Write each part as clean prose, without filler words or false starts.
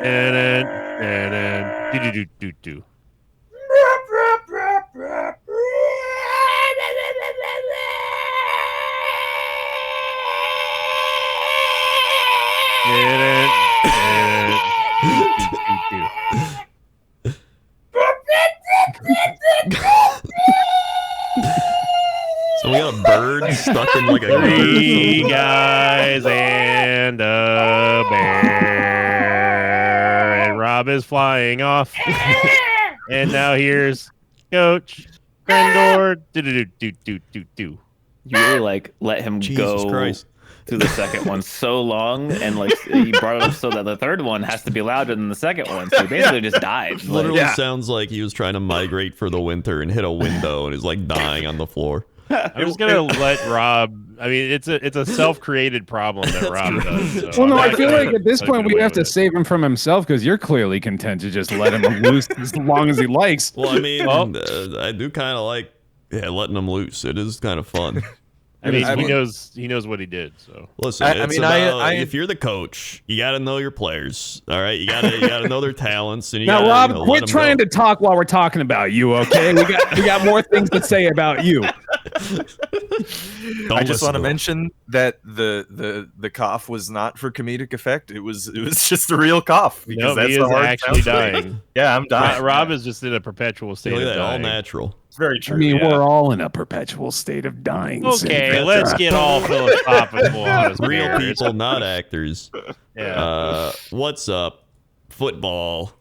and do. So we got a bird stuck in like a Three guys and a bear, and Rob is flying off. And now here's Coach Crendor. Do. You really like let him Jesus go Christ. through the second one so long, and like he brought it up so that the third one has to be louder than the second one. So he basically just died. Literally sounds like he was trying to migrate for the winter and hit a window and is like dying on the floor. I'm just gonna let Rob. I mean, it's a self-created problem that Rob does. So Well, no, I'm I not feel gonna like at this let him point get we away have to with it. save him from himself because you're clearly content to just let him loose as long as he likes. Well, I mean, Well- I do kind of like letting him loose. It is kind of fun. I mean, I he mean- knows what he did. So Listen, I it's mean, about, I- if you're the coach, you got to know your players. All right, you gotta know their talents, and you Now, gotta, Rob, you know, quit trying to talk while we're talking about you, okay? We got more things to say about you. I just want to mention that the cough was not for comedic effect. It was just a real cough. no, Because that's he the is hard actually sound to make. dying. Yeah, I'm dying. Rob is just in a perpetual state Look of at that, all dying. natural. It's very true. I mean, yeah. we're all in a perpetual state of dying. Okay, Sandra. let's get all philosophical on us. Real Bears. people, not actors. Yeah. What's up? Football.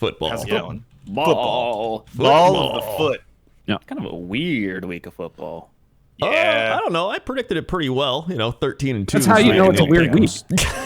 How's it Yeah. going? Ball. Ball of the foot. Kind of a weird week of football. Yeah. I don't know. I predicted it pretty well. 13-2. That's how you know it's a weird week.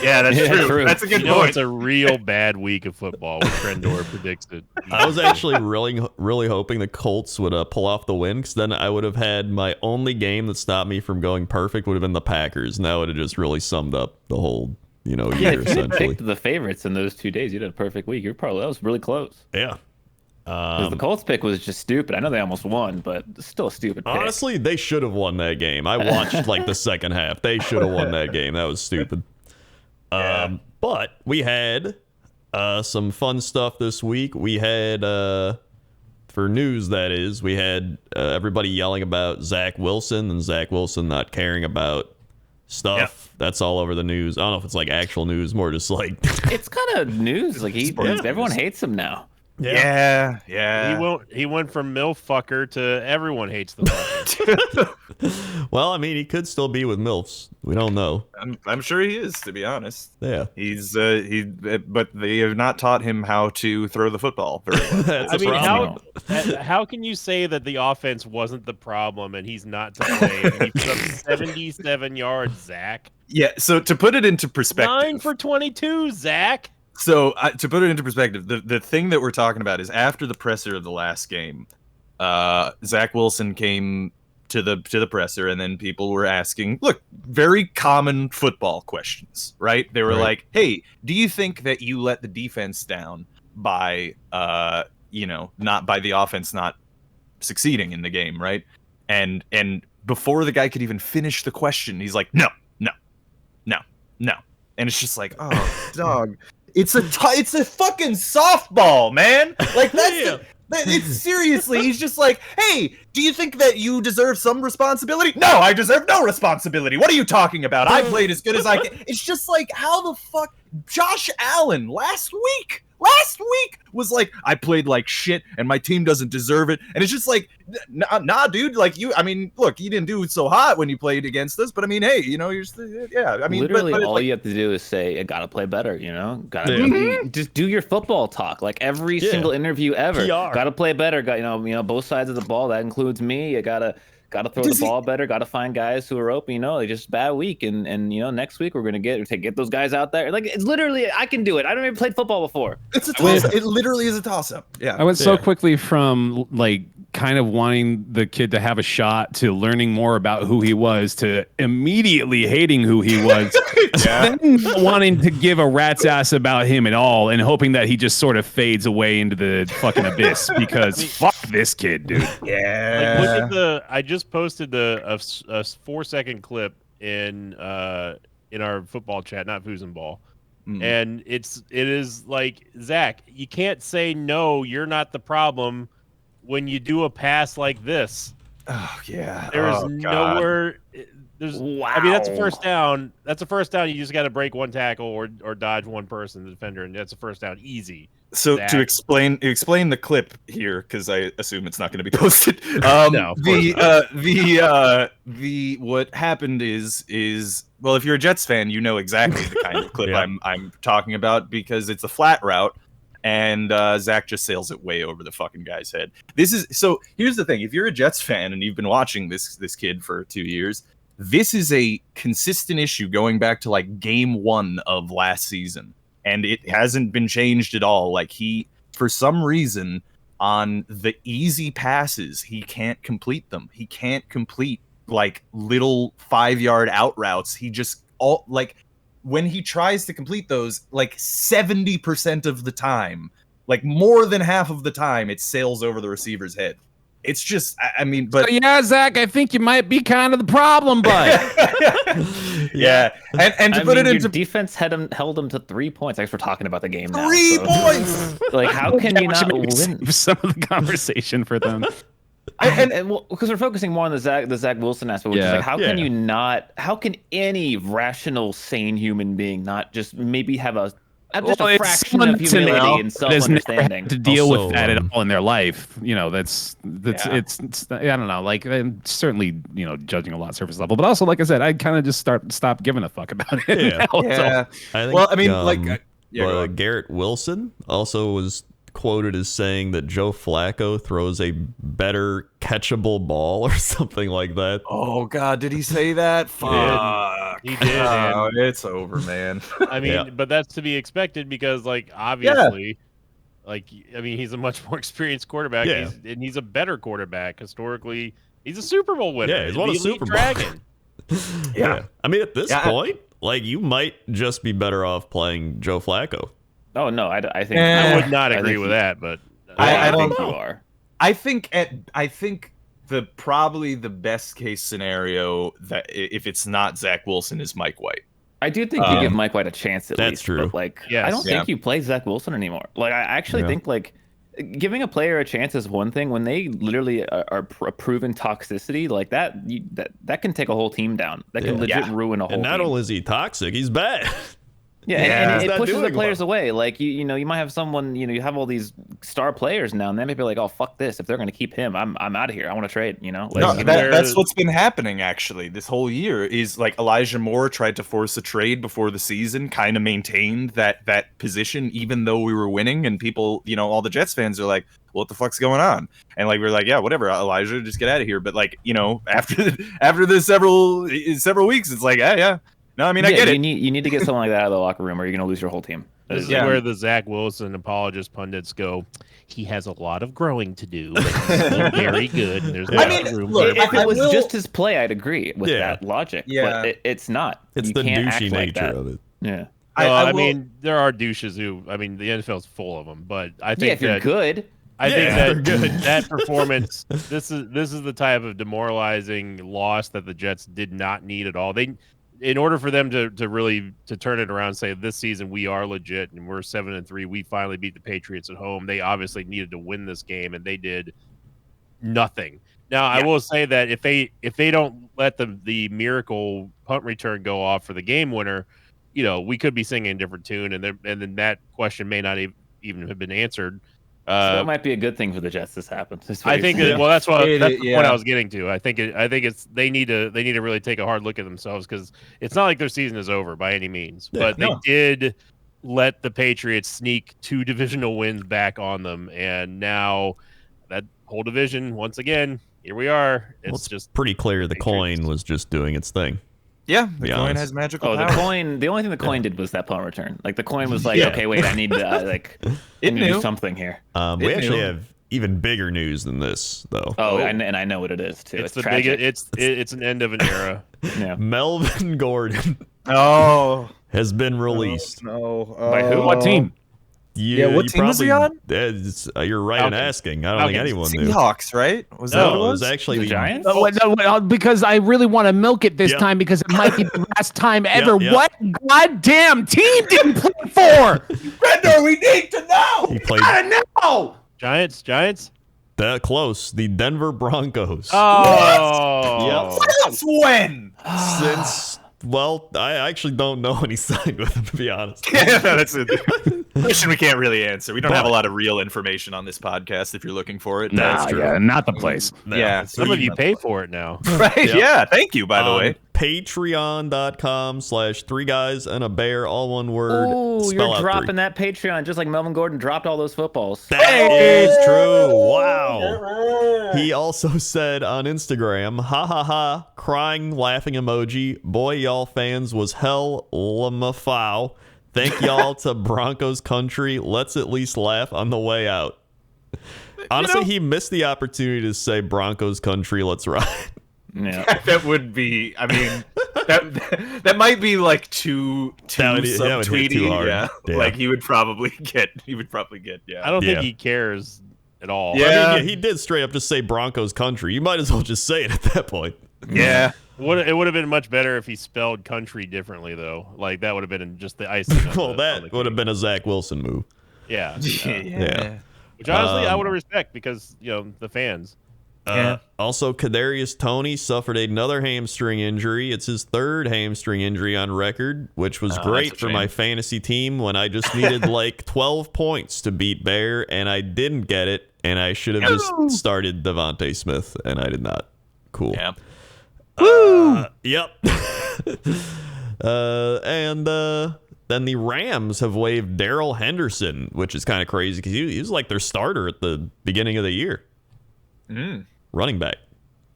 Yeah, that's Yeah, true. true. That's a good You know, point. it's a real bad week of football when Crendor predicts it. I was actually really hoping the Colts would pull off the win, because then I would have had my only game that stopped me from going perfect would have been the Packers, and that would have just really summed up the whole year Yeah, if you had essentially. picked the favorites in those 2 days, you had a perfect week. That was really close. Yeah. Because the Colts pick was just stupid. I know they almost won, but it's still a stupid pick. Honestly, they should have won that game. I watched like the second half. They should have won that game. That was stupid. But we had some fun stuff this week. We had for news, that is, we had everybody yelling about Zach Wilson and Zach Wilson not caring about stuff. That's all over the news. I don't know if it's like actual news, more just like It's kind of news. Like everyone hates him now. Yeah. He went from MILF fucker to everyone hates the fucker. well, I mean, he could still be with MILFs. We don't know. I'm sure he is, to be honest. Yeah. But they have not taught him how to throw the football very well. That's I a mean, problem. how can you say that the offense wasn't the problem and he's not to blame? He put up 77 yards, Zach. Yeah. So to put it into perspective, 9 for 22, Zach. So to put it into perspective, the thing that we're talking about is after the presser of the last game, Zach Wilson came to the presser, and then people were asking, look, very common football questions, right? They were like, "Hey, do you think that you let the defense down by not by the offense not succeeding in the game, right?" And before the guy could even finish the question, he's like, "No, and it's just like, oh, dog. It's a fucking softball, man. Like it's seriously. He's just like, hey, do you think that you deserve some responsibility? No, I deserve no responsibility. What are you talking about? I played as good as I can. It's just like, how the fuck? Josh Allen last week was like, I played like shit and my team doesn't deserve it. And it's just like, nah, dude. Like look, you didn't do it so hot when you played against us, but I mean, hey, you're yeah. I mean, literally but all you have to do is say, I gotta play better, Gotta just do your football talk. Like every single interview ever. PR. Gotta play better. Got both sides of the ball. That includes me. You gotta throw the ball better. Gotta find guys who are open. Like just bad week, and next week we're gonna get those guys out there. Like it's literally, I can do it. I don't even played football before. It's a toss. It literally is a toss up. Yeah. I went so quickly from like kind of wanting the kid to have a shot to learning more about who he was to immediately hating who he was, then wanting to give a rat's ass about him at all and hoping that he just sort of fades away into the fucking abyss because fuck this kid, dude. Yeah. Like, look at I just posted a 4-second clip in our football chat, not Foos and Ball, And it is like, Zach, you can't say no, you're not the problem when you do a pass like this. Oh yeah. There's God. nowhere. There's. Wow. I mean, that's a first down. That's a first down. You just got to break one tackle or dodge one person, the defender, and that's a first down. Easy. So Zach. to explain the clip here, because I assume it's not going to be posted. No, of course The what happened is well, if you're a Jets fan, you know exactly the kind of clip Yeah. I'm talking about, because it's a flat route, and Zach just sails it way over the fucking guy's head. So here's the thing: if you're a Jets fan and you've been watching this kid for 2 years, this is a consistent issue going back to like game 1 of last season. And it hasn't been changed at all. Like, for some reason, on the easy passes, he can't complete them. He can't complete like little 5-yard out routes. He just when he tries to complete those, like 70% of the time, like more than half of the time, it sails over the receiver's head. It's just, I mean, but So, yeah, Zach, I think you might be kind of the problem, bud. yeah, and to I put mean, it your into defense held him to 3 points. I guess we're talking about the game now. 3 so- points. Like, how can you We should not maybe win? save some of the conversation for them. And because we're focusing more on the Zach Wilson aspect, which is Yeah. like, how can any rational, sane human being not just maybe have just a it's fraction someone of humility that and has never self-understanding? had to deal Also, with that at all in their life. You know, that's Yeah. it's I don't know. Like, I'm certainly, you know, judging a lot surface level, but also, like I said, I kind of just stop giving a fuck about it. Yeah. now, so- Yeah. I think, Well, I mean, like, yeah, go on. Garrett Wilson also was quoted as saying that Joe Flacco throws a better catchable ball or something like that. Oh God, did he say that? Fuck. He did, Oh, and- it's over, man. I mean, Yeah. but that's to be expected because, like, obviously, like, I mean, he's a much more experienced quarterback. Yeah. He's a better quarterback historically. He's a Super Bowl winner. Yeah, he's won a The Elite Super Bowl. Dragon. Yeah. I mean, at this Yeah. point, like, you might just be better off playing Joe Flacco. Oh no, I think I Eh, would not I agree think with he- that, but I don't think know. you are. I think the probably the best case scenario that if it's not Zach Wilson is Mike White. I do think you give Mike White a chance at That's least. true. But like, Yes. I don't Yeah. think you play Zach Wilson anymore. Like, I actually Yeah. think like giving a player a chance is one thing. When they literally are proven toxicity like that, that can take a whole team down. That can Yeah. legit Yeah. ruin a whole And not team. only is he toxic, he's bad. Yeah, Yeah. and He's it not pushes the doing players well. away. Like you know, you might have someone, you have all these star players now, and they may be like, "Oh, fuck this! If they're going to keep him, I'm out of here. I want to trade." You know, like, No, Like, that's what's been happening actually this whole year. Is like Elijah Moore tried to force a trade before the season, kind of maintained that position even though we were winning, and people, all the Jets fans are like, "What the fuck's going on?" And like we're like, "Yeah, whatever, Elijah, just get out of here." But like, after the several weeks, it's like, yeah. No, I mean, I yeah, get you it. need to get someone like that out of the locker room, or you're going to lose your whole team. this is Yeah. where the Zach Wilson apologist pundits go. He has a lot of growing to do, but he's still very good. And there's I lots mean, of room look, for If I it was will- just his play, I'd agree with Yeah. that logic. Yeah. But it's not. It's You the can't act douchey like nature that. of it. Yeah. I will- mean, there are douches who. I mean, the NFL's full of them, but I Yeah, think if you're that good. I think Yeah, that they're good. that performance. This is the type of demoralizing loss that the Jets did not need at all. In order for them to really turn it around, and say this season we are legit and we're 7-3, we finally beat the Patriots at home. They obviously needed to win this game, and they did nothing. Now I will say that if they don't let the miracle punt return go off for the game winner, we could be singing a different tune, and then that question may not even have been answered. So that might be a good thing for the Jets. This happens. is what I you're think saying. that, well, that's the point Yeah. I was getting to. I think it's they need to really take a hard look at themselves, because it's not like their season is over by any means, Yeah. but they did let the Patriots sneak 2 divisional wins back on them, and now that whole division, once again, here we are. It's Well, it's just pretty clear the Patriots. coin was just doing its thing. Yeah, the Be coin honest. has magical Oh, the power. coin. The only thing the coin did was that punt return. Like the coin was like, Yeah. okay, wait, I need to I It need to do knew. something here. We It actually knew. have even bigger news than this, though. Oh, and I know what it is too. it's It's the tragic. it's an end of an era. Yeah. Melvin Gordon Oh has been released. no! By who? What team? What team was he on? You're right in Falcons. asking. I don't think anyone knew. Seahawks, right? Was that No, what it it was was? actually The the Giants? Because I really want to milk it this Yep. time because it might be the last time ever. Yep. What goddamn team did he play for? Brendo, we need to know. He played No. Giants. that close. The Denver Broncos. Oh. Since when? Since I actually don't know when he signed with him, to be honest. Yeah, that's a question we can't really answer. We don't have a But- lot of real information on this podcast. If you're looking for it, Nah, that's true. yeah, not the place. Yeah, Some of you pay for it now. right? Yep. Yeah, thank you. By the way, Patreon.com/3guys and a bear, all one word. Ooh, spell you're out dropping three. that Patreon just like Melvin Gordon dropped all those footballs. That is true. Wow. He also said on Instagram, ha ha ha, crying, laughing emoji. Boy, y'all fans was hell lamafow. Thank y'all to Broncos country. Let's at least laugh on the way out. Honestly, he missed the opportunity to say Broncos country, let's ride. Yeah. that would be. I mean, that might be like too That would hit subtweety. too hard. Yeah. Yeah. Like he would probably get. Yeah. I don't Yeah. think he cares at all. Yeah. I mean, yeah, he did straight up just say Broncos country. You might as well just say it at that point. Yeah. It would have been much better if he spelled country differently, though. Like that would have been just the icing. On Well, the that would have cake. been a Zach Wilson move. Yeah. Yeah. Which honestly, I would have respect because the fans. Also, Kadarius Toney suffered another hamstring injury. It's his third hamstring injury on record, which was great that's a for my shame. fantasy team when I just needed like 12 points to beat Bear, and I didn't get it, and I should have just started Devontae Smith, and I did not. Cool. Yeah. Yep. Then the Rams have waived Darrell Henderson, which is kind of crazy because he was like their starter at the beginning of the year. Running back.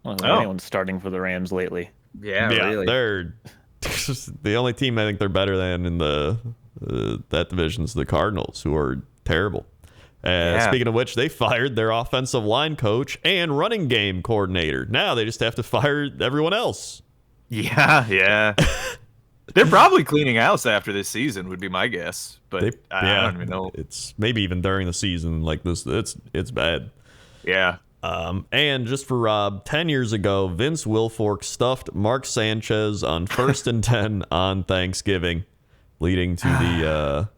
Well, Oh. anyone's starting for the Rams lately. Yeah. Really. They're the only team I think they're better than in the that division's the Cardinals, who are terrible. Yeah. Speaking of which, they fired their offensive line coach and running game coordinator. Now they just have to fire everyone else. Yeah. Yeah. They're probably cleaning house after this season, would be my guess. But I don't even know. It's maybe even during the season like this. It's bad. Yeah. And just for Rob, 10 years ago, Vince Wilfork stuffed Mark Sanchez on 1st and 10 on Thanksgiving, leading to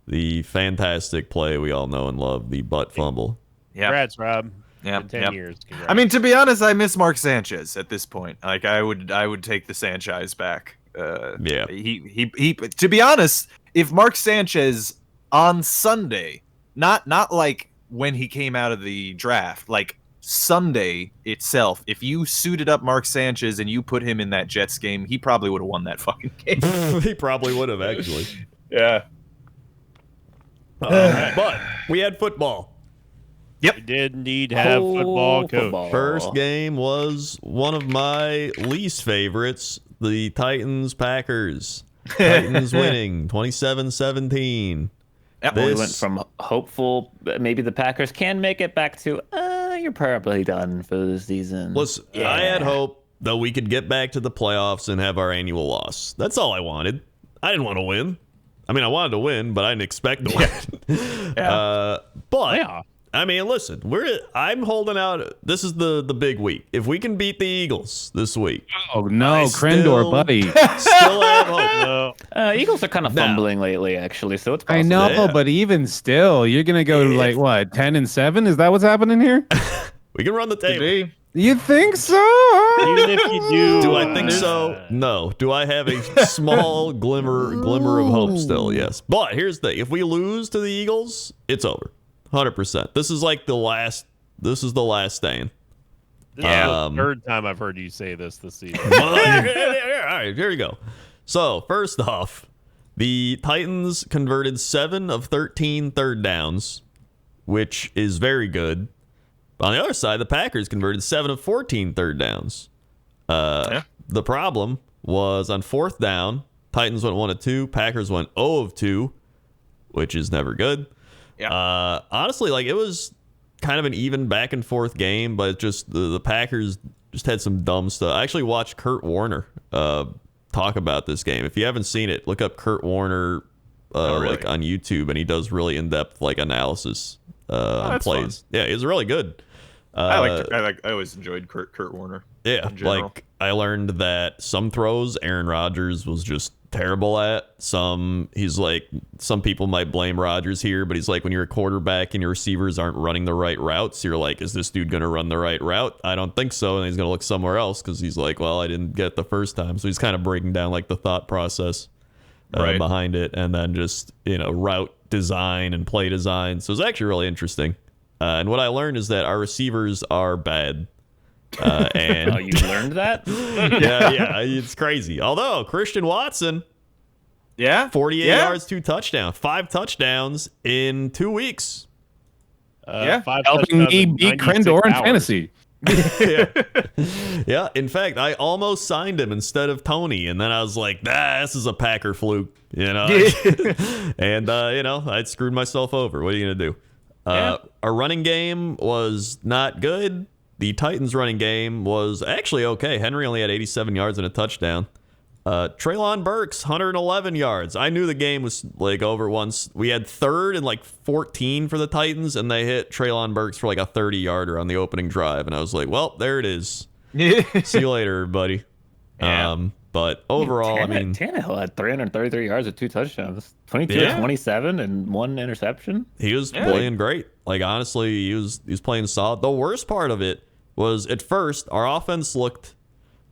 the fantastic play we all know and love, the butt fumble. Yeah. Congrats, Rob. Yeah, In 10 yeah. years. Congrats. I mean, to be honest, I miss Mark Sanchez at this point. Like, I would take the Sanchez back. Yeah. He. To be honest, if Mark Sanchez on Sunday, not like when he came out of the draft, like Sunday itself, if you suited up Mark Sanchez and you put him in that Jets game, he probably would have won that fucking game. He probably would have, actually. Yeah. But we had football. we did indeed have football coach. First game was one of my least favorites, the Titans-Packers. Titans winning 27-17. Yep. We This- went from hopeful maybe the Packers can make it back to you're probably done for the season. Listen, I had hope that we could get back to the playoffs and have our annual loss. That's all I wanted. I didn't want to win. I mean, I wanted to win, but I didn't expect to win. But Yeah. I mean, listen, I'm holding out. This is the big week. If we can beat the Eagles this week, Oh no, I Krendor, still- buddy. still have hope. No. Eagles are kind of Now- fumbling lately, actually, so it's I possible. know, Yeah. but even still, you're gonna go to like what 10-7? Is that what's happening here? We can run the table. You think so? Even if you do. Do I think so? No. Do I have a small glimmer of hope still? Yes. But here's the thing. If we lose to the Eagles, it's over. 100%. This is like the last stand. This is Yeah. the third time I've heard you say this season. All right, here we go. So, first off, the Titans converted 7 of 13 third downs, which is very good. On the other side, the Packers converted 7 of 14 third downs. The problem was on 4th down, Titans went 1 of 2, Packers went 0 of 2, which is never good. Yeah. Honestly, like it was kind of an even back and forth game, but just the Packers just had some dumb stuff. I actually watched Kurt Warner talk about this game. If you haven't seen it, look up Kurt Warner really? like on YouTube, and he does really in-depth like analysis on that's plays. Yeah, he's really good. I always enjoyed Kurt Warner. Yeah, in general. like I learned that some throws Aaron Rodgers was just terrible at. Some people might blame Rodgers here, but he's like, when you're a quarterback and your receivers aren't running the right routes, you're like, is this dude going to run the right route? I don't think so. And he's going to look somewhere else because he's like, well, I didn't get it the first time. So he's kind of breaking down like the thought process behind it, and then just, route design and play design. So it's actually really interesting. And what I learned is that our receivers are bad. And Oh, you learned that? yeah, it's crazy. Although Christian Watson, 48 yards, 2 touchdowns, 5 touchdowns in 2 weeks. 5 Helping touchdowns me in beat 96 Krendor in hours. fantasy. Yeah, in fact, I almost signed him instead of Tony, and then I was like, this is a Packer fluke, and I screwed myself over. What are you gonna do? Our running game was not good. The Titans' running game was actually okay. Henry only had 87 yards and a touchdown. Treylon Burks, 111 yards. I knew the game was like over once. We had 3rd and like 14 for the Titans, and they hit Treylon Burks for like a 30-yarder on the opening drive. And I was like, well, there it is. See you later, buddy. Yeah. But overall, Tannehill had 333 yards with 2 touchdowns, 22 Yeah. 27, and 1 interception. he was playing great. Like, honestly, he was playing solid. The worst part of it was, at first, our offense looked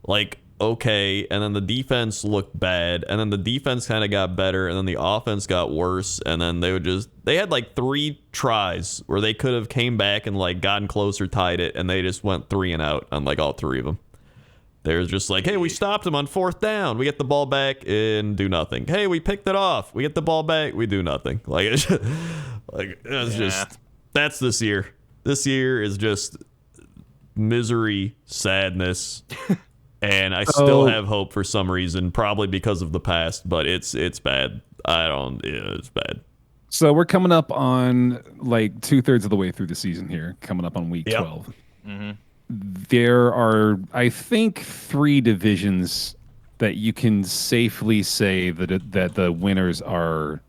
like okay, and then the defense looked bad, and then the defense kind of got better, and then the offense got worse, and then they had like 3 tries where they could have came back and like gotten closer, tied it, and they just went 3 and out on like all 3 of them. They was just like, hey, we stopped them on 4th down, we get the ball back and do nothing. Hey, we picked it off, we get the ball back, we do nothing. Like it's just that's this year. This year is just misery, sadness. And I still have hope for some reason, probably because of the past, but it's bad. It's bad. So we're coming up on like 2/3 of the way through the season here, coming up on week 12. Mm-hmm. There are, I think, 3 divisions that you can safely say that the winners are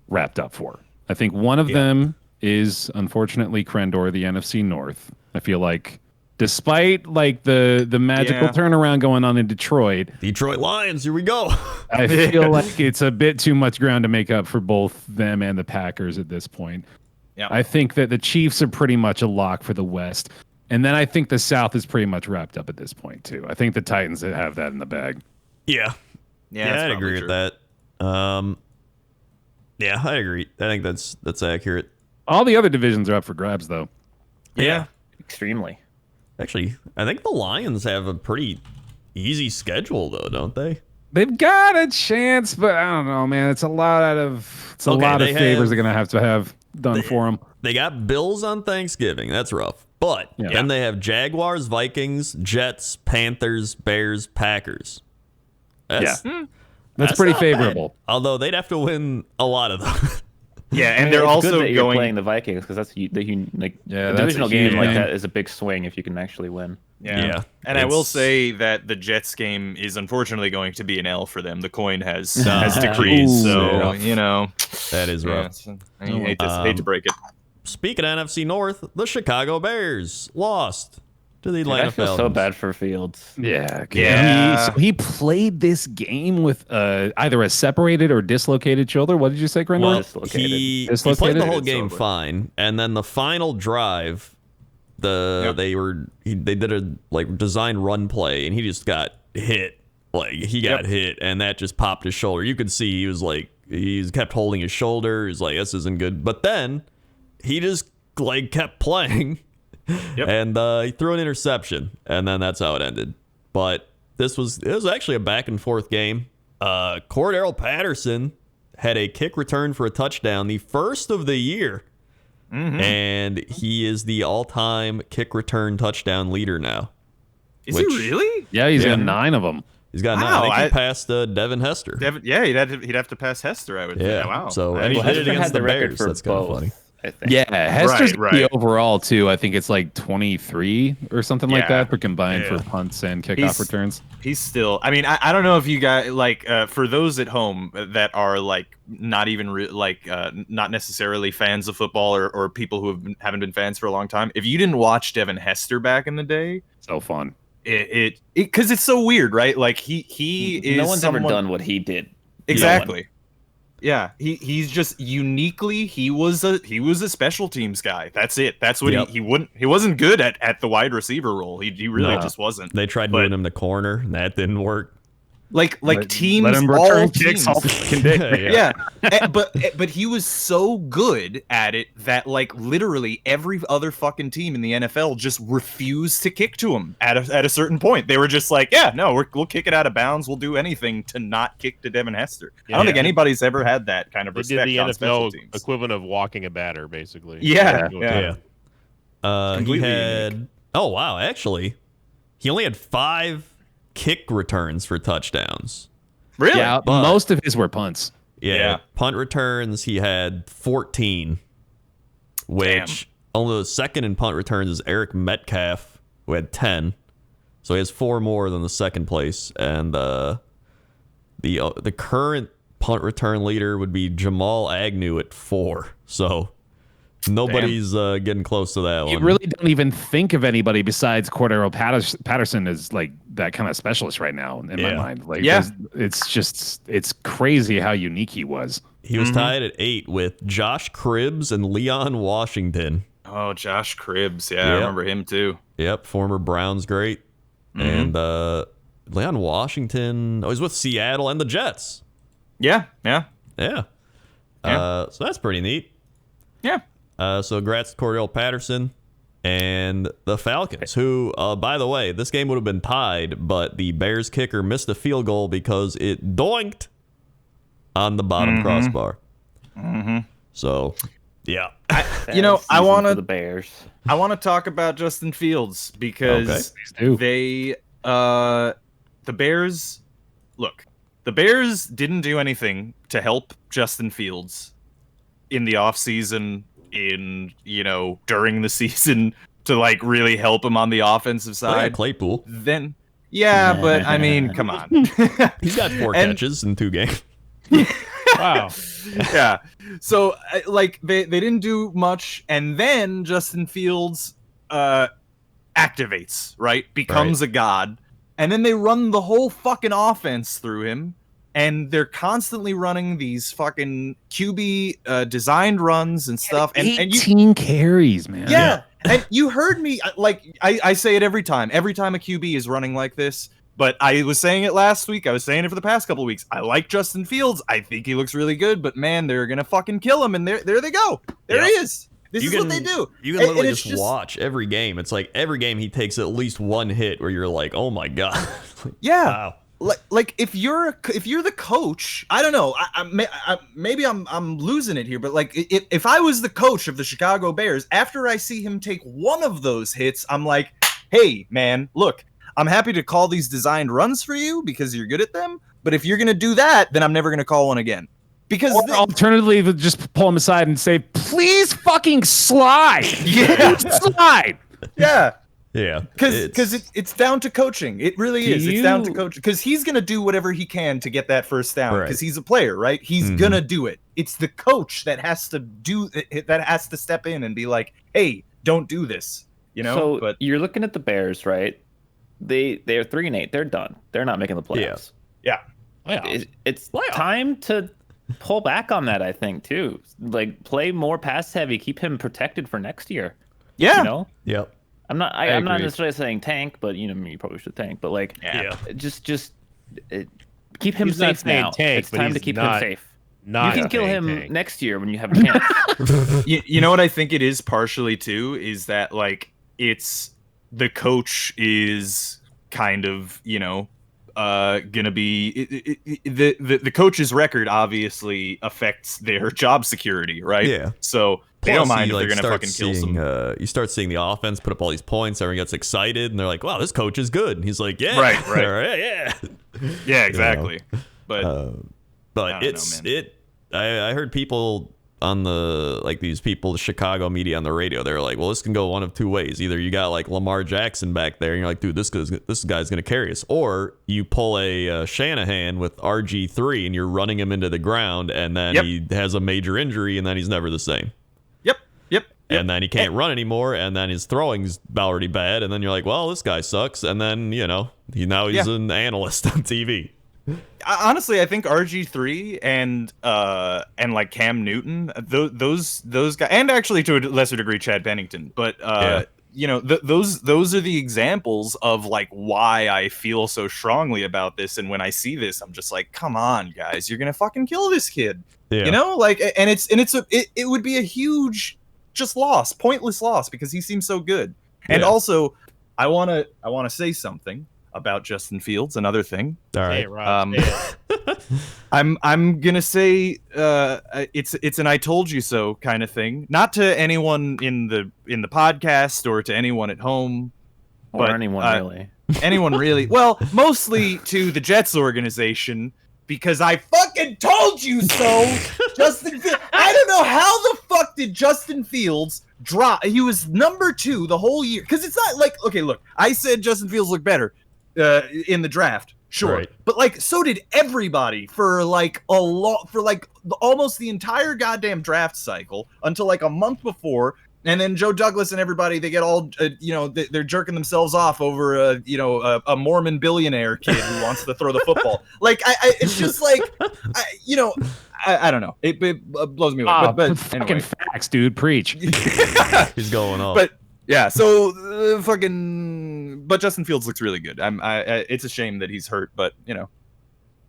wrapped up for. I think one of them is, unfortunately, Krendor, the NFC North. I feel like, despite like the magical turnaround going on in Detroit Lions, here we go. I feel like it's a bit too much ground to make up for both them and the Packers at this point. Yeah. I think that the Chiefs are pretty much a lock for the West. And then I think the South is pretty much wrapped up at this point too. I think the Titans have that in the bag. Yeah, that's I'd probably agree with true. that. Yeah, I agree. I think that's accurate. All the other divisions are up for grabs though. Yeah. Extremely. Actually, I think the Lions have a pretty easy schedule though, don't they? They've got a chance, but I don't know, man. It's a lot of favors they're gonna have done for them. They got Bills on Thanksgiving. That's rough. But then they have Jaguars, Vikings, Jets, Panthers, Bears, Packers. That's pretty not favorable. bad. Although they'd have to win a lot of them. Yeah, and It's they're good also that you're going. playing the Vikings because that's a that's divisional a game huge like game. that is a big swing if you can actually win. Yeah. And I will It's- say that the Jets game is unfortunately going to be an L for them. The coin has decreased, Ooh, so yeah. That is rough. I hate to break it. Speaking of NFC North, the Chicago Bears lost to the I Atlanta feel Falcons. so bad for Fields. Yeah. He played this game with either a separated or dislocated shoulder. What did you say, Grendel? Well, Dislocated. he played Dislocated? the whole game Sober. fine, and then the final drive, they did a like design run play, and he just got hit. Like he got hit, and that just popped his shoulder. You could see he was like he kept holding his shoulder. He's like, this isn't good. But then he just like kept playing, and he threw an interception, and then that's how it ended. But it was actually a back and forth game. Cordero Patterson had a kick return for a touchdown, the first of the year. And he is the all-time kick return touchdown leader now. Is he really? Yeah, he's got 9 of them. He's got Wow, 9. I think he passed Devin Hester. Yeah, he'd have to pass Hester, I would think. Yeah. Wow. So, and he Well, did it Hester against had the record Bears. for That's kind of both. funny. I think. Yeah, Hester's Right, the right. overall too. I think it's like 23 or something like Yeah. that for combined Yeah. for punts and kickoff He's- returns. He's still. I mean, I don't know if you guys like for those at home that are like not even not necessarily fans of football or people who haven't been fans for a long time. If you didn't watch Devin Hester back in the day, So fun. it because it's so weird, right? Like he is. No one's ever someone- done what he did. Exactly. Yeah, he's just uniquely he was a special teams guy. That's it. That's what Yep. he wasn't good at the wide receiver role. He really No. just wasn't. They tried But- moving him to corner, and that didn't work. Like teams Let him all return kicks teams. all fucking day. Yeah, but he was so good at it that like literally every other fucking team in the NFL just refused to kick to him at a certain point. They were just like, yeah, no, we'll kick it out of bounds. We'll do anything to not kick to Devin Hester. I don't think Yeah. anybody's ever had that kind of They respect did the on special NFL teams. equivalent of walking a batter, basically. Yeah, Yeah. He Completely had. Oh wow! Actually, he only had 5 kick returns for touchdowns. Really? Yeah, But- most of his were punts. Yeah. Punt returns, he had 14, which only the second in punt returns is Eric Metcalf, who had 10. So he has 4 more than the second place, and the current punt return leader would be Jamal Agnew at 4. So nobody's getting close to that You one. really don't even think of anybody besides Cordero Patterson as like that kind of specialist right now in my Yeah. mind. Like, Yeah. it's crazy how unique he was. He was tied at 8 with Josh Cribbs and Leon Washington. Oh, Josh Cribbs. Yeah, I Yep. remember him too. Yep, former Browns great. And Leon Washington, he's with Seattle and the Jets. Yeah. Yeah. Yeah. So that's pretty neat. Yeah. So congrats to Cordell Patterson and the Falcons, who, by the way, this game would have been tied, but the Bears kicker missed a field goal because it doinked on the bottom crossbar. So, yeah. You know, I Season want for the to Bears. talk about Justin Fields because do. they the Bears look, the Bears didn't do anything to help Justin Fields in the offseason, during the season to like really help him on the offensive Oh, yeah, side. Claypool. Then but I mean, come on. He's got 4 And- catches in 2 games. Wow. Yeah. So like they didn't do much, and then Justin Fields activates, right? Becomes a god, and then they run the whole fucking offense through him, and they're constantly running these fucking QB designed runs and stuff. And you 18 carries, man. yeah. And you heard me, I say it every time a QB is running like this. But I was saying it last week. I was saying it for the past couple of weeks. I like Justin Fields. I think he looks really good. But man, they're gonna fucking kill him. And there they go. There he is. This is what they do. You can And literally it's just watch every game. It's like every game he takes at least 1 hit where you're like, oh my God. Yeah. Wow. Like if you're the coach, I don't know. Maybe I'm losing it here, but like if I was the coach of the Chicago Bears, after I see him take one of those hits, I'm like, hey man, look, I'm happy to call these designed runs for you because you're good at them. But if you're gonna do that, then I'm never gonna call one again. Because Or alternatively, just pull him aside and say, "Please fucking slide." Yeah. Slide. yeah. Yeah. Because it's down to coaching. It really is. It's down to you- coaching. Because he's gonna do whatever he can to get that first down. Right. Because he's a player, right? He's Mhm. gonna do it. It's the coach that has to step in and be like, "Hey, don't do this." You know. So But you're looking at the Bears, right? They're 3-8. They're done. They're not making the playoffs. yeah, It's time to pull back on that. I think too. Like play more pass heavy. Keep him protected for next year. yeah, You know. Yep. I'm not agree. necessarily saying tank, but you probably should tank. But like, Yeah. just keep him He's not safe saying now. tank, it's but time to he's keep him not- safe. Not You can kill saying him tank. next year when you have a chance. you know what I think it is partially too is that like it's the coach is kind of gonna be the coach's record obviously affects their job security, right? Yeah. So they Plus, don't mind you, if they're gonna start fucking kill some. You start seeing the offense put up all these points. Everyone gets excited, and they're like, "Wow, this coach is good." And he's like, "Yeah, Right, right. all right, yeah." Yeah, exactly. But But I don't know, man. I heard people like these people, the Chicago media on the radio. They're like, well, this can go one of two ways. Either you got like Lamar Jackson back there, and you're like, dude, this guy's gonna carry us, or you pull a Shanahan with RG3 and you're running him into the ground, and then he has a major injury, and then he's never the same. Yep. And then he can't run anymore, and then his throwing's already bad, and then you're like, well, this guy sucks, and then he's an analyst on TV. Honestly, I think RG3 and like Cam Newton, those guys, and actually to a lesser degree Chad Pennington, but those are the examples of like why I feel so strongly about this. And when I see this, I'm just like, come on, guys, you're gonna fucking kill this kid. Yeah. It would be a huge pointless loss, because he seems so good. And also, I wanna say something about Justin Fields, another thing. All right. Hey, Rob, I'm gonna say it's an I told you so kind of thing. Not to anyone in the podcast or to anyone at home, Or but anyone really. anyone really. Well, mostly to the Jets organization, because I fucking told you so. Justin Fields. I don't know how the fuck did Justin Fields drop. He was number 2 the whole year. Because it's not like, okay, look, I said Justin Fields looked better in the draft. Sure. Right. But like, so did everybody for almost the entire goddamn draft cycle until like a month before. And then Joe Douglas and everybody, they get all, they're jerking themselves off over, a Mormon billionaire kid who wants to throw the football. Like, it's just like, I don't know. It blows me away. But fucking anyway. facts, dude. Preach. He's going off. But yeah, so but Justin Fields looks really good. It's a shame that he's hurt, but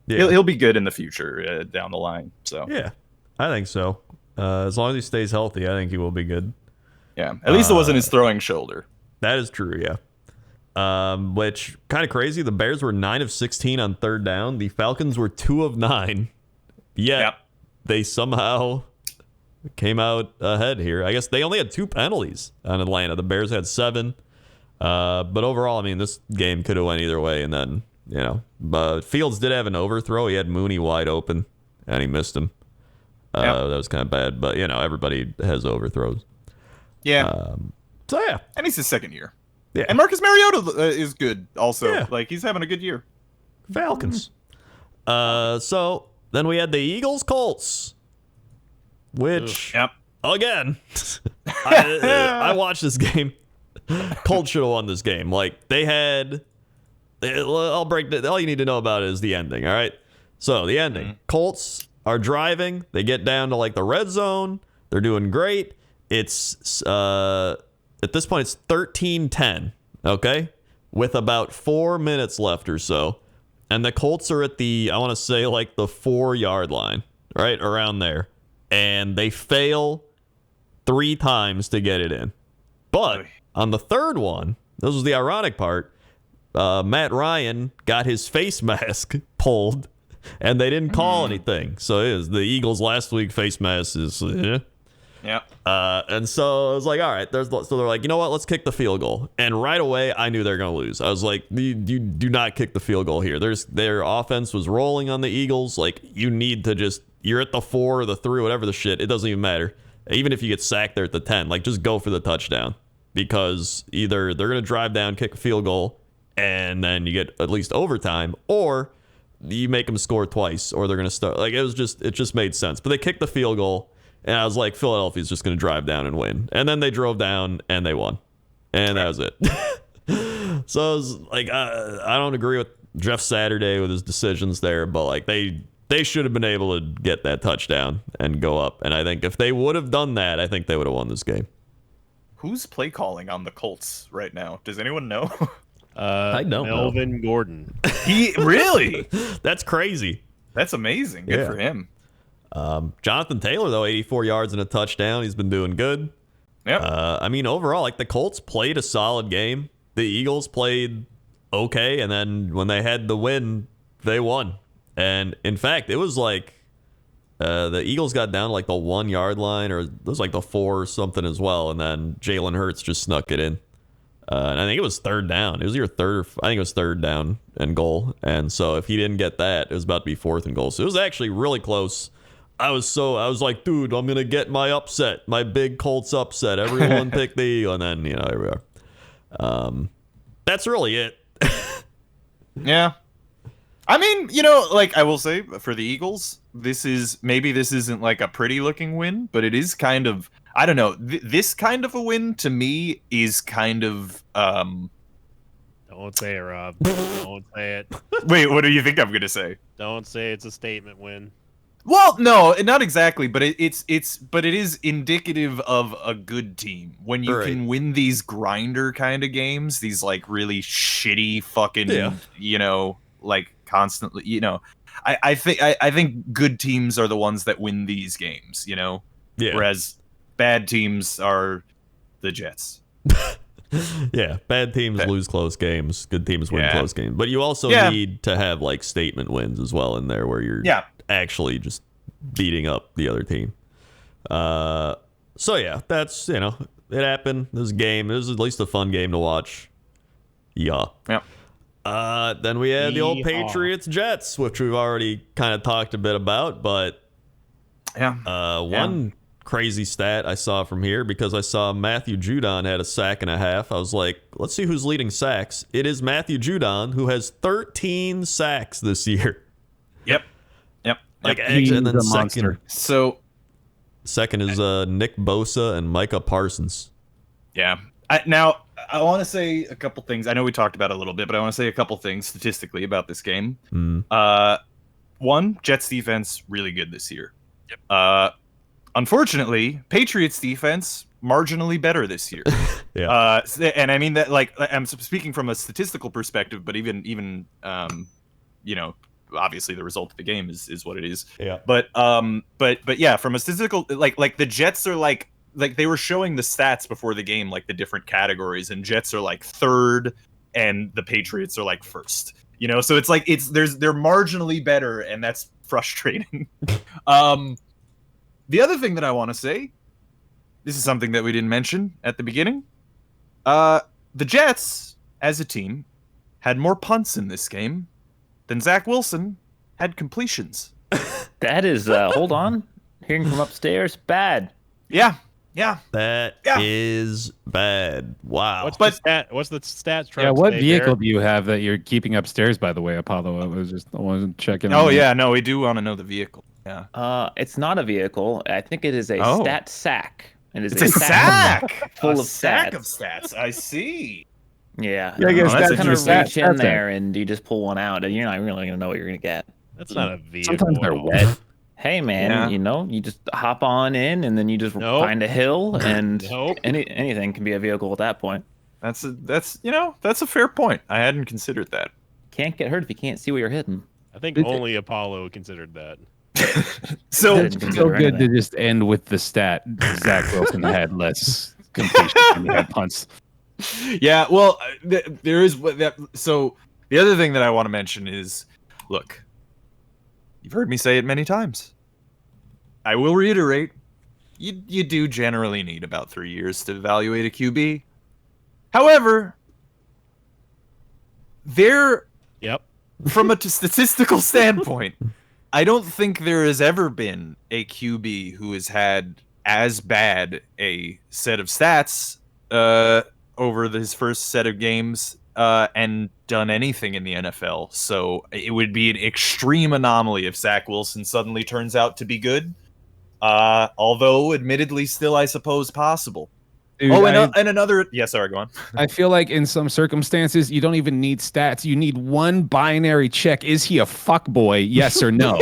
he'll be good in the future down the line. So yeah, I think so. As long as he stays healthy, I think he will be good. Yeah, at least it wasn't his throwing shoulder. That is true, yeah. Which kind of crazy. The Bears were 9 of 16 on third down. The Falcons were 2 of 9. Yet they somehow came out ahead here. I guess they only had 2 penalties on Atlanta. The Bears had 7. But overall, I mean, this game could have went either way. And then, but Fields did have an overthrow. He had Mooney wide open, and he missed him. That was kind of bad. But, everybody has overthrows. Yeah. So, yeah. And he's his second year. Yeah. And Marcus Mariota is good also. Yeah. Like, he's having a good year. Falcons. So then we had the Eagles Colts, which again, I watched this game. Colts should have won this game. Like they had, I'll break it. All you need to know about it is the ending. All right. So the ending. Colts are driving. They get down to like the red zone. They're doing great. It's at this point it's 13-10. Okay, with about 4 minutes left or so. And the Colts are at I want to say like the 4-yard line, right around there. And they fail 3 times to get it in. But on the third one, this was the ironic part, Matt Ryan got his face mask pulled, and they didn't call anything. So it is the Eagles last week face mask is... Yeah. And so I was like, all right, so they're like, you know what? Let's kick the field goal. And right away, I knew they were going to lose. I was like, you do not kick the field goal here. Their offense was rolling on the Eagles. Like, you need to you're at the 4 or the 3, whatever the shit. It doesn't even matter. Even if you get sacked there at the 10, like, just go for the touchdown. Because either they're going to drive down, kick a field goal, and then you get at least overtime, or you make them score twice, or they're going to start. Like, it just made sense. But they kicked the field goal. And I was like, Philadelphia's just going to drive down and win. And then they drove down and they won. And that was it. So I was like, I don't agree with Jeff Saturday with his decisions there, but like they should have been able to get that touchdown and go up. And I think if they would have done that, I think they would have won this game. Who's play calling on the Colts right now? Does anyone know? I don't know. Melvin Gordon. He really? That's crazy. That's amazing. Good for him. Jonathan Taylor, though, 84 yards and a touchdown. He's been doing good. Yep. I mean, overall, like the Colts played a solid game. The Eagles played okay, and then when they had the win, they won. And in fact, it was like the Eagles got down to like the 1 yard line, or it was like the 4 or something as well, and then Jalen Hurts just snuck it in. And I think it was third down. It was your I think it was third down and goal. And so if he didn't get that, it was about to be 4th and goal. So it was actually really close. I was like, dude, I'm gonna get my big Colts upset. Everyone picked the Eagles, and then here we are. That's really it. Yeah. I mean, like I will say for the Eagles, this isn't like a pretty looking win, but it is kind of, I don't know, this kind of a win to me is kind of Don't say it, Rob. Don't say it. Wait, what do you think I'm going to say? Don't say it's a statement win. Well, no, not exactly, but it is indicative of a good team when you Right. can win these grinder kind of games, these like really shitty fucking, like constantly, I think good teams are the ones that win these games, Yeah. whereas bad teams are the Jets. Yeah, bad teams lose close games. Good teams win Yeah. close games. But you also need to have like statement wins as well in there where you're actually just beating up the other team. So yeah, that's it happened. This game, it was at least a fun game to watch. Yeah. Yep. Then we had the old Yeehaw. Patriots Jets, which we've already kind of talked a bit about, but one crazy stat I saw from here, because I saw Matthew Judon had a sack and a half. I was like, let's see who's leading sacks. It is Matthew Judon, who has 13 sacks this year. Yep. Like, He's and then a monster. second is Nick Bosa and Micah Parsons. Yeah. Now, I want to say a couple things. I know we talked about it a little bit, but I want to say a couple things statistically about this game. One, Jets defense really good this year. Yep. Unfortunately, Patriots defense marginally better this year. Yeah. And I mean that, like, I'm speaking from a statistical perspective, but even obviously the result of the game is what it is. Yeah. But yeah, from a statistical, like the Jets are like they were showing the stats before the game, like the different categories, and Jets are like third and the Patriots are like first. So it's like they're marginally better, and that's frustrating. The other thing that I want to say, this is something that we didn't mention at the beginning. The Jets, as a team, had more punts in this game than Zach Wilson had completions. That is, hold on. Hearing from upstairs, bad. Yeah. That is bad. Wow. What's the stats? Yeah, what vehicle do you have that you're keeping upstairs, by the way, Apollo? I wasn't checking. Oh, on yeah, no, we do want to know the vehicle. Yeah. It's not a vehicle. I think it is a stat sack. It's a sack! full A of sack stats. of stats. I see. Yeah. Yeah, I guess that's You kind of interesting. reach in there and you just pull one out, and you're not really gonna know what you're gonna get. That's not a vehicle. Sometimes they're at all. wet. Hey man, Yeah. you just hop on in, and then you just Nope. find a hill, and Nope. anything can be a vehicle at that point. That's a fair point. I hadn't considered that. Can't get hurt if you can't see where you're hitting. I think only Apollo considered that. So Didn't So consider good to anything. just end with the stat. Zach Wilson had less completion than he had punts. yeah, well, there is that. So the other thing that I want to mention is, look, you've heard me say it many times. I will reiterate, you do generally need about 3 years to evaluate a QB. However, Yep. from a statistical standpoint, I don't think there has ever been a QB who has had as bad a set of stats over his first set of games and done anything in the NFL. So it would be an extreme anomaly if Zach Wilson suddenly turns out to be good. Although, admittedly, still, I suppose, possible. Dude, And another... Yeah, sorry, go on. I feel like in some circumstances, you don't even need stats. You need one binary check. Is he a fuckboy? Yes or no?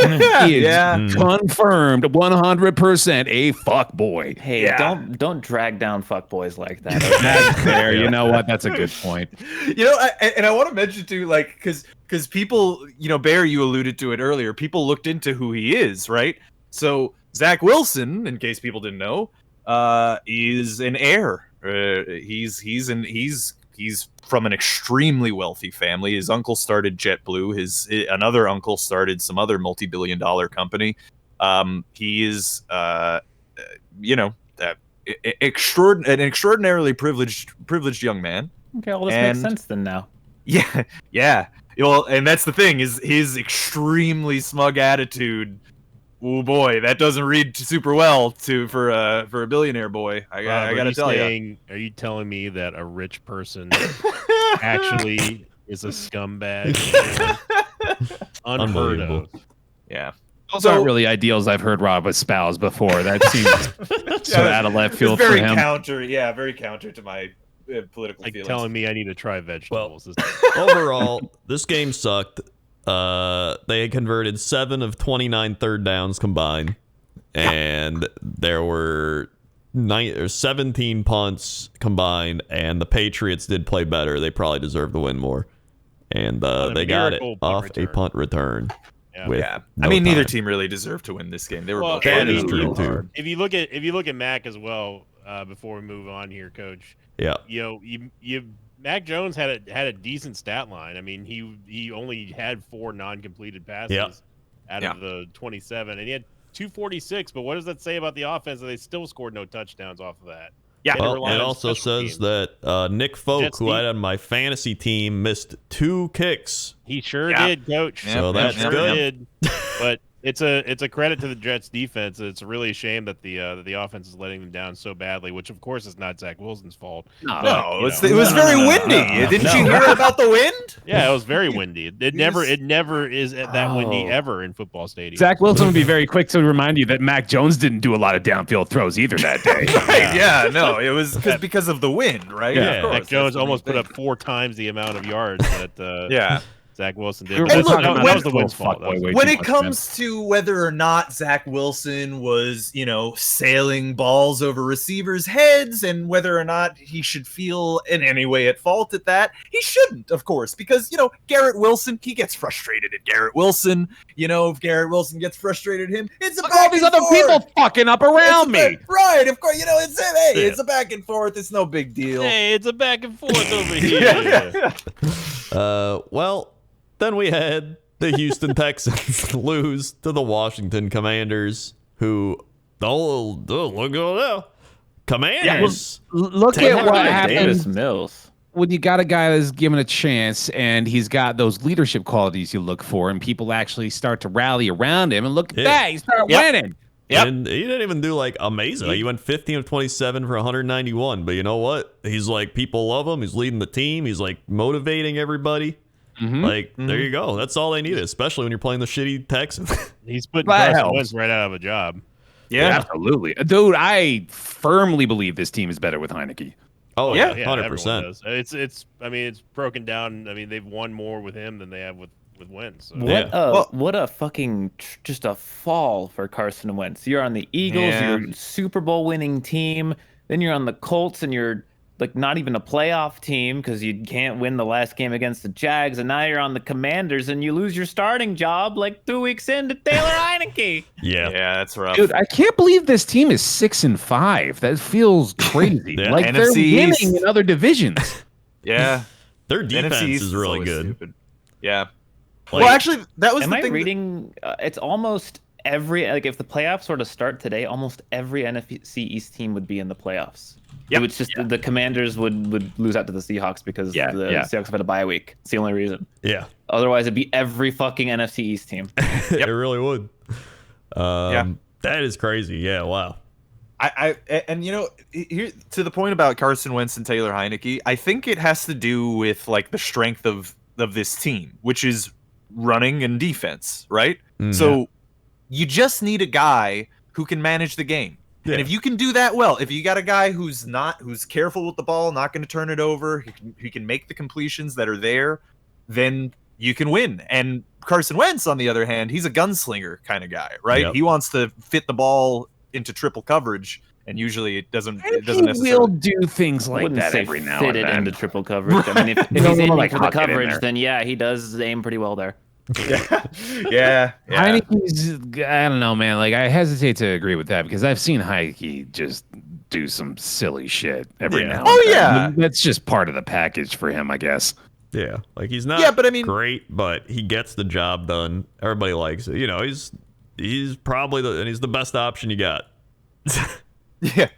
He is Yeah. confirmed 100% a fuckboy. Hey, don't drag down fuckboys like that. That's fair. You know what? That's a good point. I want to mention too, like, because people, Bear, you alluded to it earlier. People looked into who he is, right? So Zach Wilson, in case people didn't know, is an heir. He's from an extremely wealthy family. His uncle started JetBlue. Another uncle started some other multi-billion-dollar company. He is, an extraordinarily privileged young man. Okay, all this And- makes sense then now. Yeah. Well, and that's the thing is his extremely smug attitude Oh boy, that doesn't read super well for a billionaire boy. I gotta tell you. Are you telling me that a rich person actually is a scumbag? Unheard of. Yeah. Those aren't really ideals I've heard Rob espouse before. That seems so out of left field it's for very him. very counter to my political Like feelings. telling me I need to try vegetables. Overall, this game sucked. They had converted 7 of 29 third downs combined, and there were 17 punts combined, and the Patriots did play better. They probably deserved to win more, and they got it miracle punt off return. a punt return. Yeah. With I no mean, neither time. team really deserved to win this game. They were Well, both that playing is true, real too. hard. If you look at Mac as well, before we move on here, Coach, Yeah, Mac Jones had a decent stat line. I mean, he only had 4 non-completed passes out of the 27, and he had 246. But what does that say about the offense? That they still scored no touchdowns off of that. Yeah. They had to well, rely it on also special says teams. that Nick Folk, Jets who I need- had on my fantasy team, missed 2 kicks. He sure Yeah. did, Coach. Yeah, So He that's sure good. did. But it's a credit to the Jets defense. It's really a shame that the offense is letting them down so badly, which of course is not Zach Wilson's fault. No, But, you know. It was very windy. no, Didn't you hear about the wind? Yeah, it was very windy. It never is that windy Oh. ever in football stadium. Zach Wilson would be very quick to remind you that Mac Jones didn't do a lot of downfield throws either that day. Right. Yeah. No, it was because of the wind, right? Yeah. Of course, Mac that's Jones the almost main put thing. up 4 times the amount of yards that Yeah. Zach Wilson did. We're But talking that, about that was the little wind's fault. fuckboy That was- way When too it much, comes to whether or not Zach Wilson was, sailing balls over receivers' heads and whether or not he should feel in any way at fault at that, he shouldn't, of course, because, Garrett Wilson, he gets frustrated at Garrett Wilson. If Garrett Wilson gets frustrated at him, it's a Look back at all these and other forth. people fucking up around me. Right, of course, it's a back and forth. It's no big deal. Hey, it's a back and forth over here. Well, then we had the Houston Texans lose to the Washington Commanders, who look at now. Commanders. Look Take at it what back, Davis happens Mills. when you got a guy that's given a chance and he's got those leadership qualities you look for, and people actually start to rally around him. And look at Yeah. that, he started Yep. winning. Yep. And he didn't even do amazing. He went 15 of 27 for 191. But you know what? He's people love him. He's leading the team. He's motivating everybody. There you go. That's all they need, especially when you're playing the shitty Texans. He's putting That Carson helps. Wentz right out of a job. Yeah. Absolutely. Dude, I firmly believe this team is better with Heineke. Oh Yeah. yeah, 100%. Everyone does. It's broken down. I mean, they've won more with him than they have with Wentz. So. Yeah. What a fucking just a fall for Carson Wentz. You're on the Eagles, Yeah. you're a Super Bowl winning team. Then you're on the Colts, and you're not even a playoff team because you can't win the last game against the Jags. And now you're on the Commanders, and you lose your starting job 2 weeks into Taylor Heineke. Yeah. Yeah, that's rough. Dude, I can't believe this team is 6-5. That feels crazy. Yeah. Like they're NFC winning East. in other divisions. Yeah. Their defense NFC East is really always good. stupid. Yeah. Like- Well, actually, that was Am the I thing. reading? It's almost every if the playoffs were to start today, almost every NFC East team would be in the playoffs. Yep. It's just the Commanders would lose out to the Seahawks because the Seahawks have had a bye week. It's the only reason. Yeah. Otherwise, it'd be every fucking NFC East team. It really would. That is crazy. Yeah. Wow. And here to the point about Carson Wentz and Taylor Heineke, I think it has to do with the strength of this team, which is running and defense, right? So you just need a guy who can manage the game. Yeah. And if you can do that well, if you got a guy who's careful with the ball, not going to turn it over, he can make the completions that are there, then you can win. And Carson Wentz, on the other hand, he's a gunslinger kind of guy, right? Yep. He wants to fit the ball into triple coverage, and usually it doesn't He necessarily. will do things I like wouldn't that say every now fit and it then. into triple coverage. I mean, if No, he's no, aiming like for the huck it in coverage, there. then yeah, he does aim pretty well there. yeah. Heineke's, I don't know, man. I hesitate to agree with that because I've seen Heineke just do some silly shit every Yeah. now and Oh, then. yeah. That's just part of the package for him, I guess. Yeah. He's not Yeah, but I mean- great, but he gets the job done. Everybody likes it. He's probably he's the best option you got. Yeah.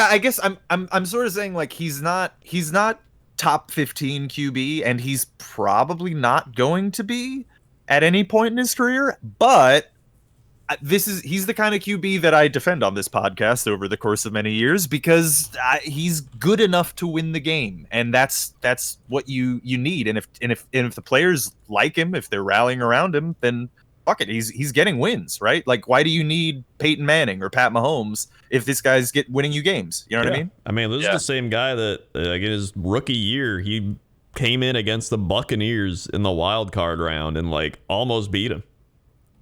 I guess I'm sort of saying he's not top 15 QB, and he's probably not going to be at any point in his career. But he's the kind of QB that I defend on this podcast over the course of many years because he's good enough to win the game, and that's what you need. And if the players like him, if they're rallying around him, then fuck it, he's getting wins, right? Like, why do you need Peyton Manning or Pat Mahomes if this guy's winning you games? You know what I mean? I mean, this is the same guy that like in his rookie year he came in against the Buccaneers in the wild card round and like almost beat him.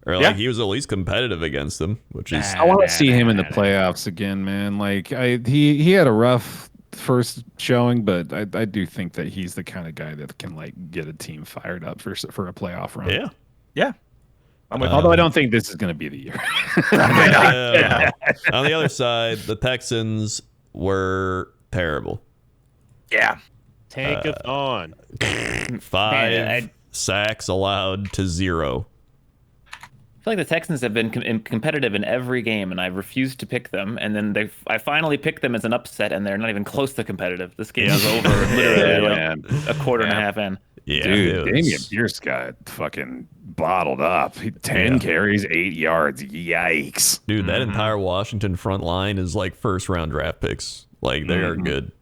Or like he was at least competitive against them, which is I want to see him in the playoffs again, man. Like he had a rough first showing, but I do think that he's the kind of guy that can like get a team fired up for a playoff run. Yeah. Although I don't think this is going to be the year. On the other side, the Texans were terrible. Yeah. Tankathon. 5 sacks allowed to 0. I feel like the Texans have been competitive in every game, and I refused to pick them. And then I finally picked them as an upset, and they're not even close to competitive. This game is over literally a quarter and a half in. Yeah, dude, Damian Pierce got fucking bottled up. 10 carries, 8 yards. Yikes. Dude, that entire Washington front line is like first round draft picks. Like, they are good.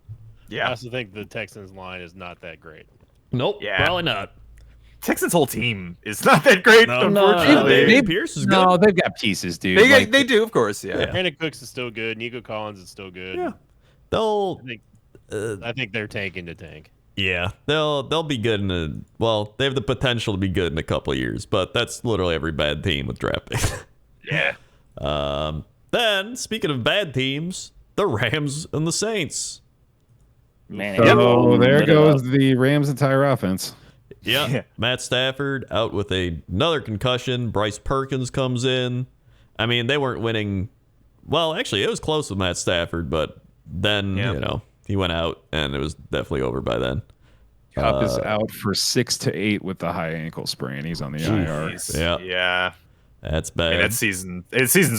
I also think the Texans line is not that great. Nope, probably not. Texans' whole team is not that great, unfortunately. Pierce is good. No, they've got pieces, dude. They do, of course, Brandon Cooks is still good. Nico Collins is still good. Yeah. I think they're tanking to tank. Yeah, they'll be good they have the potential to be good in a couple of years, but that's literally every bad team with draft picks. Then, speaking of bad teams, the Rams and the Saints. Man, so there goes the Rams' entire offense. Yeah. Matt Stafford out with another concussion. Bryce Perkins comes in. I mean, they weren't winning. Well, actually, it was close with Matt Stafford, but then, he went out, and it was definitely over by then. Kupp is out for 6 to 8 with the high ankle sprain. He's on the IR. Yeah. That's bad. I mean, season's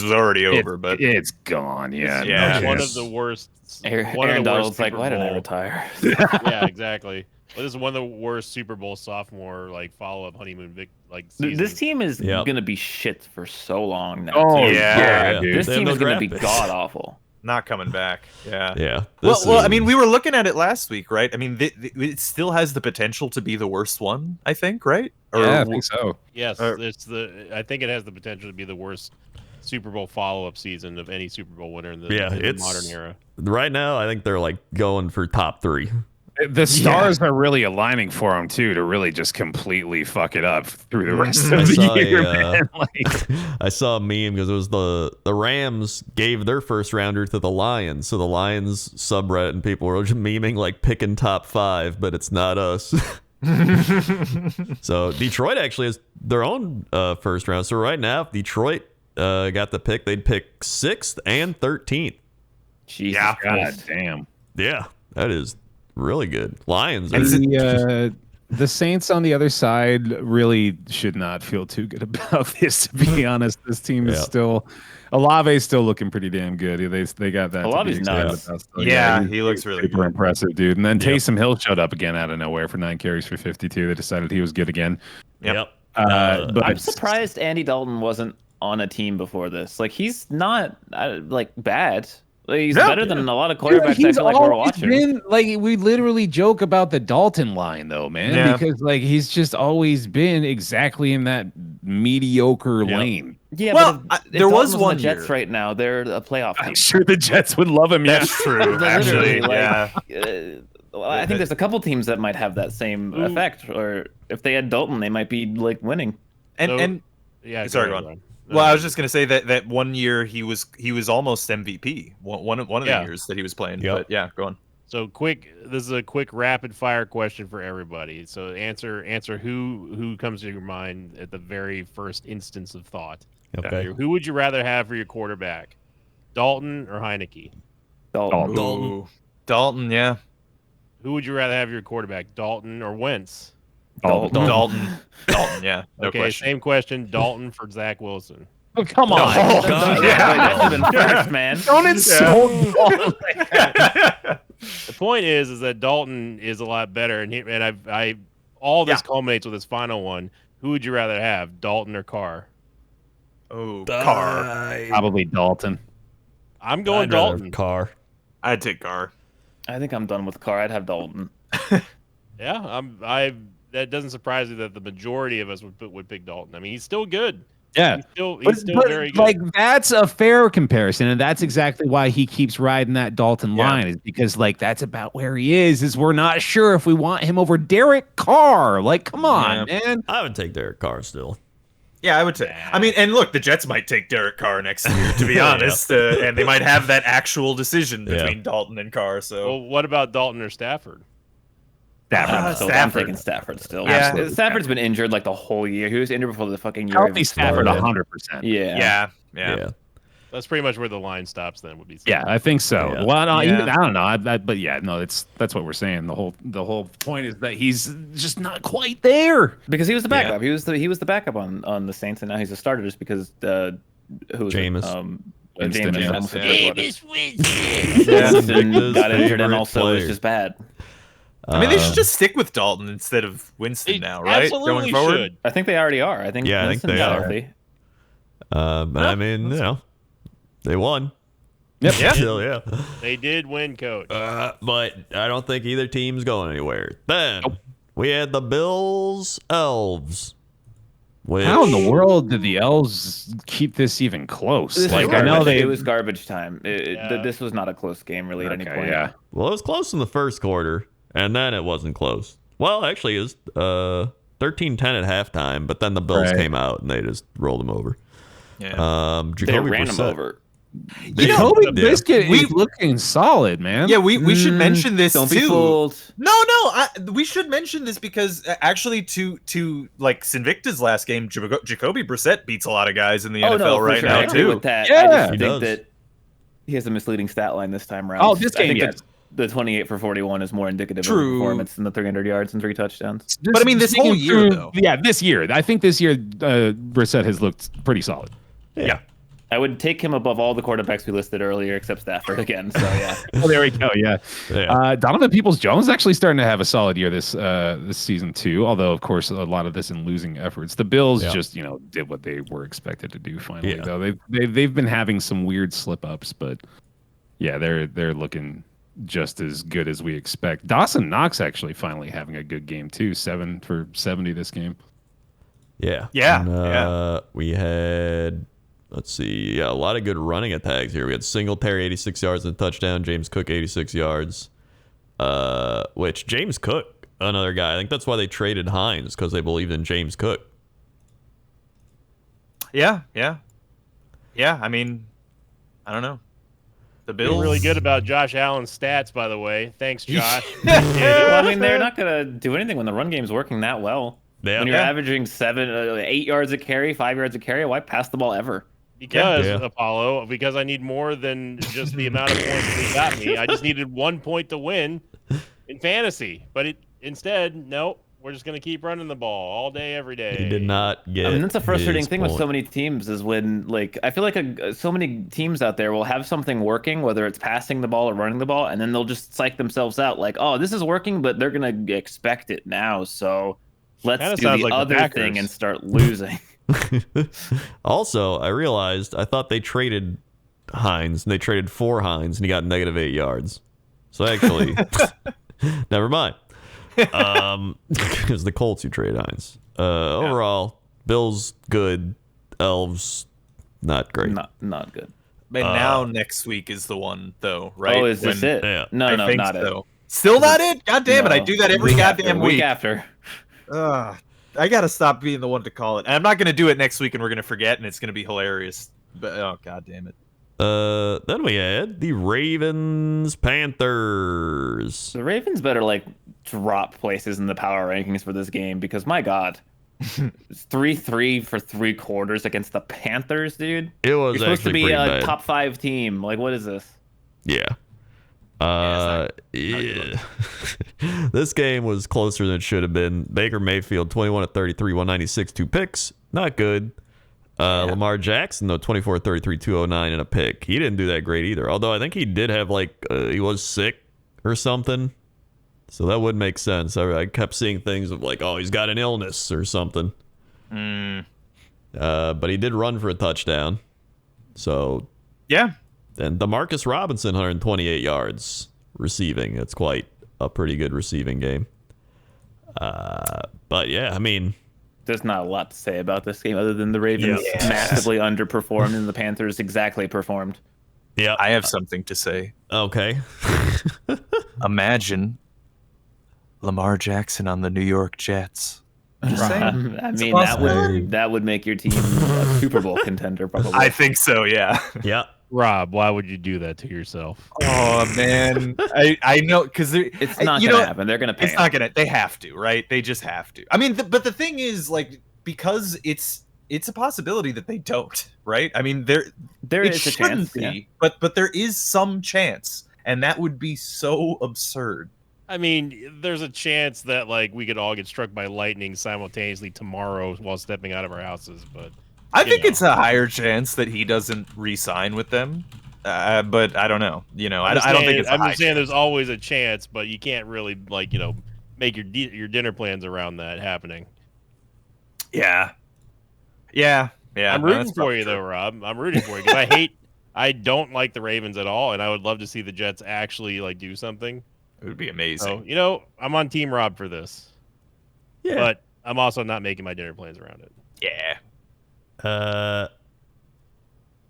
was already over, but it's gone. Yeah. One of the worst. Aaron Donald's like, why didn't I retire? Yeah, exactly. Well, this is one of the worst Super Bowl sophomore follow-up honeymoon seasons. This team is gonna be shit for so long now. Oh too. dude. This team is gonna be god awful. Not coming back. Yeah. Well, I mean, we were looking at it last week, right? I mean, it still has the potential to be the worst one, I think, right? I think so. Yes, I think it has the potential to be the worst Super Bowl follow-up season of any Super Bowl winner in the modern era. Right now, I think they're like going for top 3. The stars are really aligning for him too to really just completely fuck it up through the rest of the year. Man. I saw a meme because it was the Rams gave their first rounder to the Lions, so the Lions subreddit and people were just memeing like picking top 5, but it's not us. So Detroit actually has their own first round. So right now, if Detroit got the pick, they'd pick 6th and 13th. Jesus God damn. Yeah, that is really good. Lions. The Saints on the other side really should not feel too good about this. To be honest, this team is still. Olave's still looking pretty damn good. They got that. Olave's nuts. He looks really super impressive, dude. And then Taysom Hill showed up again out of nowhere for 9 carries for 52. They decided he was good again. Yep. But I'm surprised Andy Dalton wasn't on a team before this. Like, he's not bad. He's better than a lot of quarterbacks. I feel like we're watching. We literally joke about the Dalton line, though, man, because he's just always been exactly in that mediocre lane. Yeah, well, but if there was Dalton's one on the Jets year. right now. They're a playoff team. I'm sure the Jets would love him. That's true. Actually, I think there's a couple teams that might have that same effect, or if they had Dalton, they might be moving. Sorry, go on. Well, I was just gonna say that one year he was almost MVP. One of the years that he was playing. But yeah, go on. So this is a quick rapid fire question for everybody. So answer who comes to your mind at the very first instance of thought. Okay. Who would you rather have for your quarterback? Dalton or Heineke? Dalton, yeah. Who would you rather have your quarterback? Dalton or Wentz? Dalton, yeah. No okay, question. same question. Dalton for Zach Wilson. Oh, come on. That's been first, man. Don't insult. The point is that Dalton is a lot better, and all this culminates with his final one. Who would you rather have, Dalton or Carr? Oh, Carr. Probably Dalton. I'm going I'd rather Dalton. Carr. I'd take Carr. I think I'm done with Carr. I'd have Dalton. Yeah, that doesn't surprise me that the majority of us would pick Dalton. I mean, he's still good. Yeah. He's still very good. Like, that's a fair comparison, and that's exactly why he keeps riding that Dalton line, is because, like, that's about where he is we're not sure if we want him over Derek Carr. Like, come on, man. I would take Derek Carr still. Yeah, I would take. I mean, and look, the Jets might take Derek Carr next year, to be honest, and they might have that actual decision between Dalton and Carr. So, Well, what about Dalton or Stafford? I'm Stafford. taking Stafford still. Yeah. Stafford's been injured like the whole year. He was injured before the fucking year. Healthy even Stafford, started. 100%. Yeah. That's pretty much where the line stops. Then would be. Yeah, I think so. Yeah. Well, no, Yeah. I don't know, but yeah, no, that's what we're saying. The whole point is that he's just not quite there. Because he was the backup. He was the backup on the Saints, and now he's a starter just because who was Jameis. Jameis. Jameis, almost yeah. Winston Invictus got injured and favorite also player. was just bad. I mean, they should just stick with Dalton instead of Winston now, right? Absolutely Going forward. should. I think they already are. I think Yeah, I think Winston's they are. healthy. But I mean, they won. Yep. Yeah. Still, yeah. They did win, coach. But I don't think either team's going anywhere. Then we had the Bills Elves. Which, How in the world did the Elves keep this even close? This Like, is I know garbage. they. It was garbage time. Yeah. This was not a close game really at any Okay, point. yeah. Well, it was close in the first quarter, and then it wasn't close. Well, actually, it was 13-10 at halftime, but then the Bills Right. came out and they just rolled them over. Yeah. They Jacoby ran him Brissett. over. Jacoby Yeah. Biscuit We- is looking solid, man. Yeah, we should mention this Don't too. be fooled. No, we should mention this because actually, to like Sinvicta's last game, Jacoby Brissett beats a lot of guys in the Oh NFL no, for right sure. now I agree too. with that. Yeah. I just He think does. that he has a misleading stat line this time around. Oh, this I game, think yes. the 28 for 41 is more indicative of True. performance than the 300 yards and 3 touchdowns. Just But I mean, this thinking whole year, though. Yeah, this year. I think this year Brissett has looked pretty solid. Yeah. I would take him above all the quarterbacks we listed earlier, except Stafford again. So yeah, Oh, there we go. Yeah. Yeah. Donovan Peoples-Jones actually starting to have a solid year this season too. Although of course a lot of this in losing efforts. The Bills Yeah. just did what they were expected to do. Finally, Yeah. though they've been having some weird slip ups, but yeah, they're looking just as good as we expect. Dawson Knox actually finally having a good game too. 7 for 70 this game. Yeah. Yeah, And, we had, let's see, a lot of good running attacks here. We had Singletary 86 yards and a touchdown, James Cook 86 yards. Which James Cook, another guy, I think that's why they traded Hines, because they believed in James Cook. Yeah. I mean, I don't know. The Feel Bills really good about Josh Allen's stats, by the way. Thanks, Josh. well, I mean they're not gonna do anything when the run game's working that well. Yeah. When you're Yeah. averaging 8 yards a carry, 5 yards a carry, why pass the ball ever? Because Yeah. Apollo, because I need more than just the amount of points that he got me. I just needed 1 point to win in fantasy. But instead, no, we're just gonna keep running the ball all day, every day. He did not get I mean, that's a frustrating his thing with so point. many teams is when, like, I feel like so many teams out there will have something working, whether it's passing the ball or running the ball, and then they'll just psych themselves out, like, oh, this is working, but they're gonna expect it now, so let's Kinda do sounds the like the other Packers. thing and start losing. Also, I realized I thought they traded Hines and they traded for Hines and he got -8 yards. So actually, never mind. Because the Colts who traded Hines. Overall, Bills good, Elves not great. Not good. And now next week is the one, though, right? Oh, is this When- it? Yeah. No, I no, think not so. it. Still not it? God damn it! I No. do that every goddamn Week week. after. Ugh, I gotta stop being the one to call it. And I'm not gonna do it next week, and we're gonna forget, and it's gonna be hilarious. But oh god damn it! Then we had the Ravens Panthers. The Ravens better like drop places in the power rankings for this game because my god, it's 3-3 for 3 quarters against the Panthers, dude. It was You're supposed to actually be pretty a bad. top 5 team. Like, what is this? Yeah. good. This game was closer than it should have been. Baker Mayfield, 21 of 33, 196, 2 picks. Not good. Lamar Jackson, though, 24 of 33, 209, and a pick. He didn't do that great either. Although I think he did have, he was sick or something. So that would make sense. I kept seeing things of like, oh, he's got an illness or something. but he did run for a touchdown. So, Yeah. and DeMarcus Robinson, 128 yards receiving. It's quite a pretty good receiving game. But yeah, I mean, There's not a lot to say about this game other than the Ravens Yeah. massively underperformed and the Panthers exactly performed. yeah. I have something to say. Okay. Imagine Lamar Jackson on the New York Jets. Just saying. I mean, possibility. that would make your team a Super Bowl contender, probably. I think so, yeah. Yeah. Rob, why would you do that to yourself? Oh man, I know because it's not going to happen. They're going to pay. It's not gonna. They have to, right? They just have to. I mean, but the thing is, like, because it's a possibility that they don't, right? I mean, There it is a shouldn't chance. Yeah. be, but there is some chance, and that would be so absurd. I mean, there's a chance that like we could all get struck by lightning simultaneously tomorrow while stepping out of our houses, but I You think know. it's a higher chance that he doesn't re-sign with them, but I don't know. You know, I don't think it's. I'm just saying there's always a chance, but you can't really like make your dinner plans around that happening. Yeah. I'm no, rooting that's for probably you true. though, Rob. I'm rooting for you because I don't like the Ravens at all, and I would love to see the Jets actually like do something. It would be amazing. So I'm on Team Rob for this, Yeah. but I'm also not making my dinner plans around it. Yeah.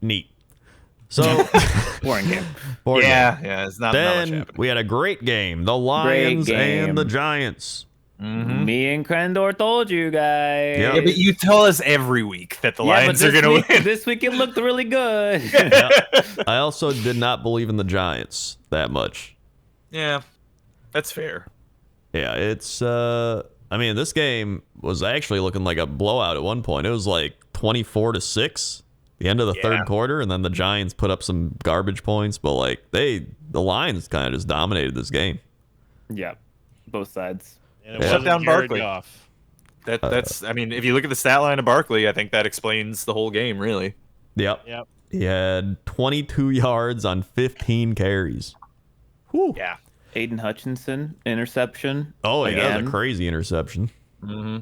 Neat. So, Boring game. board game. Yeah. It's not much Then happening. we had a great game. The Lions and the game. Giants. Mhm. Me and Krendor told you guys. Yeah. Yeah, but you tell us every week that the Lions are going to win. This week it looked really good. I also did not believe in the Giants that much. Yeah, that's fair. Yeah, it's I mean, this game was actually looking like a blowout at one point. It was like 24-6 the end of the third quarter, and then the Giants put up some garbage points, but like the Lions kind of just dominated this game. Yeah, both sides. And it Yeah. wasn't Shut down Jared Barkley. Goff. That's. I mean, if you look at the stat line of Barkley, I think that explains the whole game, really. Yep. Yep. He had 22 yards on 15 carries. Whew. Yeah. Aiden Hutchinson interception. Oh, yeah, that was again. a crazy interception. Mm-hmm.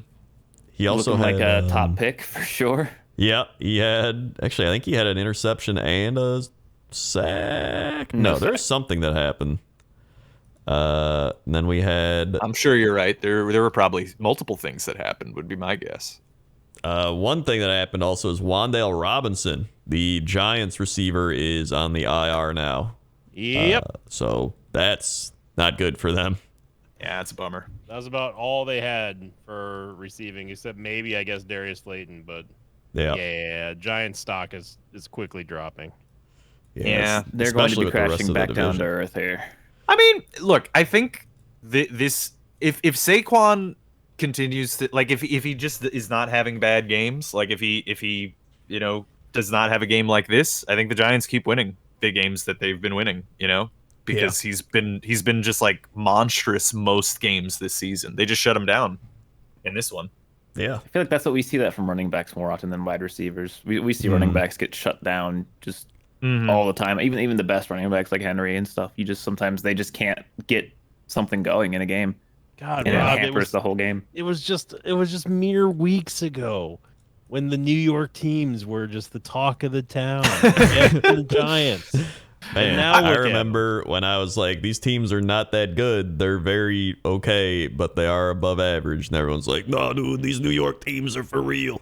He also Looking had like a top pick for sure. Yeah, he had actually. I think he had an interception and a sack. No No, there's something that happened. And then we had I'm sure you're right. There were probably multiple things that happened. Would be my guess. one thing that happened also is Wan'Dale Robinson, the Giants receiver, is on the IR now. Yep. So that's not good for them. Yeah, it's a bummer. That was about all they had for receiving, except maybe I guess Darius Slayton. But Yeah. Giant stock is quickly dropping. Yeah. They're going to especially be with the rest crashing of the back down to division. earth here. I mean, look, I think this if Saquon continues to like if he just is not having bad games, like if he does not have a game like this, I think the Giants keep winning the games that they've been winning, because he's been just like monstrous most games this season. They just shut him down in this one. Yeah. I feel like that's what we see that from running backs more often than wide receivers. We see running backs get shut down just all the time. Even the best running backs like Henry and stuff. Sometimes they just can't get something going in a game, God, and it Rob, hampers the whole game. it was just mere weeks ago when the New York teams were just the talk of the town. The Giants. Man, now I look at remember when I was like, these teams are not that good. They're very okay, but they are above average. And everyone's like, no, dude, these New York teams are for real.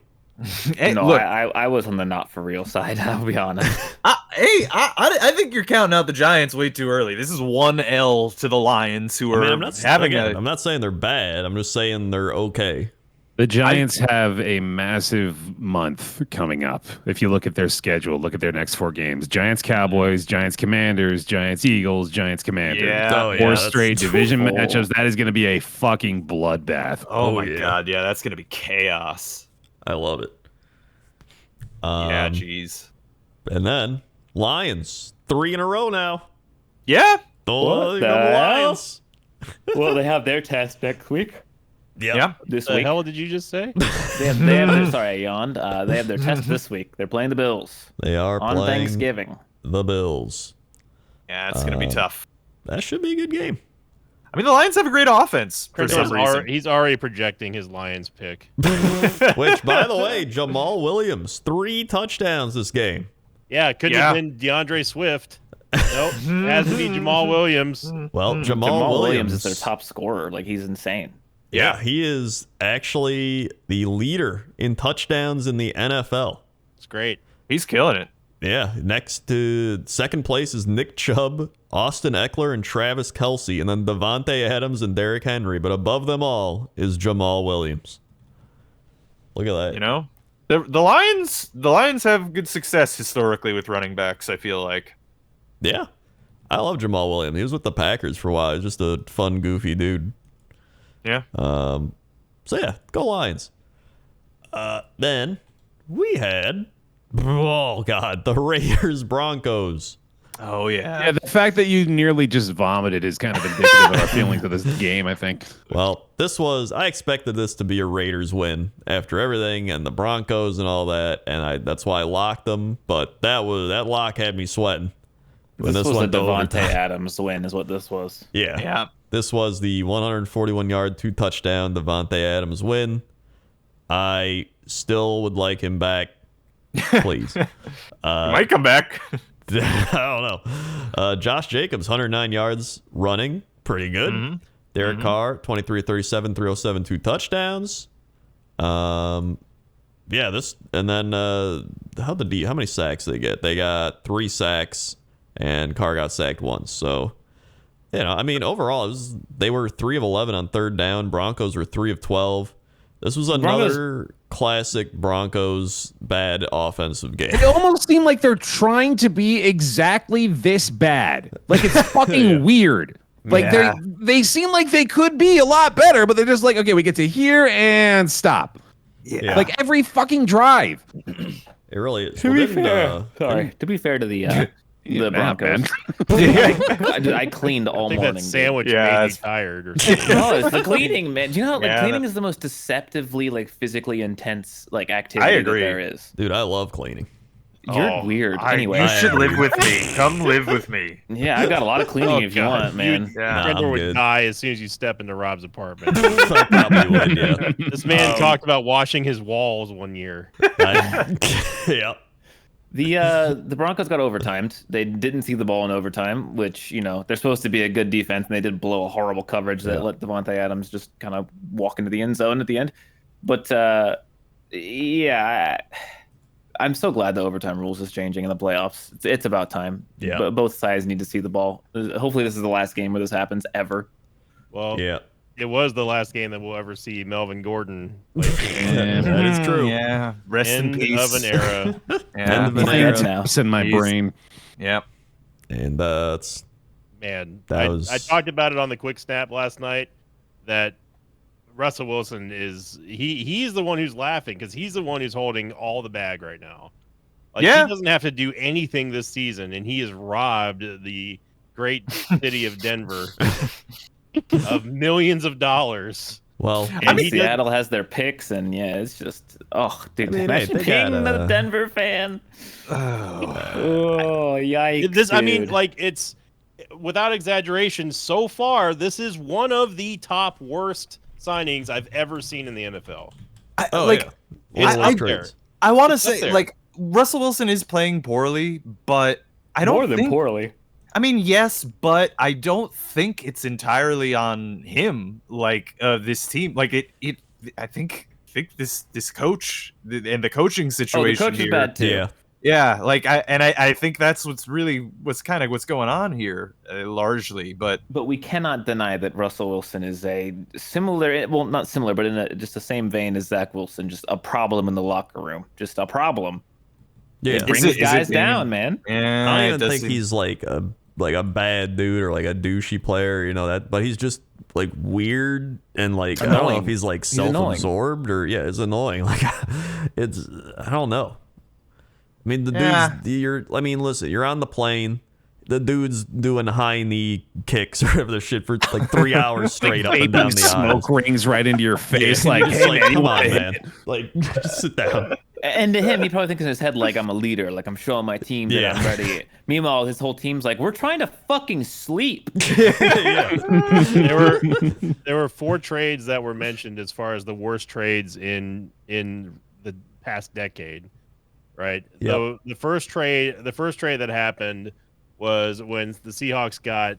Hey, No, look, I was on the not for real side. I'll be honest. I think you're counting out the Giants way too early. This is one L to the Lions, who I are mean, I'm not, having again, a. I'm not saying they're bad. I'm just saying they're okay. The Giants have a massive month coming up. If you look at their schedule, look at their next 4 games. Giants Cowboys, Giants Commanders, Giants Eagles, Giants Commanders. Yeah. Oh, yeah, 4 that's- straight division Oh. matchups. That is going to be a fucking bloodbath. Oh my yeah. god, yeah, that's gonna be chaos. I love it. Yeah, jeez. And then Lions, 3 in a row now. Yeah, Oh, What the the hell? Lions. Well, they have their test next week. yeah. This The week. hell did you just say? They have their, sorry, I yawned. They have their test this week. They're playing the Bills They are on playing Thanksgiving. the Bills. Yeah, it's gonna be tough. That should be a good game. I mean, the Lions have a great offense for Chris some is reason. he's already projecting his Lions pick. Which, by the way, Jamal Williams, 3 touchdowns this game. Yeah, it couldn't have been DeAndre Swift. Nope, it has to be Jamal Williams. Well, Jamal Williams is their top scorer. Like, he's insane. Yeah, he is actually the leader in touchdowns in the NFL. It's great. He's killing it. Yeah, next to second place is Nick Chubb, Austin Eckler, and Travis Kelce, and then Devontae Adams and Derrick Henry. But above them all is Jamal Williams. Look at that. You know, the Lions have good success historically with running backs. I feel like. Yeah, I love Jamal Williams. He was with the Packers for a while. He's just a fun, goofy dude. Yeah. So yeah, go Lions. Then we had, oh god, the Raiders Broncos. Oh yeah. Yeah, the fact that you nearly just vomited is kind of indicative of our feelings of this game, I think. Well, I expected this to be a Raiders win after everything and the Broncos and all that, and that's why I locked them. But that lock had me sweating. When This was a went to Devontae overtime. Adams win, is what this was. Yeah. Yeah. This was the 141-yard, 2-touchdown Devontae Adams win. I still would like him back, please. He might come back. I don't know. Josh Jacobs, 109 yards running. Pretty good. Derek Carr, 23-37, 307, 2 touchdowns. Yeah, this, and then how many sacks did they get? They got 3 sacks, and Carr got sacked once. So, you know, I mean, overall, they were 3 of 11 on third down. Broncos were 3 of 12. This was another classic Broncos bad offensive game. It almost seemed like they're trying to be exactly this bad. Like, it's fucking weird. Like, Yeah. they seem like they could be a lot better, but they're just like, okay, we get to here and stop. Yeah. Like, every fucking drive. It really is. To Well, be didn't, fair, sorry. To be fair to the Broncos, I cleaned all I think morning. that dude. sandwich Yeah, made me it's- tired or something. No, it's the cleaning, man. Do you know how Yeah, cleaning is the most deceptively, like, physically intense, like, activity I that agree. there is? Dude, I love cleaning. You're weird. Anyway, You should live with me. Come live with me. yeah, I got a lot of cleaning if you God. want, man. Yeah. Nah, Trevor I'm would good. die as soon as you step into Rob's apartment. I probably would, yeah. This man talked about washing his walls one year. Yeah. The Broncos got overtimed. They didn't see the ball in overtime, which, you know, they're supposed to be a good defense, and they did blow a horrible coverage that let Devontae Adams just kind of walk into the end zone at the end. But yeah, I'm so glad the overtime rules is changing in the playoffs. It's about time. Yeah. But both sides need to see the ball. Hopefully, this is the last game where this happens ever. Well, Yeah. it was the last game that we'll ever see Melvin Gordon play. That is true. Yeah. Rest End in peace. of an era. Yeah. End of an Playing era. it now. It's in my Jeez. brain. Yep. And that's Man, That was- I talked about it on the quick snap last night that Russell Wilson he's the one who's laughing because he's the one who's holding all the bag right now. Like, Yeah. he doesn't have to do anything this season, and he has robbed the great city of Denver of millions of dollars. well. And he did- Seattle has their picks, and yeah, it's just dude. I mean, imagine hey, they being got, the Denver fan. Oh, yikes! This, I mean, dude. like, it's without exaggeration. So far, this is one of the top worst signings I've ever seen in the NFL. Oh, like, yeah. It's I- up there. I want to It's up say, there. like, Russell Wilson is playing poorly, but I don't think. poorly. I mean, yes, but I don't think it's entirely on him. Like, this team, like I think this coach and the coaching Oh, the situation coach is here. bad too. Yeah. Yeah, like I think that's what's going on here, largely. But But we cannot deny that Russell Wilson is a similar, well, not similar, but in just the same vein as Zach Wilson, just a problem in the locker room, just a problem. Yeah. It brings Is it guys being- down, man. yeah, I it don't even does think seem- he's like a bad dude or like a douchey player, you know that, but he's just like weird and like I don't know Annoying. if he's like He's annoying. self-absorbed or it's annoying. Like it's I don't know. I mean the Yeah. dude's listen, you're on the plane. The dude's doing high knee kicks or whatever the shit for like 3 hours straight up and down Vaping the aisle. smoke rings right into your face. Yeah, like, it's hey, like, man, you come wanna on, hit man. Like, just sit down. And to him, he probably thinks in his head like I'm a leader, like I'm showing my team that I'm ready. Meanwhile, his whole team's like, we're trying to fucking sleep. There were 4 trades that were mentioned as far as the worst trades in the past decade, right? Yep. So the first trade that happened was when the Seahawks got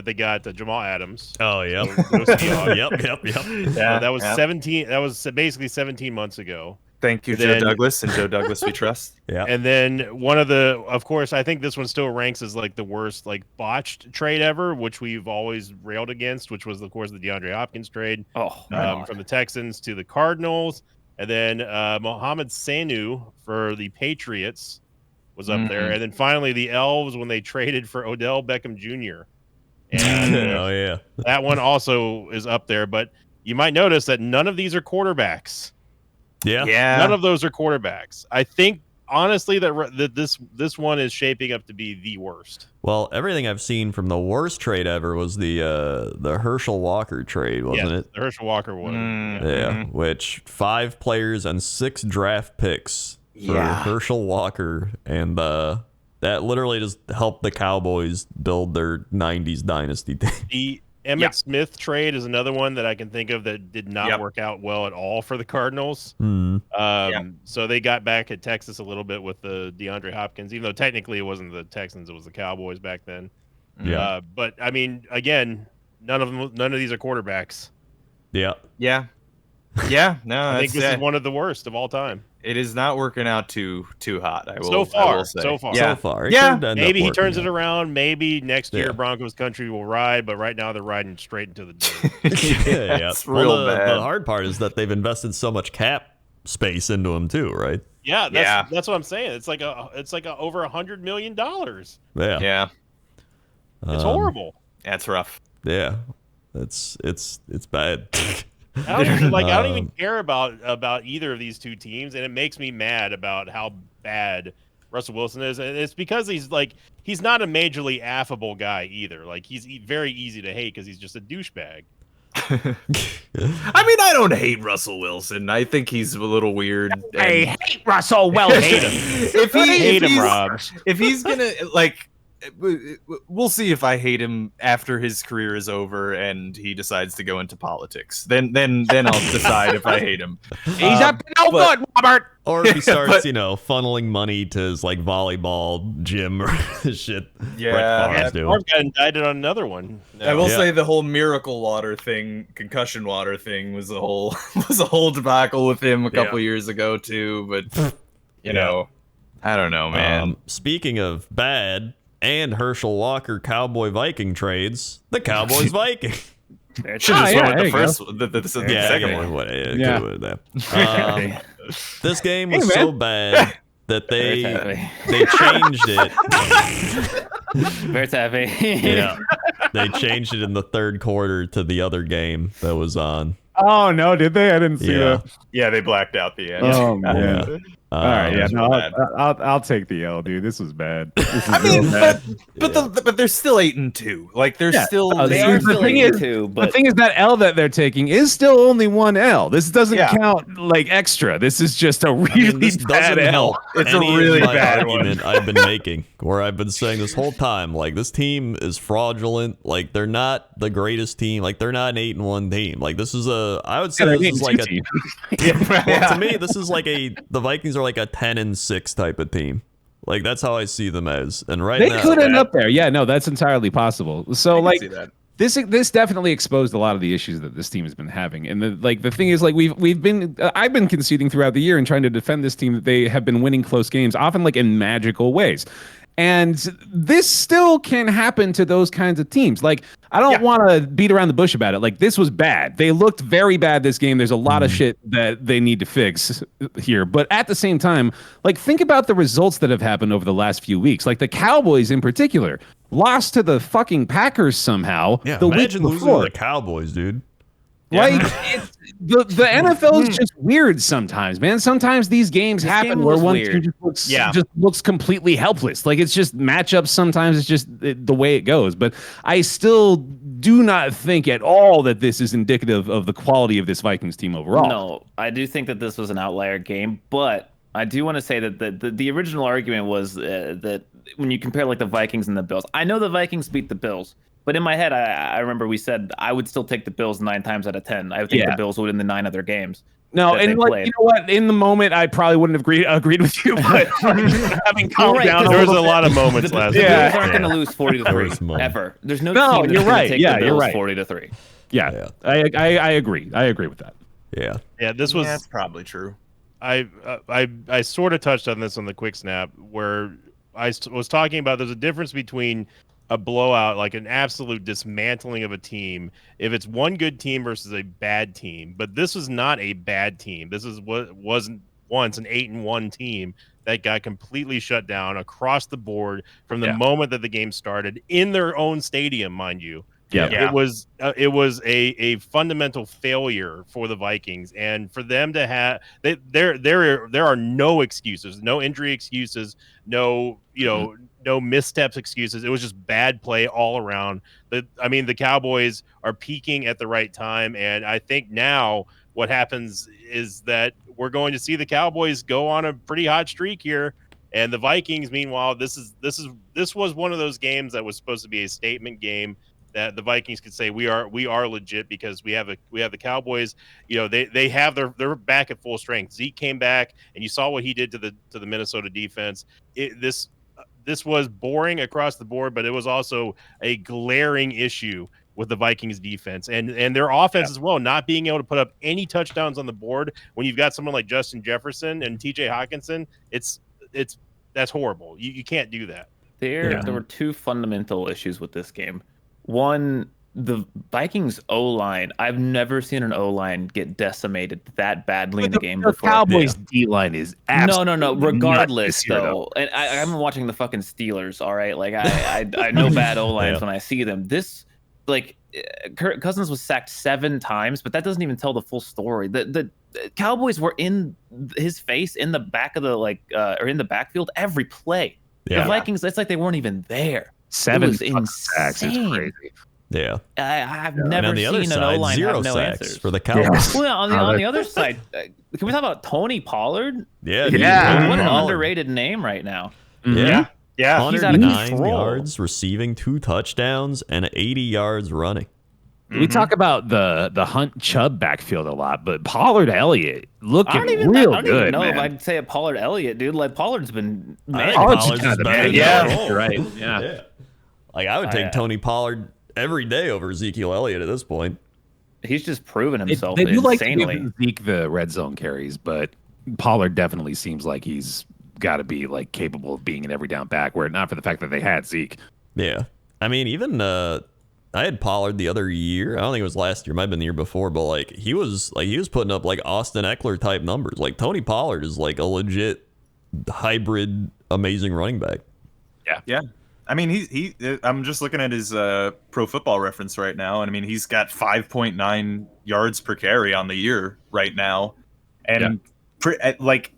they got Jamal Adams. Oh, yep. Yep. Yeah, That was yeah. 17. That was basically 17 months ago. Thank you, Then- Joe Douglas, and Joe Douglas we trust. Yeah. And then of course, I think this one still ranks as like the worst like botched trade ever, which we've always railed against, which was of course the DeAndre Hopkins trade from the Texans to the Cardinals, and then Mohamed Sanu for the Patriots was up there, and then finally the Elves when they traded for Odell Beckham Jr. And Oh yeah. that one also is up there, but you might notice that none of these are quarterbacks. Yeah. Yeah. None of those are quarterbacks. I think honestly that this one is shaping up to be the worst. Well, everything I've seen from the worst trade ever was the Herschel Walker trade, wasn't Yes, it? the Herschel Walker one. Yeah, which 5 players and 6 draft picks for Yeah. Herschel Walker, and that literally just helped the Cowboys build their 90s dynasty team. The Emmitt Smith trade is another one that I can think of that did not work out well at all for the Cardinals. So they got back at Texas a little bit with the DeAndre Hopkins, even though technically it wasn't the Texans, it was the Cowboys back then. Yeah. But I mean, again, none of these are quarterbacks. Yeah. No, I think this is one of the worst of all time. It is not working out too hot. I will. So far, I will say. so far. Yeah. So far. It Yeah. could end up Maybe he working turns it out. around. Maybe next year Yeah. Broncos country will ride, but right now they're riding straight into the dirt. Yeah. It's real bad. The hard part is that they've invested so much cap space into him too, right? Yeah, Yeah. that's what I'm saying. It's like over $100 million. It's Yeah. Yeah. horrible. That's rough. Yeah. It's bad. I don't even care about either of these two teams, and it makes me mad about how bad Russell Wilson is. And it's because he's not a majorly affable guy either. Like he's very easy to hate because he's just a douchebag. I mean, I don't hate Russell Wilson. I think he's a little weird. I hate Russell Wilson. Hate him. Hate him, Rob. If he's gonna we'll see if I hate him after his career is over and he decides to go into politics. Then I'll decide if I hate him. He's up to no but- good, Robert. Or if he starts, But- funneling money to his volleyball gym or shit. Yeah, Brett Favre's that- doing. Marv got indicted on another one. I will Yeah. say the whole miracle water thing, concussion water thing, was a whole debacle with him a couple years ago too. But you know, I don't know, man. Speaking of bad and Herschel Walker Cowboy Viking trades, the Cowboys Viking. Should just yeah, went with there the you first, go. the second one. Yeah. Yeah. This game was Hey, so bad that Very they changed it. Very taffy. Yeah, they changed it in the third quarter to the other game that was on. Oh no, did they? I didn't see Yeah. that. Yeah, they blacked out the end. Oh man. Yeah. All right, yeah, was no, bad. I'll take the L, dude. This was bad. This is I mean, real bad. but they're still 8-2. Like they're Yeah. still Oh, they The are thing still is- too, The but thing is that L that they're taking is still only one L. This doesn't Yeah. count like extra. This is just a really This bad doesn't L. help It's a any of really my bad one. argument I've been making, where I've been saying this whole time, this team is fraudulent. Like they're not the greatest team. Like they're not an 8-1 team. Like this is I would say this is like a. Well, to me, this is the Vikings are like a 10-6 type of team. Like that's how I see them as. And right They now, could end up there. Yeah, no, that's entirely possible. So like see that. this definitely exposed a lot of the issues that this team has been having. And the thing is, we've been I've been conceding throughout the year and trying to defend this team that they have been winning close games, often in magical ways. And this still can happen to those kinds of teams. Like, I don't want to beat around the bush about it. Like, this was bad. They looked very bad this game. There's a lot of shit that they need to fix here. But at the same time, think about the results that have happened over the last few weeks. Like, the Cowboys in particular lost to the fucking Packers somehow yeah, the week imagine losing to before. the Cowboys, dude. Like the NFL is just weird sometimes, man. Sometimes these games happen game where was one weird. team just looks completely helpless. Like it's just matchups. Sometimes it's just the way it goes. But I still do not think at all that this is indicative of the quality of this Vikings team overall. No, I do think that this was an outlier game, but I do want to say that the original argument was that when you compare like the Vikings and the Bills, I know the Vikings beat the Bills, but in my head, I remember we said I would still take the Bills 9 times out of 10. I would think the Bills would win the 9 other games. No, that they and like, played. you know what? In the moment, I probably wouldn't have agreed with you, but having calmed right, down, because There was little a lot of moments The last Bills week. Yeah. aren't going to lose 40 to There 3 was moments. ever. There's no No, team that's you're going right. to take Yeah, the you're Bills right. 40 to 3. yeah, I agree. I agree with that. Yeah. Yeah, this was. That's probably true. I sort of touched on this on the quick snap where was talking about there's a difference between a blowout, like an absolute dismantling of a team, if it's one good team versus a bad team. But this was not a bad team. This is what wasn't once an 8-1 team that got completely shut down across the board from the moment that the game started in their own stadium, mind you. Yeah. It was a fundamental failure for the Vikings, and for them to have there are no excuses, no injury excuses, no no missteps excuses. It was just bad play all around. The Cowboys are peaking at the right time, and I think now what happens is that we're going to see the Cowboys go on a pretty hot streak here. And the Vikings, meanwhile, this was one of those games that was supposed to be a statement game that the Vikings could say we are legit because we have the Cowboys. They have they're back at full strength. Zeke came back, and you saw what he did to the Minnesota defense. This was boring across the board, but it was also a glaring issue with the Vikings defense and their offense as well, not being able to put up any touchdowns on the board when you've got someone like Justin Jefferson and TJ Hawkinson. That's horrible. You can't do that. There were 2 fundamental issues with this game. One, the Vikings O-line. I've never seen an O-line get decimated that badly in the game The before. Cowboys D-line is absolutely No. Regardless, nuts this year, though, and I'm watching the fucking Steelers. All right, like I know bad O-lines when I see them. This, like, Kirk Cousins was sacked 7 times, but that doesn't even tell the full story. The Cowboys were in his face in the back of the or in the backfield every play. Yeah. The Vikings, it's like they weren't even there. 7 was fucking sacks is insane. crazy. Yeah. I've And never on the seen other an side, O-line 0 have no sacks answers. for the Cowboys. Well, on the other side, can we talk about Tony Pollard? Yeah. Yeah. What an Pollard. underrated name right now. Yeah. Yeah. He's out of 109 control. yards receiving, 2 touchdowns, and 80 yards running. We talk about the Hunt Chubb backfield a lot, but Pollard Elliott looking I don't real even good, know man. if I'd say a Pollard Elliott, dude. Like Pollard's been I think Pollard's Pollard's kind of the better man. than Yeah. Pollard. You're right. Yeah. Like, I would take Tony Pollard every day over Ezekiel Elliott at this point. he's just proven himself They do like to insanely. give Zeke the red zone carries, but Pollard definitely seems like he's got to be like capable of being an every down back. Where not for the fact that they had Zeke. Yeah. I mean, even I had Pollard the other year. I don't think it was last year. Might have been the year before, but he was putting up like Austin Eckler type numbers. Like Tony Pollard is like a legit hybrid amazing running back. Yeah. I mean, I'm just looking at his Pro Football Reference right now, and I mean, he's got 5.9 yards per carry on the year right now, and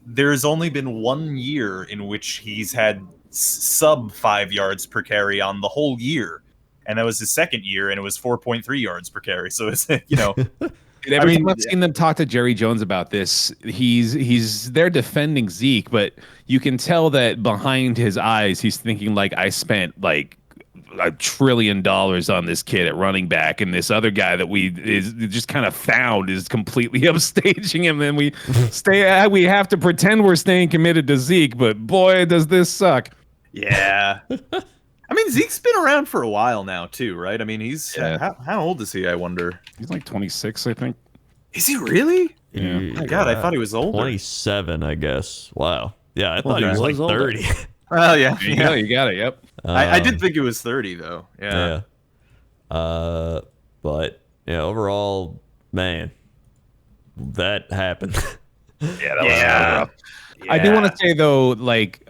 there's only been 1 year in which he's had sub 5 yards per carry on the whole year, and that was his second year, and it was 4.3 yards per carry. So it's Every time I've seen them talk to Jerry Jones about this, he's there defending Zeke, but you can tell that behind his eyes, he's thinking like, I spent like $1 trillion on this kid at running back, and this other guy that we just kind of found is completely upstaging him. And we have to pretend we're staying committed to Zeke, but boy, does this suck. Yeah. I mean, Zeke's been around for a while now, too, right? I mean, he's how old is he? I wonder. He's like 26, I think. Is he really? Yeah. Oh my God, I thought he was older. 27, I guess. Wow. Yeah, I thought he was he like was older. 30. Well, yeah. You got it. Yep. I did think it was 30 though. Yeah. But yeah, overall, man, that happened. Yeah, that was rough. I do want to say though, like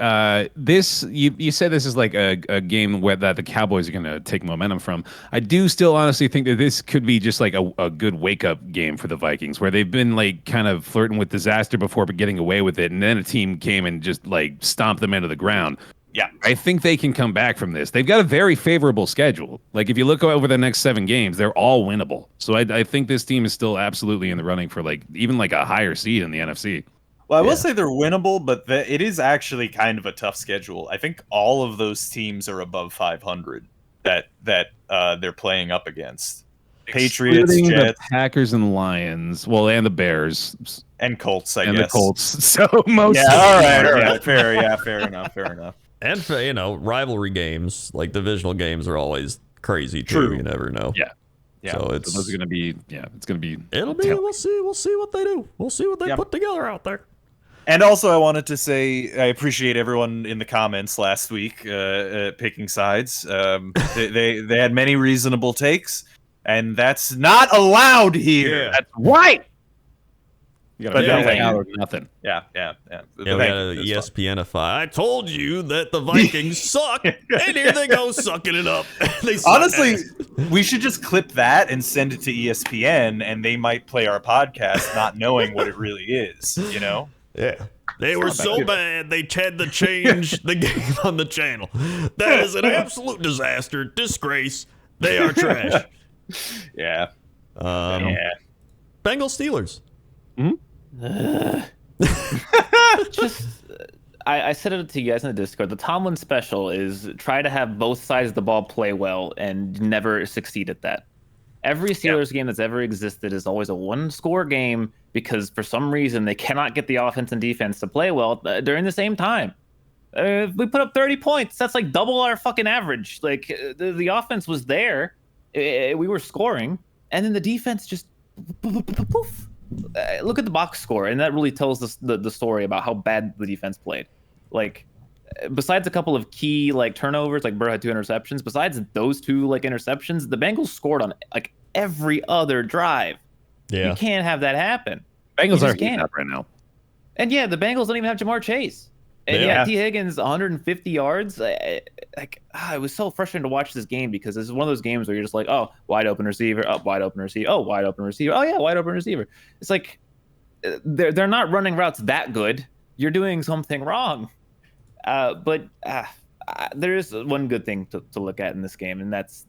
this, you said this is like a game where that the Cowboys are going to take momentum from. I do still honestly think that this could be just like a good wake up game for the Vikings, where they've been like kind of flirting with disaster before, but getting away with it, and then a team came and just like stomped them into the ground. Yeah. I think they can come back from this. They've got a very favorable schedule. Like if you look over the next 7 games, they're all winnable. So I think this team is still absolutely in the running for like even like a higher seed in the NFC. Well, I will say they're winnable, but it is actually kind of a tough schedule. I think all of those teams are above 500 that they're playing up against. Patriots, Including the Jets, Packers and Lions, well, and the Bears and Colts, I and guess. the Colts. So most. Yeah, all right, fair, fair enough. And rivalry games like divisional games are always crazy too. True. You never know. Yeah. So it's those are gonna be. Yeah, it's gonna be. it'll be. We'll see what they do. We'll see what they put together out there. And also, I wanted to say I appreciate everyone in the comments last week picking sides. They had many reasonable takes, and that's not allowed here. Yeah. That's right. You But gotta thank out you. or nothing. Yeah. Yeah, we Thank got you. a That's fine. ESPNify. I told you that the Vikings suck, and here they go sucking it up. They suck Honestly, ass. we should just clip that and send it to ESPN, and they might play our podcast not knowing what it really is, you know? Yeah. They were so bad, they had to change the game on the channel. That is an absolute disaster, disgrace. They are trash. Yeah. Bengals Steelers. Just I said it to you guys in the Discord. The Tomlin special is try to have both sides of the ball play well and never succeed at that. Every Steelers game that's ever existed is always a one-score game because for some reason they cannot get the offense and defense to play well during the same time. If we put up 30 points, that's like double our fucking average. Like the offense was there, we were scoring, and then the defense just poof. Look at the box score, and that really tells us the story about how bad the defense played. Like, besides a couple of key like turnovers, like Burrow had 2 interceptions. Besides those 2 like interceptions, the Bengals scored on like every other drive. Yeah. You can't have that happen. Bengals You are just heating can't. up right now. And yeah, the Bengals don't even have Jamar Chase. And Yeah. T. Higgins, 150 yards. It was so frustrating to watch this game because this is one of those games where you're just like, oh, wide open receiver, oh, wide open receiver, oh, wide open receiver, oh yeah, wide open receiver. It's like they're not running routes that good. You're doing something wrong. But there is one good thing to look at in this game, and that's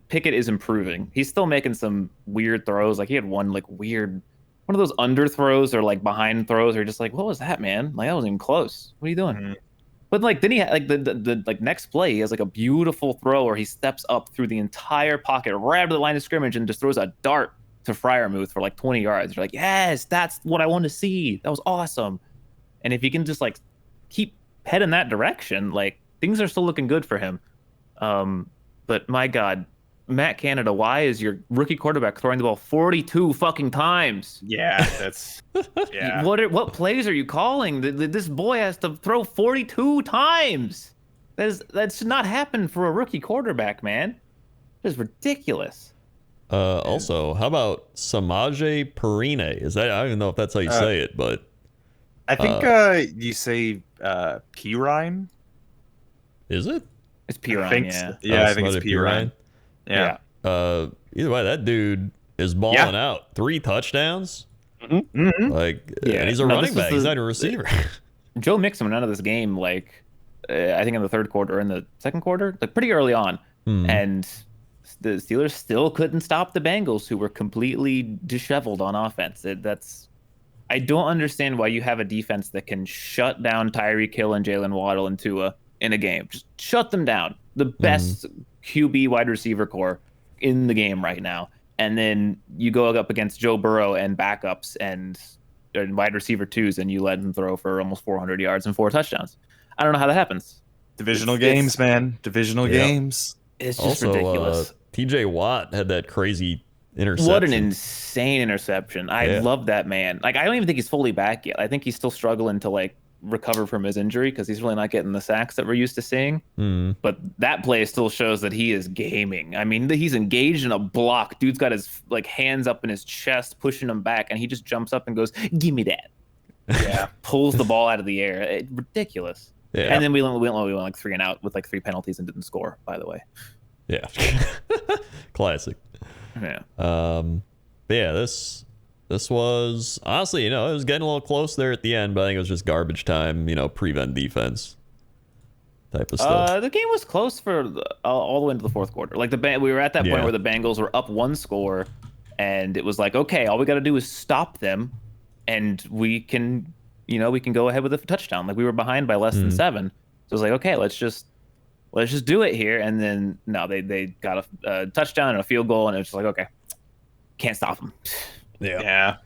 Pickett is improving. He's still making some weird throws. Like he had one like weird. One of those under throws or like behind throws are just like, what was that, man? Like that wasn't even close. What are you doing? Mhm. But like then he had like the like next play, he has like a beautiful throw where he steps up through the entire pocket, right up to the line of scrimmage, and just throws a dart to Freiermuth for like 20 yards. You're like, yes, that's what I want to see. That was awesome. And if you can just like keep heading that direction, like things are still looking good for him. But my God, Matt Canada, why is your rookie quarterback throwing the ball 42 fucking times? Yeah, that's yeah. What plays are you calling? This boy has to throw 42 times. That should not happen for a rookie quarterback, man. It's ridiculous. Also, how about Samaje Perine? Is that I don't even know if that's how you say it, but I think you say Pirine. is it? It's Pirine, I think yeah. so. Yeah, I think Samaje it's Pirine. Yeah. Either way, that dude is balling out. 3 touchdowns. Mm-hmm. Like, Yeah. and he's a No, running this is back. He's not a receiver. Joe Mixon went out of this game like I think in the third quarter or in the second quarter, like pretty early on, and the Steelers still couldn't stop the Bengals, who were completely disheveled on offense. I don't understand why you have a defense that can shut down Tyreek Hill and Jalen Waddle and Tua in a game. Just shut them down. The best QB wide receiver core in the game right now. And then you go up against Joe Burrow and backups and wide receiver 2s, and you let him throw for almost 400 yards and 4 touchdowns. I don't know how that happens. Divisional games, man. Divisional games. It's just Also, ridiculous. TJ Watt had that crazy interception. What an insane interception. I love that man. Like, I don't even think he's fully back yet. I think he's still struggling to, like, recover from his injury because he's really not getting the sacks that we're used to seeing. But that play still shows that he is gaming. I mean, he's engaged in a block. Dude's got his, like, hands up in his chest, pushing him back, and he just jumps up and goes, give me that. Yeah. pulls the ball out of the air. Ridiculous. Yeah. And then we went like 3 and out with like 3 penalties and didn't score. By the way. Yeah. Classic. Yeah. Yeah, this was honestly, it was getting a little close there at the end, but I think it was just garbage time, prevent defense type of stuff. The game was close for all the way into the fourth quarter. Like we were at that point where the Bengals were up 1 score, and it was like, okay, all we got to do is stop them, and we can go ahead with a touchdown. Like we were behind by less than 7, so it was like, okay, let's just do it here. And then no, they got a touchdown and a field goal, and it was just like, okay, can't stop them. Yeah.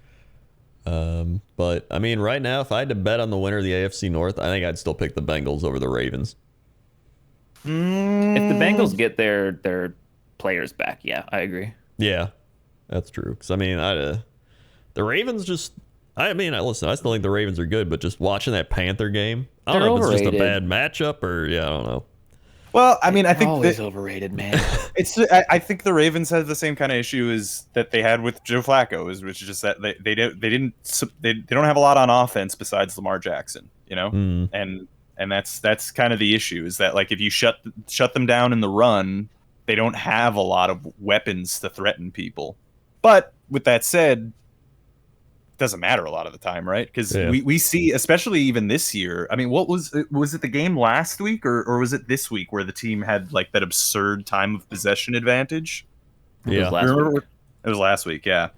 But I mean, right now, if I had to bet on the winner of the AFC North, I think I'd still pick the Bengals over the Ravens. If the Bengals get their players back, yeah, I agree. Yeah, that's true. Because I mean, the Ravens just. Listen, I still think the Ravens are good, but just watching that Panther game, I don't know if it's just a bad matchup or I don't know. Well, I mean, I think always overrated, man. I think the Ravens have the same kind of issue as that they had with Joe Flacco, which is just that they don't have a lot on offense besides Lamar Jackson, and that's kind of the issue is that like if you shut them down in the run, they don't have a lot of weapons to threaten people. But with that said, doesn't matter a lot of the time, right? Because we see, especially even this year. I mean, what was it the game last week or was it this week where the team had like that absurd time of possession advantage? Yeah, It was last week. Yeah.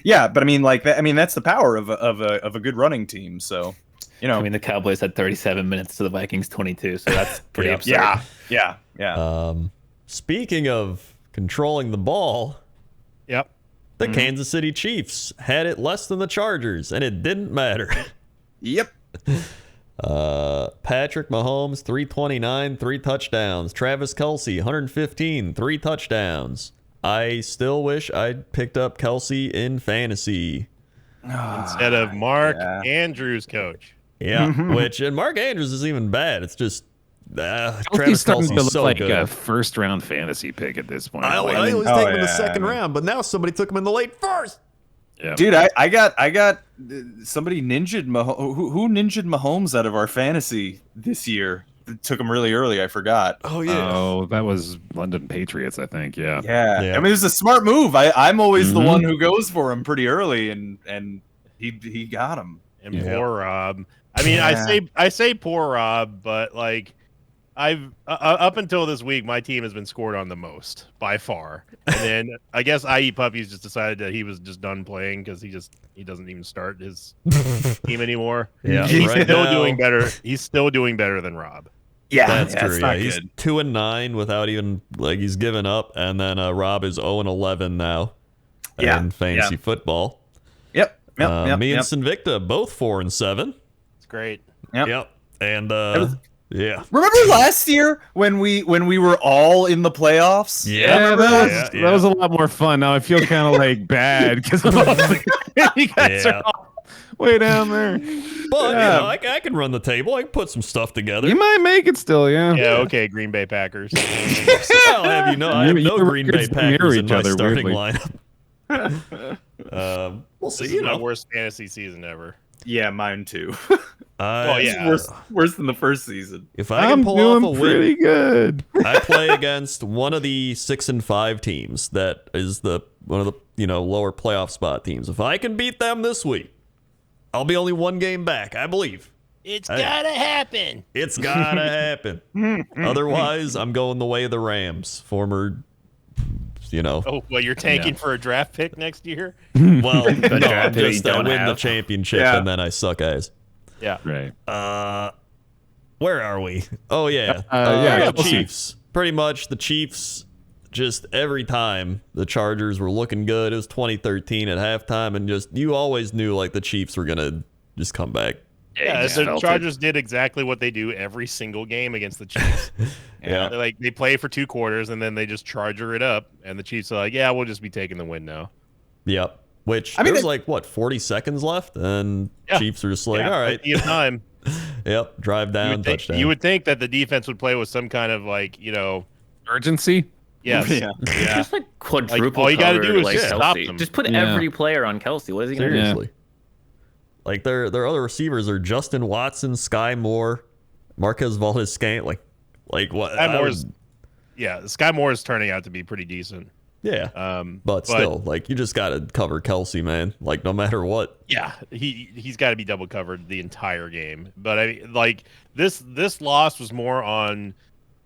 But I mean, like that. I mean, that's the power of a good running team. So, I mean, the Cowboys had 37 minutes to the Vikings 22, so that's pretty absurd. Yeah. Speaking of controlling the ball. Yep. The Kansas City Chiefs had it less than the Chargers, and it didn't matter. Yep. Patrick Mahomes, 329, 3 touchdowns. Travis Kelce, 115, 3 touchdowns. I still wish I'd picked up Kelce in fantasy. Instead of Mark Andrews, coach. Yeah, and Mark Andrews is even bad. It's just Travis Kelce's to look so like good. a first-round fantasy pick at this point. I always take him in the second round, but now somebody took him in the late first. Yeah. Dude, I got somebody ninja'd Mahomes. Who ninja'd Mahomes out of our fantasy this year? It took him really early. I forgot. Oh yeah. Oh, that was London Patriots, I think. Yeah. Yeah. I mean, it's a smart move. I'm always the one who goes for him pretty early, and he got him. And poor Rob. I mean, I say poor Rob, but like. I've up until this week, my team has been scored on the most by far, and then I guess IE Puppies just decided that he was just done playing because he doesn't even start his team anymore. Yeah, he's right still now, doing better. He's still doing better than Rob. Yeah, that's true. It's Yeah, not he's good. 2-9 without even he's given up, and then Rob is 0-11 now in fantasy football. Yep. Me and Sinvicta both 4-7. It's great. Yep. And yeah. Remember last year when we were all in the playoffs? Yeah. That was a lot more fun. Now I feel kind of like bad because you guys are all way down there. But I can run the table. I can put some stuff together. You might make it still, yeah. Yeah, okay, Green Bay Packers. I'll have you know, I have no Green Bay Packers in my starting weirdly. lineup. We'll see. This is my worst fantasy season ever. Yeah, mine too. Worse than the first season. If I can pull off a pretty win, good. I play against one of the 6-5 teams. That is one of the lower playoff spot teams. If I can beat them this week, I'll be only 1 game back. I believe it's gotta happen. It's gotta happen. Otherwise, I'm going the way of the Rams. Former. Oh, well, you're tanking for a draft pick next year? Well, no, draft pick you I don't win the have. championship and then I suck ass. Yeah. Right. Where are we? Oh yeah, the Chiefs. Pretty much the Chiefs. Just every time the Chargers were looking good, it was 2013 at halftime, and just you always knew like the Chiefs were gonna just come back. Yeah, the Chargers did exactly what they do every single game against the Chiefs. Yeah. They play for 2 quarters and then they just charger it up, and the Chiefs are like, "Yeah, we'll just be taking the win now." Yep. Which there was 40 seconds left, and Chiefs are just like, all right, plenty of time. Yep, drive down, touchdown. You would think that the defense would play with some kind of urgency. Yes. Just like quadruple all you gotta cover, do is like just stop Kelce. them. Just put Yeah. every player on Kelce. What is he gonna do? Seriously. Like their other receivers are Justin Watson, Sky Moore, Marquez Valdes-Scantling. Like what? Sky Moore is turning out to be pretty decent. Yeah. But still, like you just gotta cover Kelsey, man. Like no matter what. Yeah, he's got to be double covered the entire game. But I like this loss was more on.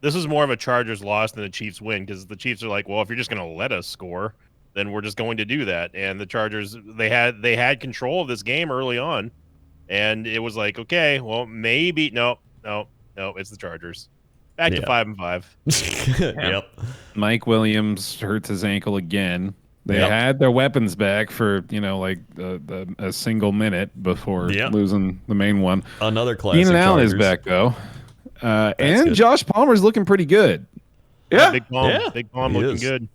This was more of a Chargers loss than a Chiefs win because the Chiefs are like, well, if you're just going to let us score, then we're just going to do that. And the Chargers, they had control of this game early on, and it was like, okay, well, maybe no, it's the Chargers. Back to 5-5. Yep. Mike Williams hurts his ankle again. They had their weapons back for a single minute before losing the main one. Another classic. Keenan Allen is back though. And good. Josh Palmer's looking pretty good. Yeah, Big Palm looking good.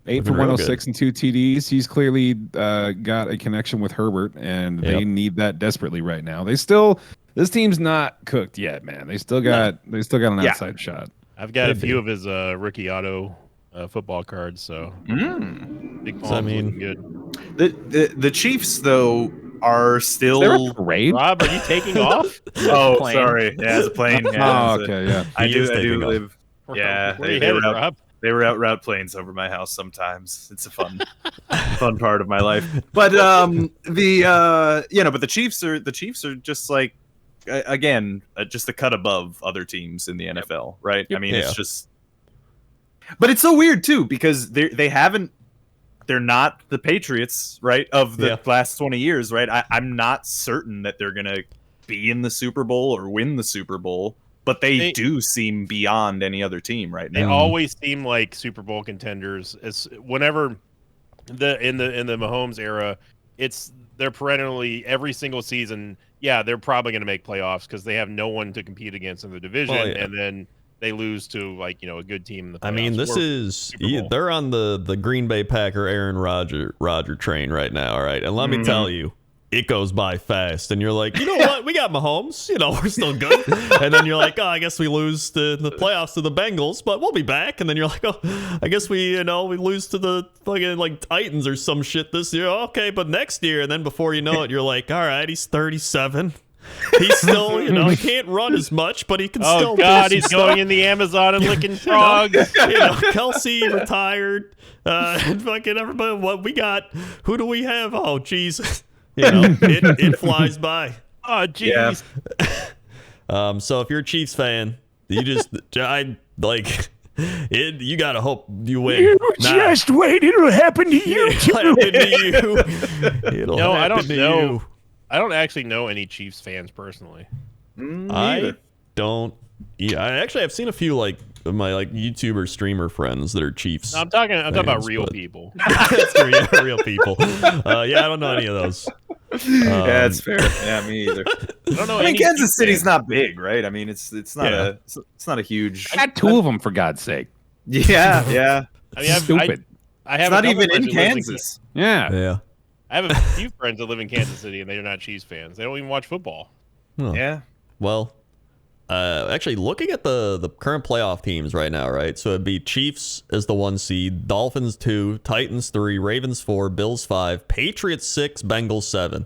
8 for 106 and 2 TDs. He's clearly got a connection with Herbert, and they need that desperately right now. This team's not cooked yet, man. They still got an outside shot. I've got a few of his rookie auto football cards, so Big Palm's looking good. The Chiefs though are still. Is there a parade? Rob, are you taking off? Oh, sorry. Yeah, it's a plane. Yeah, okay, yeah. I do live. Yeah, they were out route planes over my house sometimes. It's a fun part of my life. But but the Chiefs are just like again just a cut above other teams in the NFL, right? I mean, it's just. But it's so weird too because they're not the Patriots, right, of the last 20 years, right? I'm not certain that they're going to be in the Super Bowl or win the Super Bowl, but they do seem beyond any other team right now. They always seem like Super Bowl contenders. It's whenever in the Mahomes era, they're perennially every single season, they're probably going to make playoffs because they have no one to compete against in the division, and then they lose to a good team in the playoffs. I mean, they're on the Green Bay Packer Aaron Rodgers train right now, all right? And let me tell you, it goes by fast. And you're like, you know what? We got Mahomes. We're still good. And then you're like, oh, I guess we lose the playoffs to the Bengals, but we'll be back. And then you're like, oh, I guess we lose to the fucking Titans or some shit this year. Okay, but next year. And then before you know it, you're like, all right, he's 37. He's still, he can't run as much, but he can still. Oh God, he's going in the Amazon and licking frogs. Kelsey retired. And fucking everybody, what we got? Who do we have? Oh Jesus, it flies by. Oh jeez. Yeah. So if you're a Chiefs fan, you you gotta hope you win. Just wait, it'll happen to you. It'll happen to you. I don't know. I don't actually know any Chiefs fans personally. I don't. Yeah, I've seen a few my YouTuber streamer friends that are Chiefs. No, I'm talking about real people. That's true, real people. I don't know any of those. Yeah, that's fair. Yeah, me either. I don't know. I mean, Kansas City's not big, right? I mean, it's not a huge. I got 2 of them for God's sake. Yeah. I mean, Stupid. I have it's not even in Kansas. Yeah. I have a few friends that live in Kansas City, and they're not Chiefs fans. They don't even watch football. Huh. Yeah. Well, actually, looking at the current playoff teams right now, right? So it'd be Chiefs as the 1 seed, Dolphins 2, Titans 3, Ravens 4, Bills 5, Patriots 6, Bengals 7.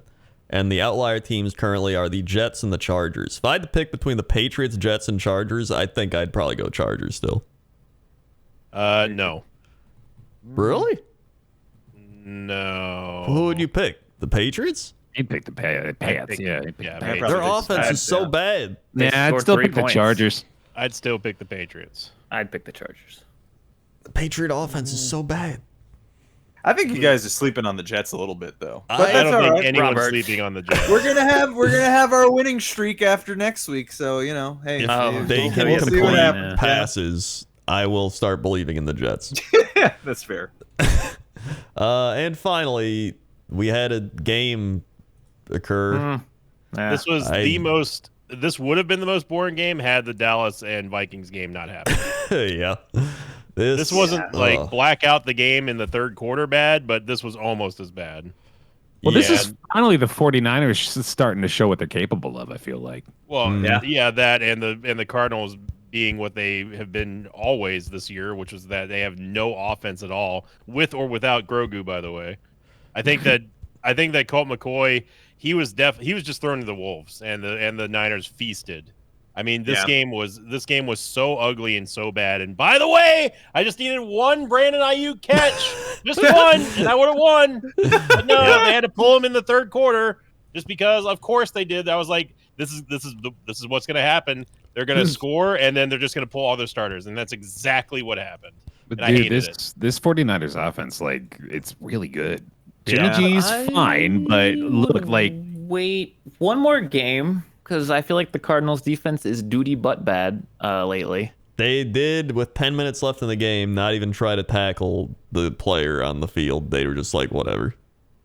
And the outlier teams currently are the Jets and the Chargers. If I had to pick between the Patriots, Jets, and Chargers, I think I'd probably go Chargers still. No. Really? No. Who would you pick? The Patriots? He picked the Pats. Yeah. Their offense is so bad. Yeah, I'd still pick the Chargers. I'd still pick the Patriots. I'd pick the Chargers. The Patriot offense is so bad. I think you guys are sleeping on the Jets a little bit, though. But I don't think anyone's sleeping on the Jets. We're gonna have our winning streak after next week, so hey, if they can complete passes, I will start believing in the Jets. Yeah, that's fair. And finally, we had a game occur. This was This would have been the most boring game had the Dallas and Vikings game not happened. Yeah. This wasn't black out the game in the third quarter bad, but this was almost as bad. Well, this is finally the 49ers starting to show what they're capable of, I feel like. Well, that and the Cardinals being what they have been always this year, which was that they have no offense at all, with or without Grogu, by the way. I think that Colt McCoy, he was just thrown to the wolves, and the Niners feasted. I mean, this game was so ugly and so bad. And by the way, I just needed one Brandon Ayuk catch, just one, and I would have won. But no, they had to pull him in the third quarter, just because. Of course they did. I was like, this is what's going to happen. They're going to score, and then they're just going to pull all their starters, and that's exactly what happened. But And dude, this 49ers offense, like, it's really good. Jimmy G's fine, but look, like, wait one more game. Because I feel like the Cardinals defense is duty but bad lately. They did, with 10 minutes left in the game, not even try to tackle the player on the field. They were just like, whatever.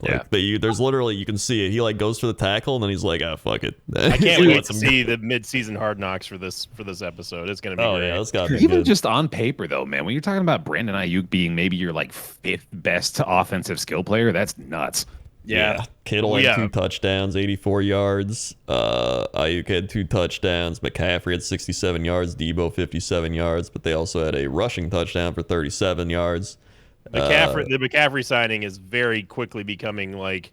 Like, there's literally, you can see it. He like goes for the tackle, and then he's like, ah, fuck it. I can't wait to see the mid-season Hard Knocks for this episode. It's gonna be great. Yeah, it's gotta be even good. just on paper though, man, when you're talking about Brandon Ayuk being maybe your like 5th best offensive skill player, that's nuts. Yeah. Kittle had 2 touchdowns, 84 yards. Ayuk had 2 touchdowns. McCaffrey had 67 yards. Debo 57 yards. But they also had a rushing touchdown for 37 yards. The McCaffrey signing is very quickly becoming like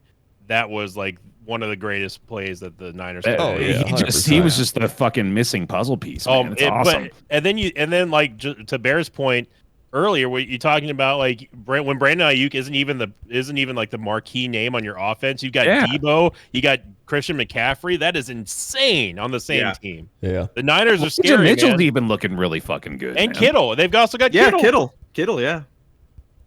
that was like one of the greatest plays that the Niners. Oh yeah, he was just the fucking missing puzzle piece. Man. It's awesome. And then like to Bear's point earlier, what you talking about, like when Brandon Ayuk isn't even like the marquee name on your offense. You got Debo, you got Christian McCaffrey. That is insane on the same team. Yeah, the Niners are scary. Mitchell's man. even looking really fucking good. And man. Kittle, they've also got Kittle, yeah.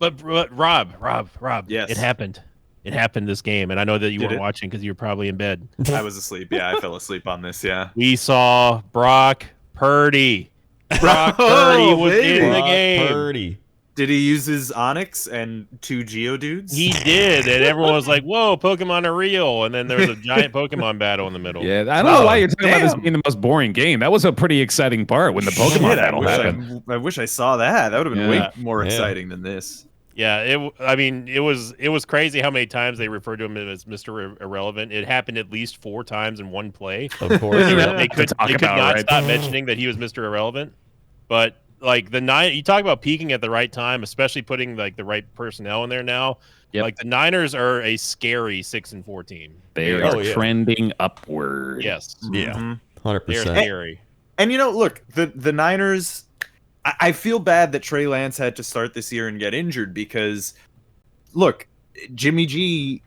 But Rob, yes, it happened. It happened this game, and I know that you weren't watching because you were probably in bed. I was asleep. Yeah, I fell asleep on this. Yeah, we saw Brock Purdy. Brock Purdy was in the game. Purdy. Did he use his Onyx and 2 Geodudes? He did, and everyone was like, "Whoa, Pokemon are real!" And then there was a giant Pokemon battle in the middle. Yeah, I don't know why you're talking about this being the most boring game. That was a pretty exciting part when the Pokemon battle happened. I wish I saw that. That would have been way more exciting than this. Yeah, it was crazy how many times they referred to him as Mr. Irrelevant. It happened at least 4 times in one play. Of course, they could not stop mentioning that he was Mr. Irrelevant. But like you talk about peaking at the right time, especially putting like the right personnel in there now. Yep. Like the Niners are a scary 6-4 team. They are trending upward. Yes. Yeah. 100%. They're scary. And you know, look, the Niners. I feel bad that Trey Lance had to start this year and get injured because, look, Jimmy G,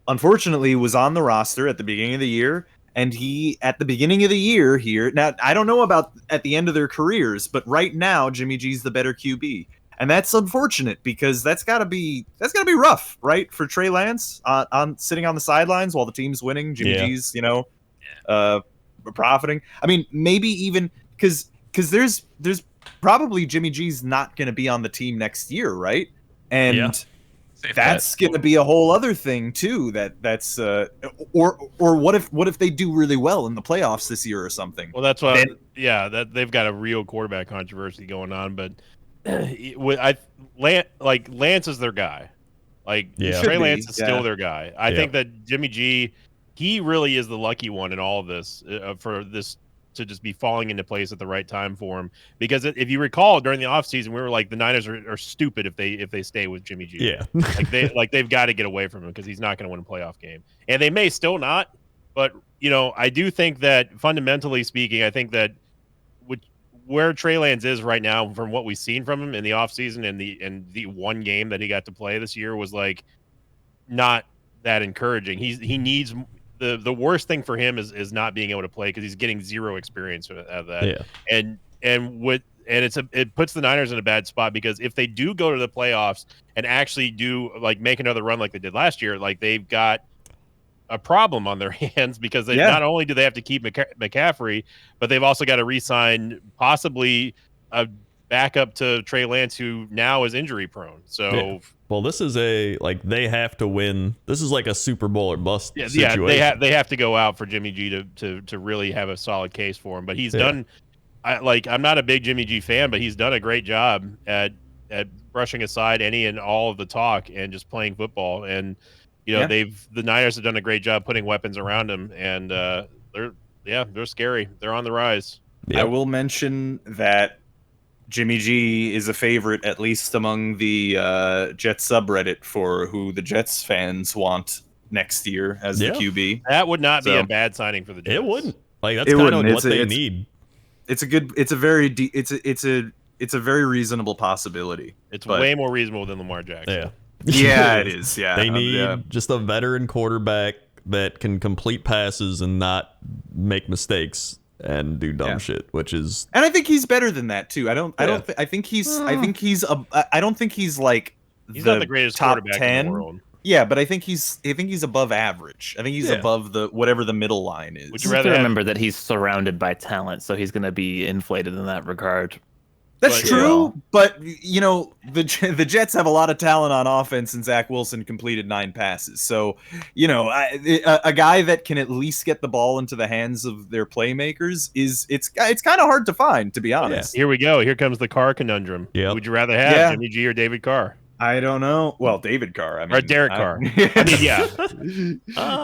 unfortunately, was on the roster at the beginning of the year, and he, at the beginning of the year here, now, I don't know about at the end of their careers, but right now, Jimmy G's the better QB. And that's unfortunate because that's gotta be rough, right? For Trey Lance on sitting on the sidelines while the team's winning, Jimmy G's, profiting. I mean, maybe even because there's probably Jimmy G's not going to be on the team next year, right? And that's going to be a whole other thing too. That's or what if they do really well in the playoffs this year or something? Well, that's why. That they've got a real quarterback controversy going on. But Lance is their guy. Like Trey Lance is still their guy. I think that Jimmy G, he really is the lucky one in all of this for this to just be falling into place at the right time for him. Because if you recall, during the offseason, we were like, the Niners are stupid if they stay with Jimmy G. Yeah. they've got to get away from him because he's not going to win a playoff game. And they may still not, but I do think that fundamentally speaking, I think that where Trey Lance is right now, from what we've seen from him in the offseason and the one game that he got to play this year, was like not that encouraging. He needs the worst thing for him is not being able to play because he's getting zero experience out of that. Yeah. And it puts the Niners in a bad spot because if they do go to the playoffs and actually do like make another run like they did last year, like they've got a problem on their hands because they not only do they have to keep McCaffrey, but they've also got to re-sign possibly a backup to Trey Lance, who now is injury prone. So well, this is they have to win. This is like a Super Bowl or bust situation. Yeah, they have to go out for Jimmy G to really have a solid case for him. But he's done. I'm not a big Jimmy G fan, but he's done a great job at brushing aside any and all of the talk and just playing football. And the Niners have done a great job putting weapons around him, and they're scary. They're on the rise. Yep. I will mention that Jimmy G is a favorite, at least among the Jets subreddit, for who the Jets fans want next year as Yeah. the QB. That would not be So- a bad signing for the Jets. It wouldn't. Like that's It kind of wouldn't. what they It's- need. It's a good. It's a very. It's a very reasonable possibility. It's But- way more reasonable than Lamar Jackson. Yeah. Yeah, it is. Yeah, They need yeah. just a veteran quarterback that can complete passes and not make mistakes and do dumb Yeah. shit, which is And I think he's better than that too. I don't. I Yeah. don't. I think he's. I think he's. I don't think he's like. He's not the greatest top quarterback 10. in the world. Yeah, but I think he's. I think he's above average. I think he's Yeah. above the whatever the middle line is. Would You you have to rather have- remember that he's surrounded by talent, so he's going to be inflated in that regard. That's But, true, but you know the Jets have a lot of talent on offense, and Zach Wilson completed 9 passes. So, you know, a guy that can at least get the ball into the hands of their playmakers is it's kind of hard to find, to be honest. Here we go. Here comes the Carr conundrum. Yep. Would you rather have Yeah. Jimmy G or David Carr? I don't know. Well, David Carr, I mean, Or Derek Carr. I mean, yeah.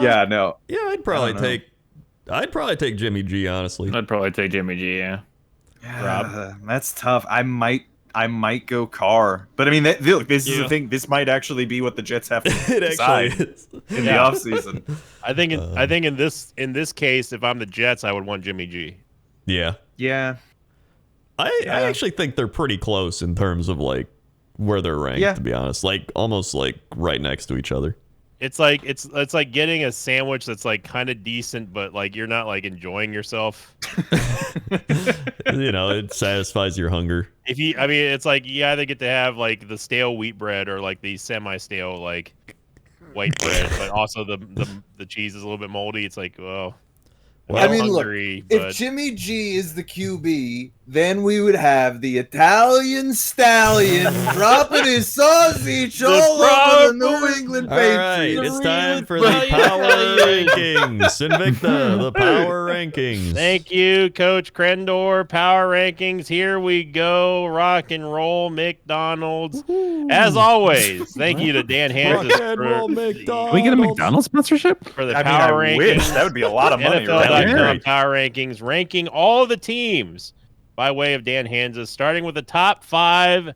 yeah, no. yeah. I'd probably don't know. I'd probably take Jimmy G. Honestly, I'd probably take Jimmy G. Yeah. Rob? That's tough. I might go Carr, but I mean, look, this is Yeah. the thing. This might actually be what the Jets have to it decide actually is. in the Yeah. offseason. I think in this case, if I'm the Jets, I would want Jimmy G. Yeah, Yeah, I Yeah. actually think they're pretty close in terms of like where they're ranked. Yeah. To be honest, like almost like right next to each other. It's like it's like getting a sandwich that's like kind of decent, but like you're not like enjoying yourself. You know, it satisfies your hunger. I mean, it's like you either get to have like the stale wheat bread or like the semi-stale like white bread, but also the cheese is a little bit moldy. It's like, well, Well, I mean, look, hungry, if but Jimmy G is the QB, then we would have the Italian stallion dropping his sausage all over the New England All right, Patriots. it's time for the power rankings. Invicta, the power rankings. thank you, Coach Krendor. Power rankings. Here we go. Rock and roll, McDonald's. As always, thank you to Dan Hansis Rock and roll McDonald's. Can we get a McDonald's sponsorship? for the I mean, power I rankings. wish that would be a lot of money. Right? NFL.com power rankings, ranking all the teams by way of Dan Hansis, starting with the top 5,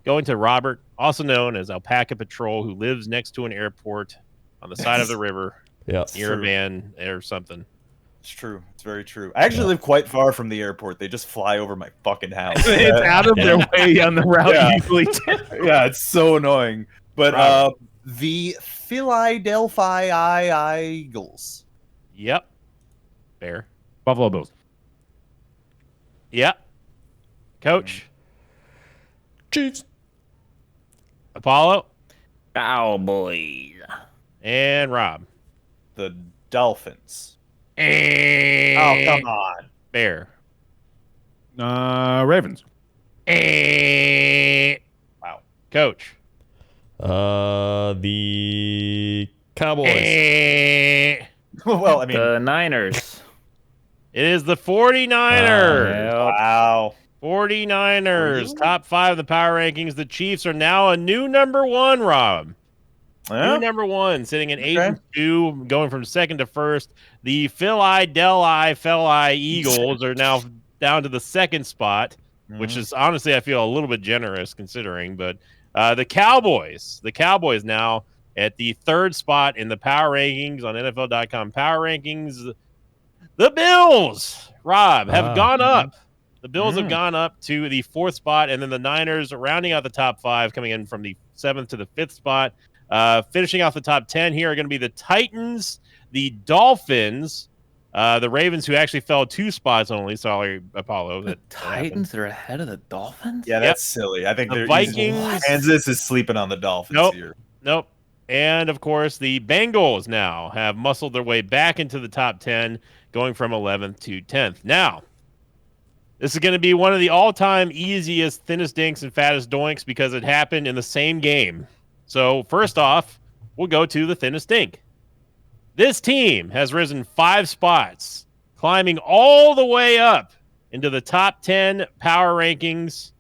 going to Robert, also known as Alpaca Patrol, who lives next to an airport on the side of the river Yeah. near a True. van or something. It's true. It's very true. I actually live quite far from the airport. They just fly over my fucking house. It's out of their way on the route Yeah. usually. Yeah, it's so annoying. But Robert. the Philadelphia Eagles. Yep. Fair. Buffalo Bills. Yep. Coach, Chiefs. Apollo, Cowboys. and Rob. The Dolphins. Oh, And come on. Bear. Ravens. And Wow. Coach. The Cowboys. And Well, I mean, The Niners. it is the 49ers. Yep. wow. 49ers, Really? top 5 in the power rankings. The Chiefs are now a new number 1, Rob. Yeah. New number 1, sitting at 8 Okay. and 2, going from second to first. The Philadelphia Eagles are now down to the second spot, which is honestly, I feel a little bit generous considering. But the Cowboys now at the third spot in the power rankings on NFL.com power rankings. The Bills, Rob, have Wow. gone up. The Bills have Mm. gone up to the 4th spot, and then the Niners rounding out the top 5, coming in from the 7th to the 5th spot. Finishing off the top 10 here are going to be the Titans, the Dolphins, the Ravens, who actually fell 2 spots only. Sorry, Apollo. The that happened. Titans are ahead of the Dolphins? Yeah, that's silly. I think The they're Vikings- Kansas is sleeping on the Dolphins Nope. here. Nope. And of course, the Bengals now have muscled their way back into the top 10, going from 11th to 10th. Now, this is going to be one of the all-time easiest, thinnest dinks and fattest doinks because it happened in the same game. So first off, we'll go to the thinnest dink. This team has risen 5 spots, climbing all the way up into the top 10 power rankings.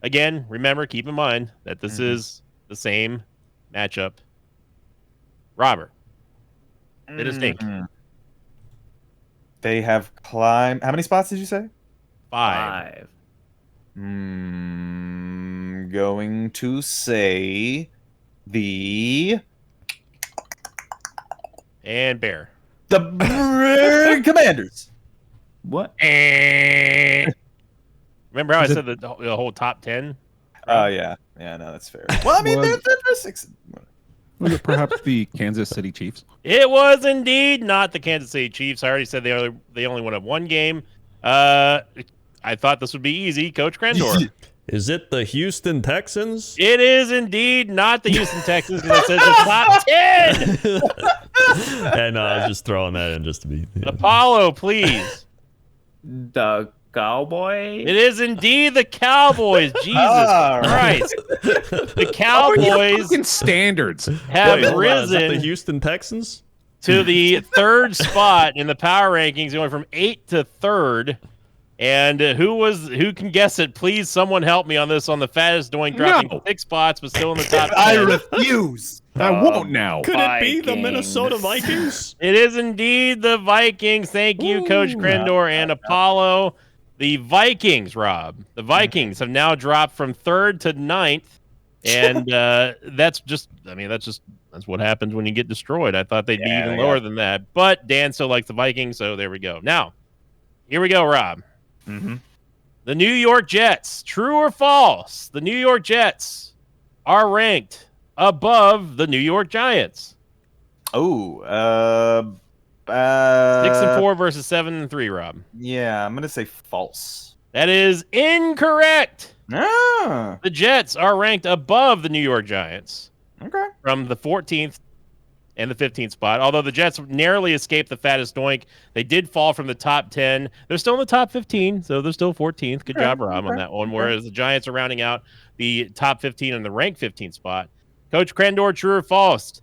Again, remember, keep in mind that this is the same matchup. Robert, thinnest dink. Mhm. They have climbed. How many spots did you say? 5. Going to say the And Bear. The Commanders. What? Remember how I said the whole top 10? Oh yeah, no, that's fair. Well, I mean, Was- they're 6. Was it perhaps the Kansas City Chiefs? It was indeed not the Kansas City Chiefs. I already said they only won 1 game. I thought this would be easy. Coach Crandor. Is it the Houston Texans? It is indeed not the Houston Texans because it says the top 10. And I was just throwing that in just to be. Apollo, please. The Cowboy? It is indeed the Cowboys. Jesus All right. Christ. The Cowboys Fucking standards. have Is that risen the Houston Texans? to the 3rd spot in the power rankings, going from 8th to 3rd. And who can guess it? Please, someone help me on this. On the fattest doink, dropping No. 6 spots, but still in the top 10. I refuse. I won't now. Could it be the Vikings. Minnesota Vikings? It is indeed the Vikings. Thank you, Coach Crendor and Apollo. The Vikings, Rob. The Vikings have now dropped from 3rd to 9th. And that's what happens when you get destroyed. I thought they'd be even lower than that. But Dan still likes the Vikings, so there we go. Now, here we go, Rob. Mm-hmm. The New York Jets. True or false? The New York Jets are ranked above the New York Giants. Oh, 6-4 versus 7-3, Rob. Yeah, I'm gonna say false. That is incorrect. Ah, The Jets are ranked above the New York Giants okay. from the 14th and the 15th spot. Although the Jets narrowly escaped the fattest doink, they did fall from the top 10. They're still in the top 15, so they're still 14th. Good job, Rob, on that one. Whereas the Giants are rounding out the top 15 and the ranked 15th spot. Coach Crendor, true or false?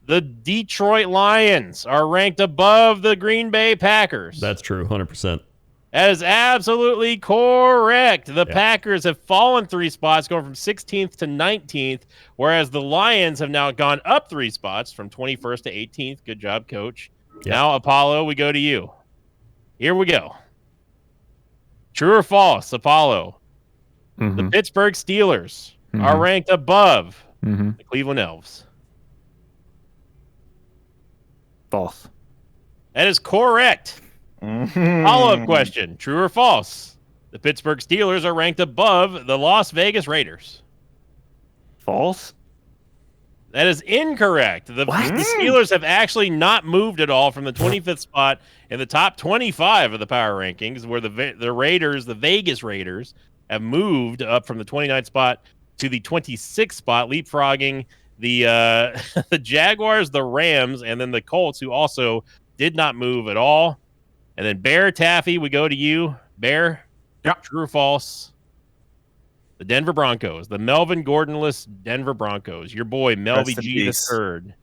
The Detroit Lions are ranked above the Green Bay Packers. That's true, 100%. That is absolutely correct. The Packers have fallen 3 spots, going from 16th to 19th, whereas the Lions have now gone up 3 spots from 21st to 18th. Good job, Coach. Yeah. Now, Apollo, we go to you. Here we go. True or false, Apollo? The Pittsburgh Steelers are ranked above the Cleveland Elves. False. That is correct. Follow-up question. True or false? The Pittsburgh Steelers are ranked above the Las Vegas Raiders. False. That is incorrect. The Steelers have actually not moved at all from the 25th spot in the top 25 of the power rankings, where the Raiders, the Vegas Raiders, have moved up from the 29th spot to the 26th spot, leapfrogging the the Jaguars, the Rams, and then the Colts, who also did not move at all. And then Bear Taffy, we go to you. Bear, true or false? The Denver Broncos, the Melvin Gordonless Denver Broncos, your boy Melvin G III,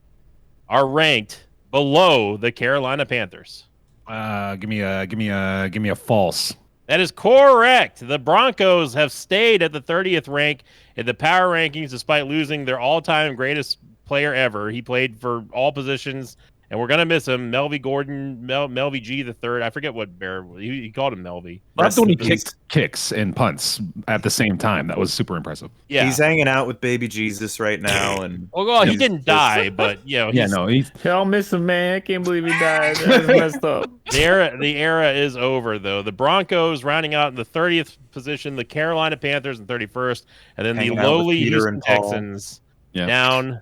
are ranked below the Carolina Panthers. Give me a false. That is correct. The Broncos have stayed at the 30th rank in the power rankings despite losing their all-time greatest player ever. He played for all positions, and we're going to miss him. Melvin Gordon, Melvin G III. I forget what Bear, he called him Melvin. That's when he kicked kicks and punts at the same time. That was super impressive. Yeah. He's hanging out with baby Jesus right now, and Well, he didn't die, but He's I'll miss him, man. I can't believe he died. That's messed up. The era is over, though. The Broncos rounding out in the 30th position, the Carolina Panthers in 31st, and then Hanging the out with lowly Peter Houston and Paul. Texans Yeah. down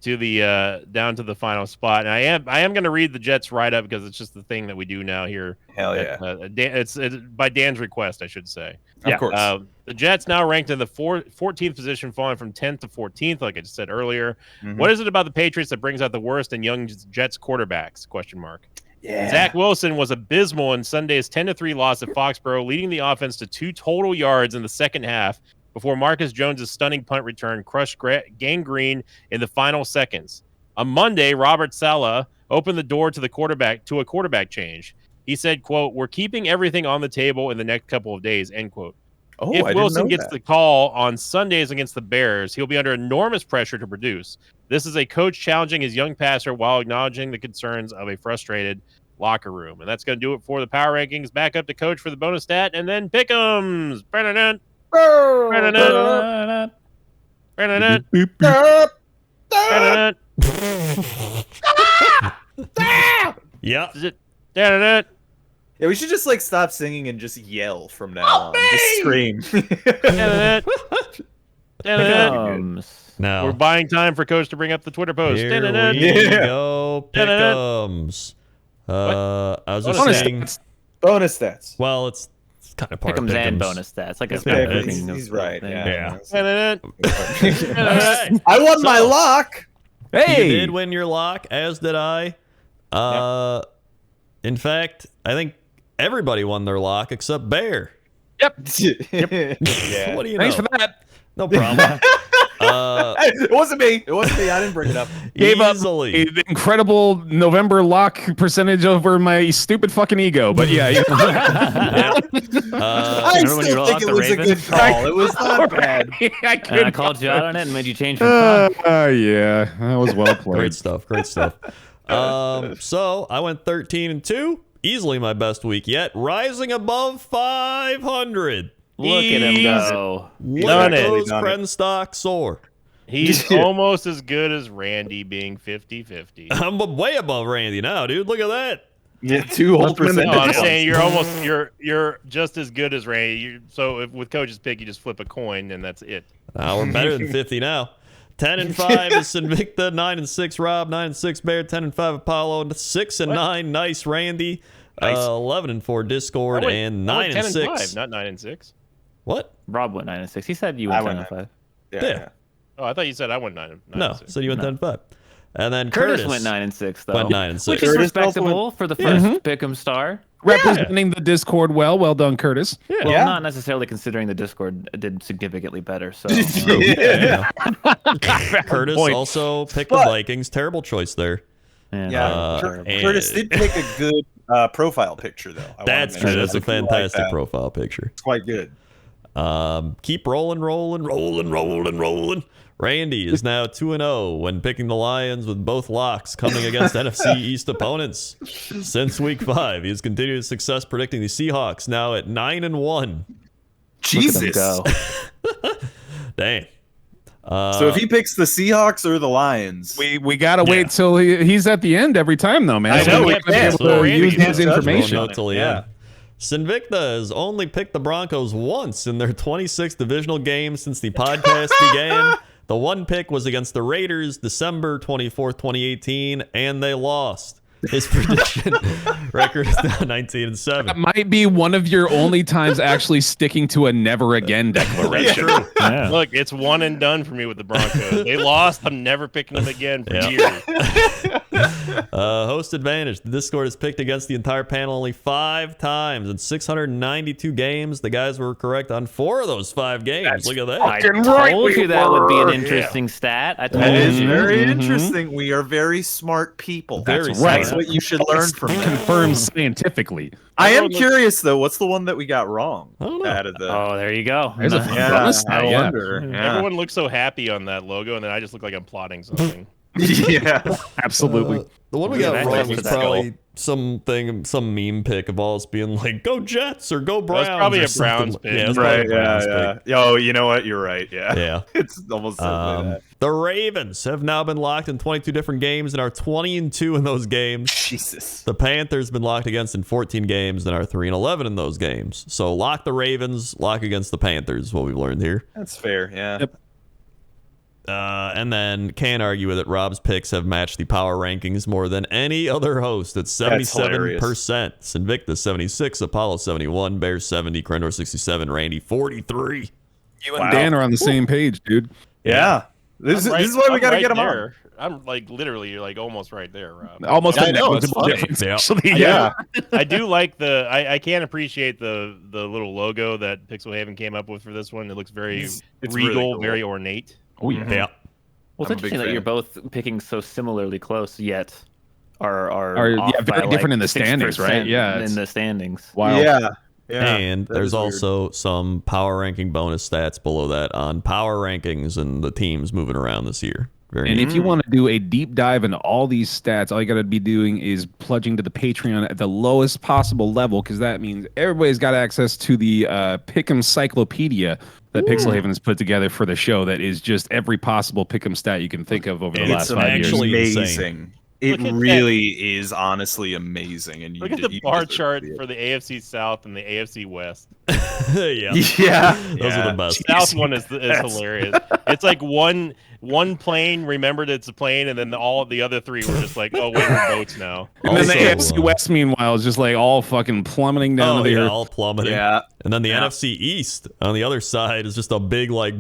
to the final spot. And I am going to read the Jets write up because it's just the thing that we do now here. hell yeah, It's by Dan's request, I should say. of course. The Jets now ranked in the 14th position, falling from 10th to 14th, like I just said earlier. Mhm. What is it about the Patriots that brings out the worst in young Jets quarterbacks? Question mark. Yeah. Zach Wilson was abysmal in Sunday's 10-3 loss at Foxborough, leading the offense to 2 total yards in the second half before Marcus Jones' stunning punt return crushed Gangrene in the final seconds. On Monday, Robert Saleh opened the door to a quarterback change. He said, quote, "We're keeping everything on the table in the next couple of days," end quote. Oh, If I didn't Wilson know gets that. the call on Sundays against the Bears, he'll be under enormous pressure to produce. This is a coach challenging his young passer while acknowledging the concerns of a frustrated locker room. And that's going to do it for the power rankings. Back up to Coach for the bonus stat, and then pick'ems. Brennan. Yeah. Is it? Da-da-da. Yeah, we should just like stop singing and just yell from now on. Just scream. Da-da-da. Da-da-da. Now We're buying time for Coach to bring up the Twitter post. here Da-da-da. we Yeah. go. Da-da-da. Pick'ems. I was just Bonus saying. stats. Bonus stats. Well, it's kind of part Pick'ems of and Pick'ems. bonus stats. Like It's a yeah, big it's- He's right. Yeah. Yeah. Da-da-da. All right. I won my So- lock. Hey, You did win your lock, as did I. In fact, I think everybody won their lock except Bear. Yeah. What do you thanks know? for that. No problem. It wasn't me. It wasn't me. I didn't bring it up. Gave up Easily. an incredible November lock percentage over my stupid fucking ego. But yeah, Yeah. I Remember when you still rolled think out it the was a good Ravens? call. It was not bad. I And I couldn't. called you out on it and made you change your mind. Yeah, that was well played. Great stuff. Great stuff. So I went 13-2. Easily my best week yet. Rising above 500. Look at him go. Look Done at it. those Done it. Krenstock soar. He's almost as good as Randy being 50-50. I'm way above Randy now, dude. Look at that. Yeah, 2 whole percent. No, I'm saying you're just as good as Randy. So if, with Coach's pick, you just flip a coin and that's it. We're better than 50 now. 10-5 is Sinvicta, 9-6 Rob, 9-6 Bear, 10-5 Apollo, 6-9 Nice Randy, Nice. 11-4 Discord, and 9-6. 10-5, not 9-6. What? Rob went 9-6. He said you I went went 10-5. Yeah. Oh, I thought you said I went 9. No, so you went 10-5. And then Curtis went 9-6 though. went 9-6. Which is Curtis respectable for the first Pick'em star. Representing the Discord well. Well done, Curtis. Well, Yeah. not necessarily considering the Discord did significantly better. So Yeah. Curtis point. also picked the But- Vikings. Terrible choice there. Yeah, and- Curtis did pick a good profile picture, though. I wanna That's mention true. That's a if you like fantastic that. profile picture. It's quite good. Keep rolling. Randy is now 2-0 when picking the Lions with both locks coming against NFC East opponents. Since week 5, he has continued his success predicting the Seahawks, now at 9-1. Jesus. go. Dang. So if he picks the Seahawks or the Lions, We gotta wait till he's at the end every time, though, man. I know, So we we're gonna can't. be able to Randy use can't his judge information. Roll note till the Yeah. end. Sinvicta has only picked the Broncos once in their 26th divisional game since the podcast began. The one pick was against the Raiders, December 24th, 2018, and they lost. His prediction record is now 19-7. That might be one of your only times actually sticking to a never again declaration. Yeah. Look, it's one and done for me with the Broncos. They lost. I'm never picking them again for Yeah. years. Host advantage. The Discord has picked against the entire panel only 5 times in 692 games. The guys were correct on 4 of those 5 games. Look at that. I told you that would be an interesting stat. I told that is you. very interesting. We are very smart people. Very That's smart. That's what you should learn from that. Confirmed scientifically. I am curious though. What's the one that we got wrong? I don't know. Out of the Oh, there you go. There's a Nice. yeah, bonus I stat, yeah. wonder. Yeah. Everyone looks so happy on that logo, and then I just look like I'm plotting something. yeah. Absolutely. The one we Yeah, got that wrong makes was sense. probably some meme pick of all us being like, "Go Jets" or "Go Browns." probably or a something. Browns pick. Yeah, it was Right. probably a Browns Yeah. pick. Yeah. Oh, you know what? You're right. Yeah. Yeah. It's almost certainly that. The Ravens have now been locked in 22 different games and are 20-2 in those games. Jesus. The Panthers been locked against in 14 games and are 3-11 in those games. So lock the Ravens, lock against the Panthers, is what we've learned here. That's fair. Yeah. Yep. And then can't argue with it. Rob's picks have matched the power rankings more than any other host at 77%. Sinvicta 76, Apollo 71, Bears 70, Crendor 67, Randy 43. You and Dan are on the same page, dude. Yeah. This I'm is why we I'm got to right get them on. there. I'm like literally like almost right there, Rob. Almost I a know, it's negligible funny. difference. Yeah. Actually, Yeah. I do like the. I can't appreciate the little logo that Pixel Haven came up with for this one. It looks very It's regal, really cool. very ornate. Oh yeah. Yeah. Well, it's I'm a big interesting that fan. you're both picking so similarly close, yet are Are, off yeah, very by, different like, in the standings, right? 6% Yeah, in it's- the standings. Wow. Yeah. Yeah. And that there's is weird. also some power ranking bonus stats below that on power rankings and the teams moving around this year. Very And neat. if you want to do a deep dive into all these stats, all you got to be doing is pledging to the Patreon at the lowest possible level, because that means everybody's got access to the Pick'em Cyclopedia that Pixel Haven has put together for the show. That is just every possible Pick'em stat you can think of over the It's last 5 years. actually amazing. insane. It Look at really is honestly amazing. And you Look at the bar chart for the AFC South and the AFC West. Yeah. Yeah. Those are the best. South one is hilarious. It's like one plane remembered it's a plane, and then all the other three were just like, oh wait, we're boats now. And then the Also, AFC West, meanwhile, is just like all fucking plummeting down to the earth. all plummeting. Yeah. And then the NFC East on the other side is just a big like.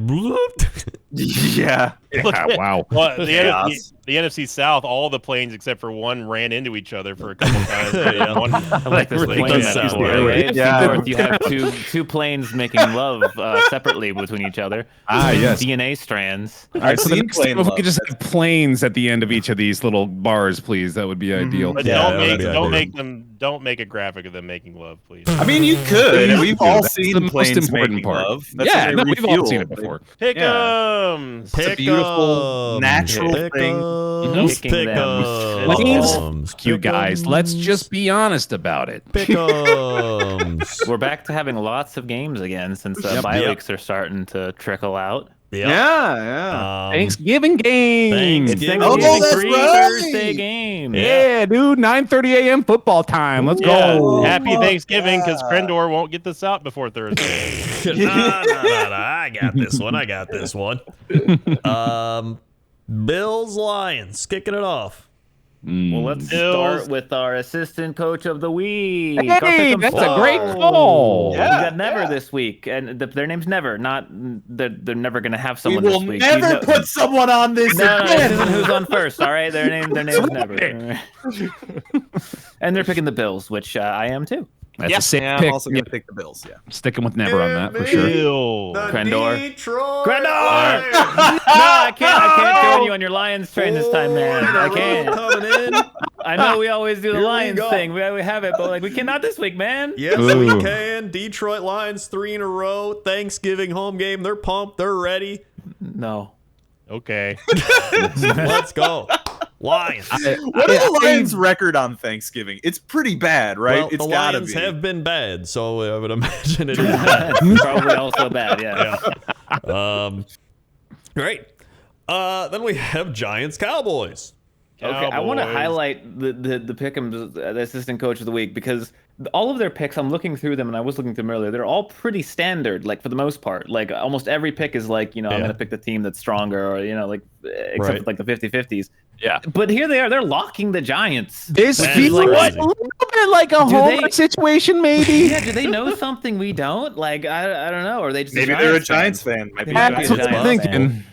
Yeah. Yeah, wow. Well, the Chaos. NFC South, all the planes except for one ran into each other for a couple times. Yeah. One, I like this really plane does sound metaphor. right. AFC Yeah. North, you have two planes making love separately between each other. Yes. DNA strands. All right, I've so the seen next time, plane if we love. could just have planes at the end of each of these little bars, please, that would be ideal. But Yeah, don't that'd be don't make a graphic of them making love, please. I mean, you could. Yeah, We've dude, all that's seen the most planes important making part. love. That's Yeah, how no, they we've all refuel. seen it before. Pick Yeah. 'em. It's a beautiful, natural thing. Picking them. Planes, you guys. Let's just be honest about it. Pickums. We're back to having lots of games again since the bye Yep. weeks are starting to trickle out. Yep. Yeah. Thanksgiving game. Thanksgiving. It's Oh, that's three right. Thursday game. Yeah, dude. 9:30 a.m. football time. Let's Yeah, go. happy Oh, Thanksgiving because God. Krendor won't get this out before Thursday. Nah, I got this one. Bills Lions kicking it off. Well, let's Bills. start with our assistant coach of the week. Hey, Go pick 'em that's a great Stars. call. We got Never this week, and their name's Never. Not they're never gonna have We someone will this week. never You know- put someone on this No, this again. isn't who's on first. All right, their name's Never. And they're picking the Bills, which I am too. That's a safe Yeah, pick. I'm also gonna pick the Bills. Yeah. Sticking with Never on that for sure. Bill. Krendor. Detroit. Krendor! No, I can't join you on your Lions train this time, man. I can't. Coming in. I know we always do the Here we Lions go. thing. We have it, but like we cannot this week, man. Yes, Ooh. we can. Detroit Lions 3 in a row. Thanksgiving home game. They're pumped. They're ready. No. Okay. Let's go. Lions. What is the Lions' record on Thanksgiving? It's pretty bad, right? Well, It's the gotta Lions be. have been bad, so I would imagine it is bad. Probably also bad, yeah. Great. Then we have Giants Cowboys. Okay, I want to Cowboys. highlight the Pick'em's the assistant coach of the week because all of their picks, I'm looking through them and I was looking through them earlier. They're all pretty standard, like for the most part. Like almost every pick is like, I'm Yeah. going to pick the team that's stronger or, like except Right. for like the 50-50s. Yeah. But here they are. They're locking the Giants. This That feels is like crazy. a little bit like a Do Homer they- situation, maybe. Yeah, do they know something we don't? Like, I don't know. Or are they just Maybe they're a Giants fan. Might be a That's Giants what fan. I'm Giants thinking.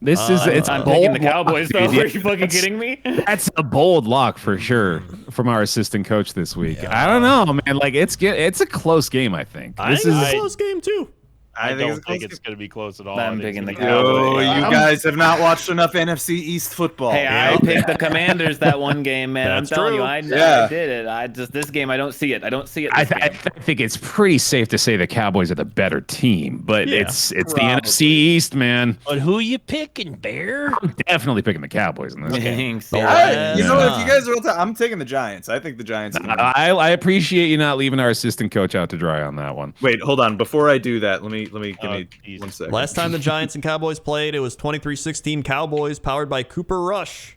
This is it's I'm bold picking the lock, Cowboys, though. dude. Are you fucking kidding me? That's a bold lock for sure from our assistant coach this week. I don't know, man. Like it's a close game. I think I this think is it's a close game, too. I don't it's think close. it's going to be close at all. I'm I think picking it's the gonna be Oh, Cowboys. you guys have not watched enough NFC East football. Hey, I picked the Commanders that one game, man. That's I'm telling true. you, I Yeah. did it. I just this game, I don't see it. I don't see it. I, This I game. think it's pretty safe to say the Cowboys are the better team, but Yeah, it's the probably. NFC East, man. But who you picking, Bear? I'm definitely picking the Cowboys in this game. Thanks. I, you know, Yeah. if you guys are all I'm taking the Giants. I think the Giants. Can win. I appreciate you not leaving our assistant coach out to dry on that one. Wait, hold on. Before I do that, let me give me Jesus. 1 second. Last time the Giants and Cowboys played, it was 23-16 Cowboys, powered by Cooper Rush.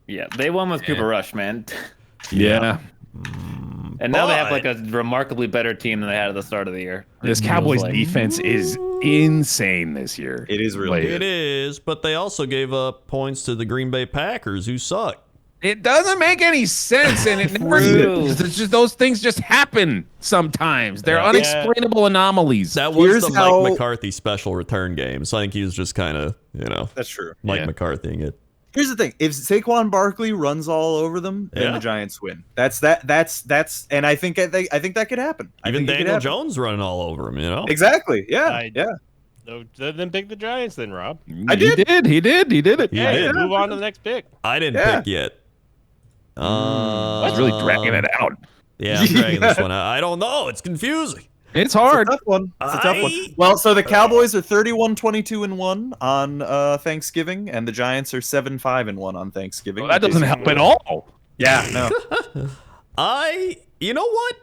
Yeah, they won with Cooper Rush, man. Yeah. And now they have But- like a remarkably better team than they had at the start of the year. This It Cowboys feels like. defense is insane this year. It is really Like, good. It is, but they also gave up points to the Green Bay Packers, who suck. It doesn't make any sense, and it never True. does. It's just those things just happen sometimes. They're Yeah. unexplainable anomalies. That was Here's the how- Mike McCarthy special return game, so I think he was just kind of, That's true. Mike Yeah. McCarthying it. Here's the thing: if Saquon Barkley runs all over them, then Yeah. the Giants win. That's and I think that could happen. I Even think it could Daniel happen. Jones running all over him, Exactly. Yeah. I- Yeah. So then pick the Giants, then Rob. I did. He did it. He Yeah, did. move on to the next pick. I didn't Yeah. pick yet. He's really dragging it out. Yeah, I'm dragging this one out. I don't know. It's confusing. It's hard. Tough one. It's a tough one. I- Well, so the Cowboys are 31-22-1 on Thanksgiving, and the Giants are 7-5-1 on Thanksgiving. Well, that doesn't help at all. Yeah. No. You know what?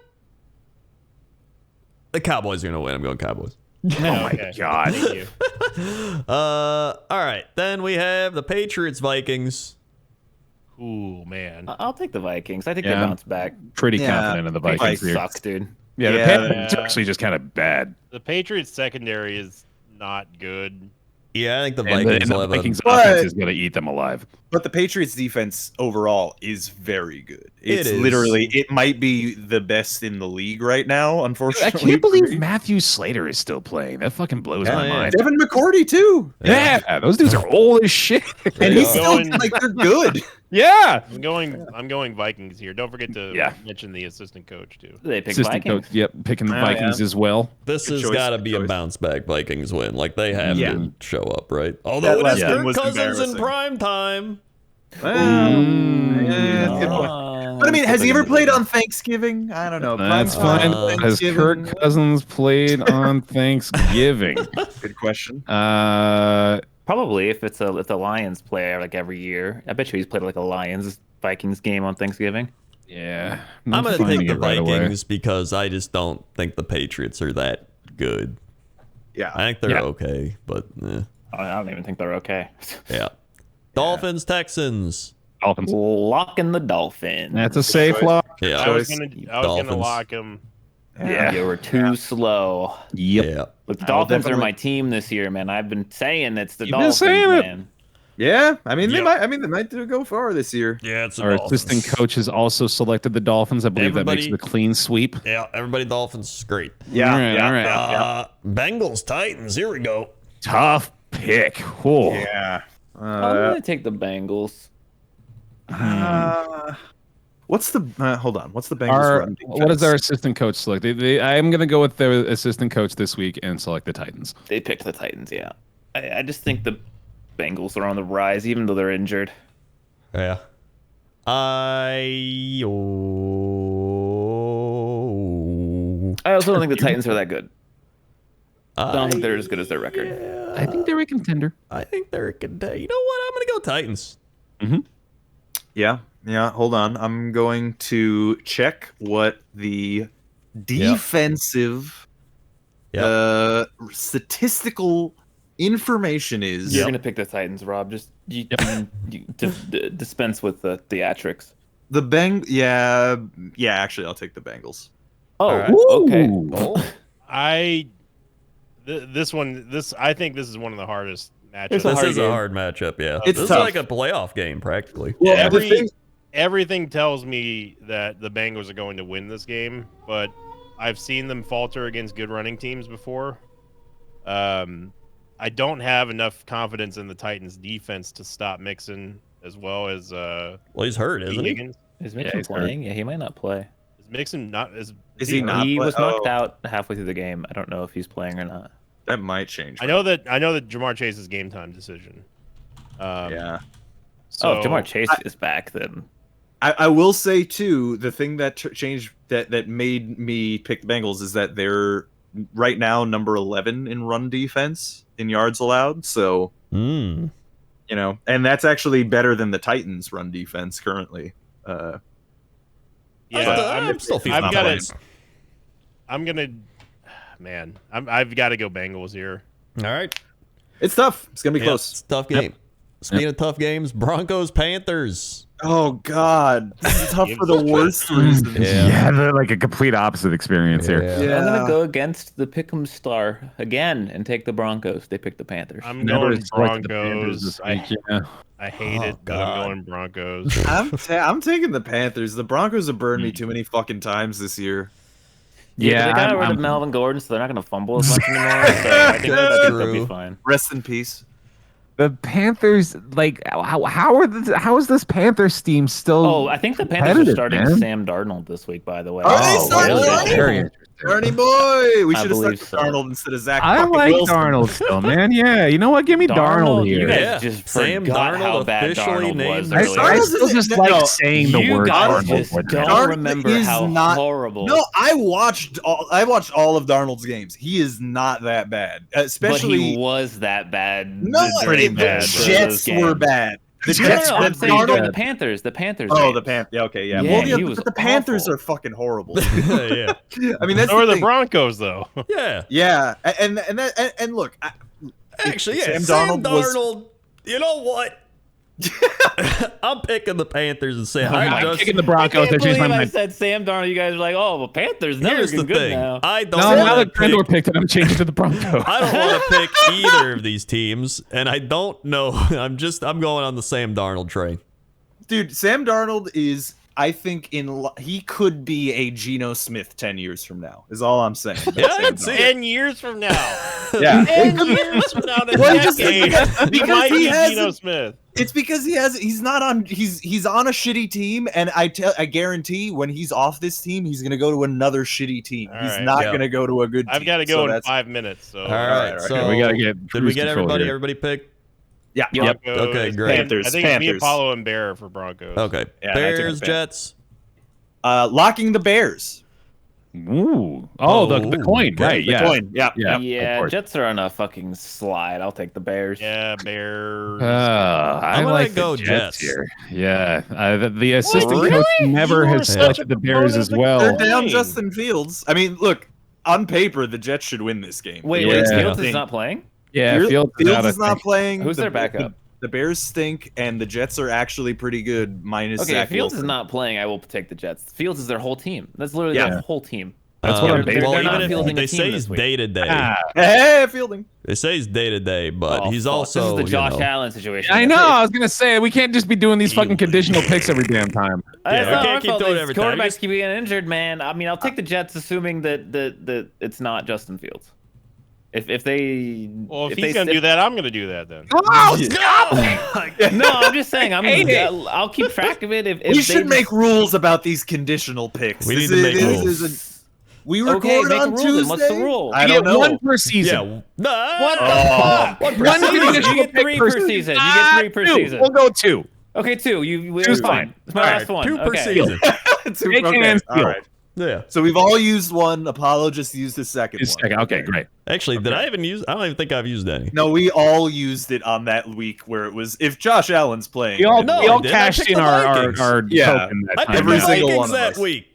The Cowboys are gonna win. I'm going Cowboys. Oh my God. Thank you. All right. Then we have the Patriots Vikings. Ooh, man. I'll take the Vikings. I think Yeah. they bounce back. Pretty Yeah. confident in the Vikings Vikings here. suck, dude. Yeah, the Yeah, Patriots are yeah. actually just kind of bad. The Patriots secondary is not good. Yeah, I think the And Vikings the will have Vikings But- offense is going to eat them alive. But the Patriots defense overall is very good. It It's is. literally, it might be the best in the league right now, I unfortunately. can't believe Matthew Slater is still playing. That fucking blows Yeah, my yeah. mind. Devin McCourty too. Yeah, those dudes are old as shit. And They he's are. still Going- like they're good. Yeah. I'm going Vikings here. Don't forget to Yeah. mention the assistant coach too. They pick Assistant Vikings. coach, yep, picking the Oh, Vikings as well. This Good has choice, got to good be a choice. bounce back Vikings win. Like they have Yeah. to show up, right? Although That it last is game Kirk was Cousins in embarrassing. prime time. Well, Mm. yeah, good point. But I mean, has he ever played on Thanksgiving? I don't know. That's Prime fine. time Has Thanksgiving? Kirk Cousins played on Thanksgiving? Good question. Probably if the Lions play like every year. I bet you he's played like a Lions Vikings game on Thanksgiving. Yeah. I'm gonna finding take the it right away. Vikings because I just don't think the Patriots are that good. Yeah. I think they're Yeah. okay, but I don't even think they're okay. yeah. Dolphins, Texans. Dolphins. Locking the Dolphins. That's a safe lock. Yeah. I was Choice. gonna Dolphins. lock him. Yeah, you were too slow. Yep. Yeah. Look, the I will Dolphins are definitely- my team this year, man. I've been saying it's the You've been Dolphins, saying it. man. Yeah. I mean, they Yep. might. I mean, they might go far this year. Yeah, it's the Our Dolphins. assistant coach has also selected the Dolphins. I believe that makes it a Everybody- clean sweep. Yeah, everybody Dolphins, great. Yeah. All right, yeah, all right. yeah, Bengals, Titans, here we go. Tough pick. Oh. yeah. I'm gonna take the Bengals. What's the? Hold on. What's the Bengals Our, run what does defense? our assistant coach select? I am going to go with their assistant coach this week and select the Titans. They picked the Titans. Yeah, I just think the Bengals are on the rise, even though they're injured. Yeah. I also don't think the Titans are that good. I don't think they're as good as their record. I think they're a contender. I think they're a contender. You know what? I'm gonna go Titans. Yeah. Yeah. Hold on. I'm going to check what the defensive statistical information is. You're gonna pick the Titans, Rob. Just dispense with the theatrics. The yeah. Actually, I'll take the Bengals. Oh, right. okay. Oh, This I think this is one of the hardest matchups. It's a this hard is a game. hard matchup. Yeah, It's this is tough. like a playoff game practically. Well, Everything tells me that the Bengals are going to win this game, but I've seen them falter against good running teams before. I don't have enough confidence in the Titans' defense to stop Mixon as well as Well, he's hurt, isn't he? Higgins. Is Mixon playing? Yeah, he might not play. Is Mixon not? Is he not? He was play- knocked oh. out halfway through the game. I don't know if he's playing or not. That might change. I know that Jamar Chase is game time decision. Yeah. So, Oh, if Jamar Chase is back, then I will say too, the thing that changed that made me pick the Bengals is that they're right now number 11 in run defense in yards allowed. So Mm. you know, and that's actually better than the Titans' run defense currently. Yeah, I'm still feeling I've that got one. it. I'm gonna, man. I've got to go Bengals here. All right. It's tough. It's gonna be Yeah, close. it's a tough game. Speaking of tough games, Broncos, Panthers. Oh God, this is tough for the worst reasons. Yeah. they're like a complete opposite experience here. Yeah. I'm gonna go against the Pick'em Star again and take the Broncos. They picked the Panthers. I'm Never going selected the Panthers Broncos. this I, week, yeah. I hate Oh, it, but God. I'm going Broncos. I'm taking the Panthers. The Broncos have burned me too many fucking times this year. Yeah, they got I'm- rid of I'm- Melvin Gordon, so they're not gonna fumble as much anymore. So I think That's they'll be true. fine. Rest in peace. The Panthers, like, how is this Panthers team still? Oh, I think the Panthers are competitive, starting man. Sam Darnold this week. By the way, Are they Oh, starting really? Darnold? Very interesting. Ernie boy, we I should have believe stuck so. with Darnold instead of Zach. I fucking like Wilson. Darnold still, man. Yeah, you know what? Give me Darnold You here. guys Yeah. just Sam forgot Darnold how bad officially Darnold was named- earlier. I Darnold still is- just no, like no. saying the You word guys Darnold. just with don't that. Darnold remember is how not- horrible. No, I watched all of Darnold's games. He is not that bad, but especially he was that bad. no. pretty The bad. Jets were bad. The No, Jets. I'm saying Darnold- during the Panthers. The Panthers. Oh, games. the Panthers. Yeah, okay, yeah. Yeah, Well, yeah, he was but the Panthers awful. are fucking horrible. yeah. I mean, that's So are the the thing. Broncos, though. Yeah. Yeah, and look, Actually, yeah. Sam Sam Darnold was- Darnold. You know what? I'm picking the Panthers and saying I'm kicking the I Broncos. can't I changed my believe I mind. said Sam Darnold. You guys are like, oh, well, Panthers never Here's the good thing. now. I don't No, now want that to pick. Grandor picked it, I'm changing to the Broncos. I don't want to pick either of these teams, and I don't know. I'm going on the Sam Darnold train. Dude, Sam Darnold is, I think, he could be a Geno Smith 10 years from now, is all I'm saying. about Yeah, I Sam can see Darnold. it. 10 years from now. Yeah. 10 years from now, Well, he just- he because might he be hasn't- Geno Smith. It's because he's not on he's on a shitty team, and I guarantee when he's off this team, he's gonna go to another shitty team. All He's right. not Yeah. gonna go to a good team. I've got to go So in that's- 5 minutes. So All right, right, so we gotta get did we cruise get control everybody? here. Everybody pick? Yeah. Yep. Broncos, Okay, great. Panthers, I think it's me, Panthers. Apollo, and Bear for Broncos. Okay, Yeah, and I took the Bears, Pan- Jets. Locking the Bears. Ooh. Oh, the Oh, coin. okay. Right. The Yeah. coin. Yeah. Yeah. of Yeah, course. Jets are on a fucking slide. I'll take the Bears. Yeah, Bears. I gonna like go the Jets Jets. here. Yeah. The assistant Really? coach never You are has such selected a the Bears proponent as of the well. They're coin. down Dang. Justin Fields. I mean, look, on paper, the Jets should win this game. Wait, The wait, Bears Fields stink. is not playing? Yeah. Fields Fields out, I is not think. playing. Who's their backup? The Bears stink, and the Jets are actually pretty good. Minus Okay, Zach if Fields is Wilson. not playing, I will take the Jets. Fields is their whole team. That's literally Yeah. their whole team. That's what I'm they're well, not even if fielding a they team say this he's week. day to day. Ah, Hey, Fielding. They say he's day to day, but Oh, he's fuck. also This is the Josh you know, Allen situation. I know. I was gonna say we can't just be doing these fucking conditional picks every damn time. Yeah, That's we not can't our keep fault. doing it These every time. quarterbacks Just- keep getting injured, man. I mean, I'll take the Jets, assuming that it's not Justin Fields. If they, Well, if they he's going to do that, I'm going to do that then. no, I'm just saying. I'll keep track of it. If We they should just- make rules about these conditional picks. We This need to is- make this rules. is we Okay, record make a on rule Tuesday. then. What's the rule? I You don't get know. one per season. Yeah. No. What the Oh. fuck? One per One season. conditional You get pick 3 per season. You get 3 per two. season. We'll go 2. Okay, 2. Two's It's fine. It's my All last right, one. 2 per Okay. season. Jake and All Field. right. Yeah. So we've all used one. Apollo just used the second Just one. second. Okay, great. Actually, did I even use? I don't even think I've used any. No, we all used it on that week where it was if Josh Allen's playing. We all, No, we I all didn't. I cashed picked in the our Vikings. Yeah. token that I time. picked Every the Yeah. single Vikings one of that us. week.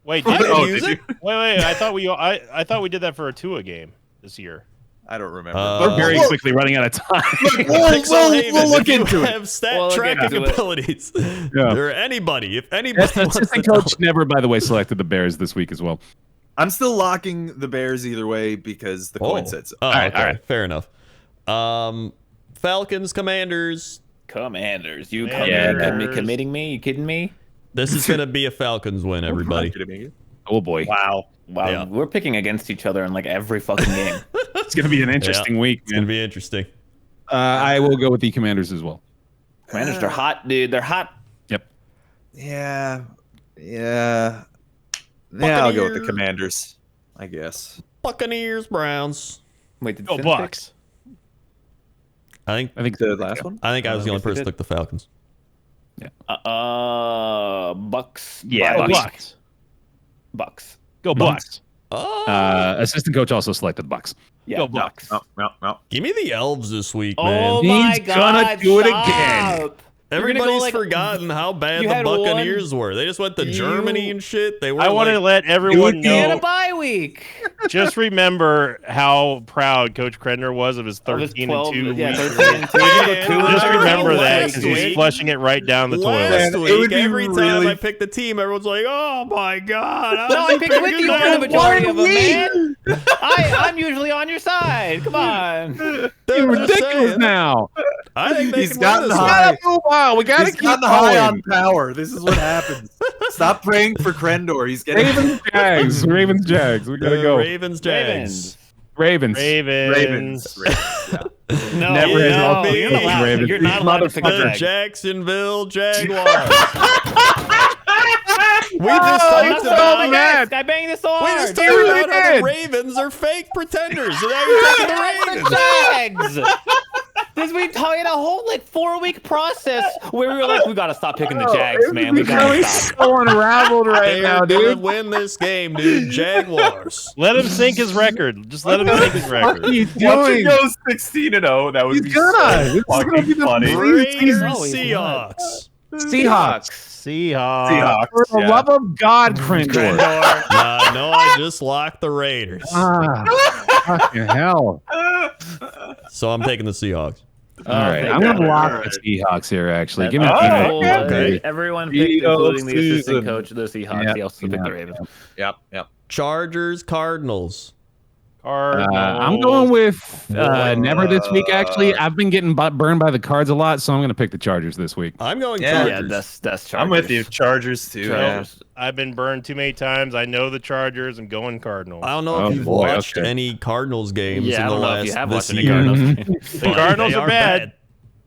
Wait, I did didn't Oh, use did it. Wait. I thought we did that for a Tua game this year. I don't remember. We're Very Look, quickly running out of time. Pixel Haven, we'll look if you into it. have stat We'll look tracking into it. abilities, Yeah. or anybody, if anybody Yes, the wants to assistant know. coach never, by the way, selected the Bears this week as well. I'm still locking the Bears either way because the coin said so. Oh, right, okay, all right. fair enough. Falcons, Commanders. Commanders. You Commanders. committing me? You kidding me? This is gonna be a Falcons win, everybody. Oh boy, Wow. Wow, Yeah. we're picking against each other in like every fucking game. it's gonna be an interesting week. It's gonna Man. be interesting. I will go with the Commanders as well. Commanders, they're hot, dude. They're hot. Yep. Yeah. Yeah. Yeah, I'll go with the Buccaneers. Commanders, I guess. Buccaneers, Browns. Wait, did Go Finn Bucks. I think The last one? I was the only guess they person who did. took the Falcons. pick? Bucks. Yeah, Go Bucks. Bucks. Bucks. Go Bucks. Oh, Assistant coach also selected the Bucks. Yeah, Go Bucks. No. give me the Elves this week, Oh man. my He's gonna God! do it stop. again. You're gonna go, Everybody's like, forgotten how bad you the had Buccaneers were. They just went to Germany and shit. They were. I want to like, let everyone You had a know. bye week. Just remember how proud Coach Krenner was of his Of his 13 12 and 2 yeah, week. 13 and 2. Just remember that Last because he's week- flushing it right down the toilet. Last It week, would be every time really- I picked the team, everyone's like, "Oh my god!" No, I picked with you for the majority of them, man. week. I'm usually on your side. Come on. You're ridiculous now. I think they He's can gotten win this high. one. Gotta move on. We gotta He's keep gotten high on going. power. This is what happens. Stop praying for Krendor. He's getting Ravens, Jags. Ravens, Jags. We gotta go. Ravens, Jags. Ravens. Ravens. No, Never has no, all you're not allowed. Ravens. You're not allowed to pick the The Jags. Jacksonville Jaguars. We just I'm talked not about. throwing mad. this. I banged this so We hard. just You talked really about how the did. Ravens are fake pretenders. And now you're taking the Ravens. Jags. This we had a whole like 4-week process where we were like, we gotta stop picking the Jags, man. We gotta really stop. so unraveled right They now, are gonna dude. win this game, dude. Jaguars. Let him sink his record. Just let him sink his What are record. you Once he doing? goes 16-0, that would He's be gonna. so This is gonna fucking be the funny. Raiders, No, he's Seahawks. Seahawks. Seahawks. For the yeah. love of God, Crendor. No, I just locked the Raiders. Ah, fucking hell. So I'm taking the Seahawks. All right, I'm gonna lock the Seahawks here. Actually, give me. okay. Everyone picked, Eagles including the assistant season. coach, the Seahawks. Yep, He also picked yep, the Ravens. Yep. Chargers, Cardinals. I'm going with never this week. Actually, I've been getting burned by the Cards a lot, so I'm gonna pick the Chargers this week. I'm going Yeah. Yeah, Chargers. that's Chargers. I'm with you. Chargers too. Chargers. I've been burned too many times. I know the Chargers. I'm going Cardinals. I don't know Oh, if you've boy, watched okay. any Cardinals games Yeah, in I the don't know if last you have this watched any year. Cardinals. The Cardinals They are bad.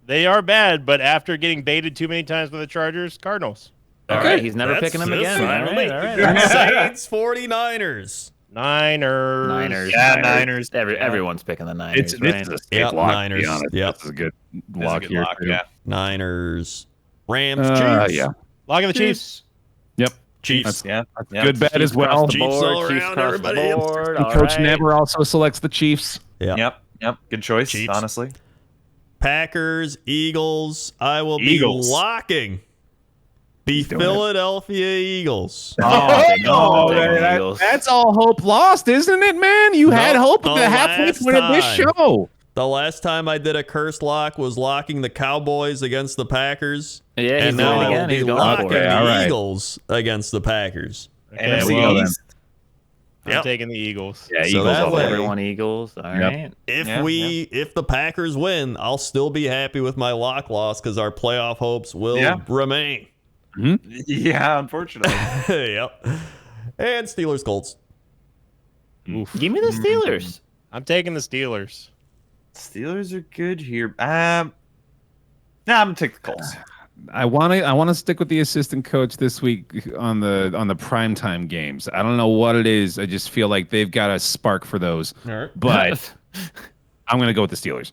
They are bad, but after getting baited too many times by the Chargers, Cardinals. Okay, he's never That's- picking them that's again. fine All with right, me. all right, all right. Saints, 49ers. Niners. Niners. Yeah, Niners. Everyone's picking the Niners. It's right? a safe Yep, lock. To Niners. be honest, Yep. this is a good That's a lock good here. lock, too. yeah. Niners. Rams, Chiefs. Yeah. Lock of the Chiefs. Yep. Chiefs. Yeah. Good bet as well. Chiefs all Chiefs around, across the everybody. board. And all Coach right. Never also selects the Chiefs. Yeah. Yep. Good choice. Chiefs. Honestly. Packers, Eagles. I will Eagles. be locking the doing it. Philadelphia Eagles. Oh, man, Eagles. that's all hope lost, isn't it, man? You had Nope, hope at the the halfway last point of this time. show. The last time I did a cursed lock was locking the Cowboys against the Packers. Yeah, he's And now doing it I will again. be He's going locking for it. All the right. Eagles against the Packers. NFC well then. East. I'm Yep. taking the Eagles. Yeah, So Eagles that all way- day. Everyone Eagles. All right. If Yeah, if the Packers win, I'll still be happy with my lock loss because our playoff hopes will Yeah. remain. Yeah, unfortunately. Yep. And Steelers, Colts. Give me the Steelers. I'm taking the Steelers. Steelers are good here. I'm gonna take the Colts. I want to stick with the assistant coach this week on the primetime games. I don't know what it is. I just feel like they've got a spark for those. All right. But I'm going to go with the Steelers.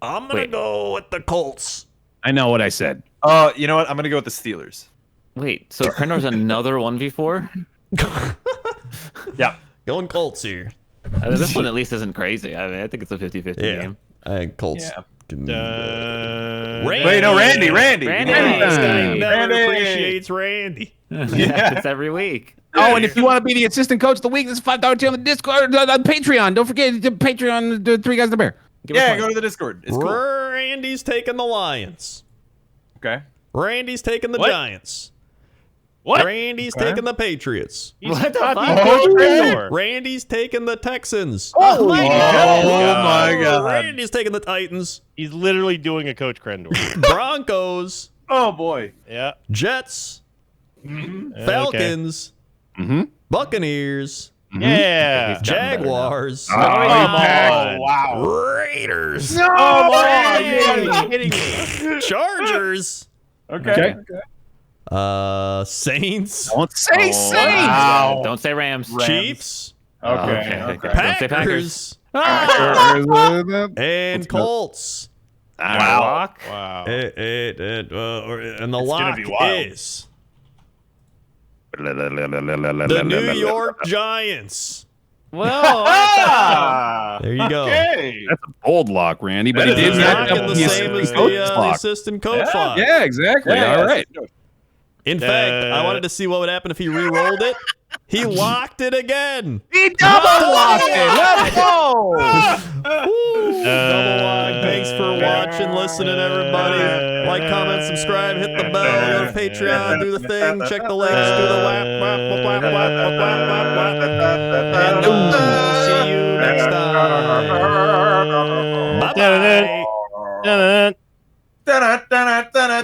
I'm going to Wait. go with the Colts. I know what I said. You know what? I'm gonna go with the Steelers. Wait, so Prender's another 1v4? Yeah. Going Colts here. This one at least isn't crazy. I mean, I think it's a 50-50 Yeah. game. I think Colts. Yeah. can- Wait, no, Randy. Randy. This guy never Randy. appreciates Randy. Yeah, it's every week. Oh, and if you want to be the assistant coach of the week, this is $5 tier on the Discord, on Patreon. Don't forget the Patreon, the Three Guys in the Bear. Give us Yeah, one. go to the Discord. It's cool. Randy's taking the Lions. Okay. Randy's taking the What? Giants. What? Randy's Okay. taking the Patriots. He's What the not fuck? being Coach Okay. Grandor. Randy's taking the Texans. Oh my God. Randy's taking the Titans. He's literally doing a Coach Grandor. Broncos. Oh boy. Yeah. Jets. Okay. Falcons. Mm-hmm. Buccaneers. Yeah. He's gotten better now. Jaguars. Come on. Wow. Raiders. Oh, my you gotta God. be kidding me. Chargers. Okay. Saints. Don't say Saints. Wow. Don't say Rams. Chiefs. Okay. Okay. Okay. Don't say Packers. Packers. And Let's go. Colts. Wow. Lock. Wow. And the It's lock gonna be wild. is the New York Giants. Well, There you go. Okay. That's a bold lock, Randy, but That he is did a not lock have the the same as assistant the coach the lock. assistant coach Yeah. lock. Yeah, exactly. All right. In fact, I wanted to see what would happen if he re-rolled it. He locked it again. He double locked it. Let's go. Double lock. Thanks for watching, listening, everybody. Like, comment, subscribe, hit the bell, go to Patreon, do the thing, check the links, do the whap, whap, whap, whap, whap, whap, whap, whap. And we'll see you next time. Bye-bye. Dun-dun-dun. Da-da-da-da-da.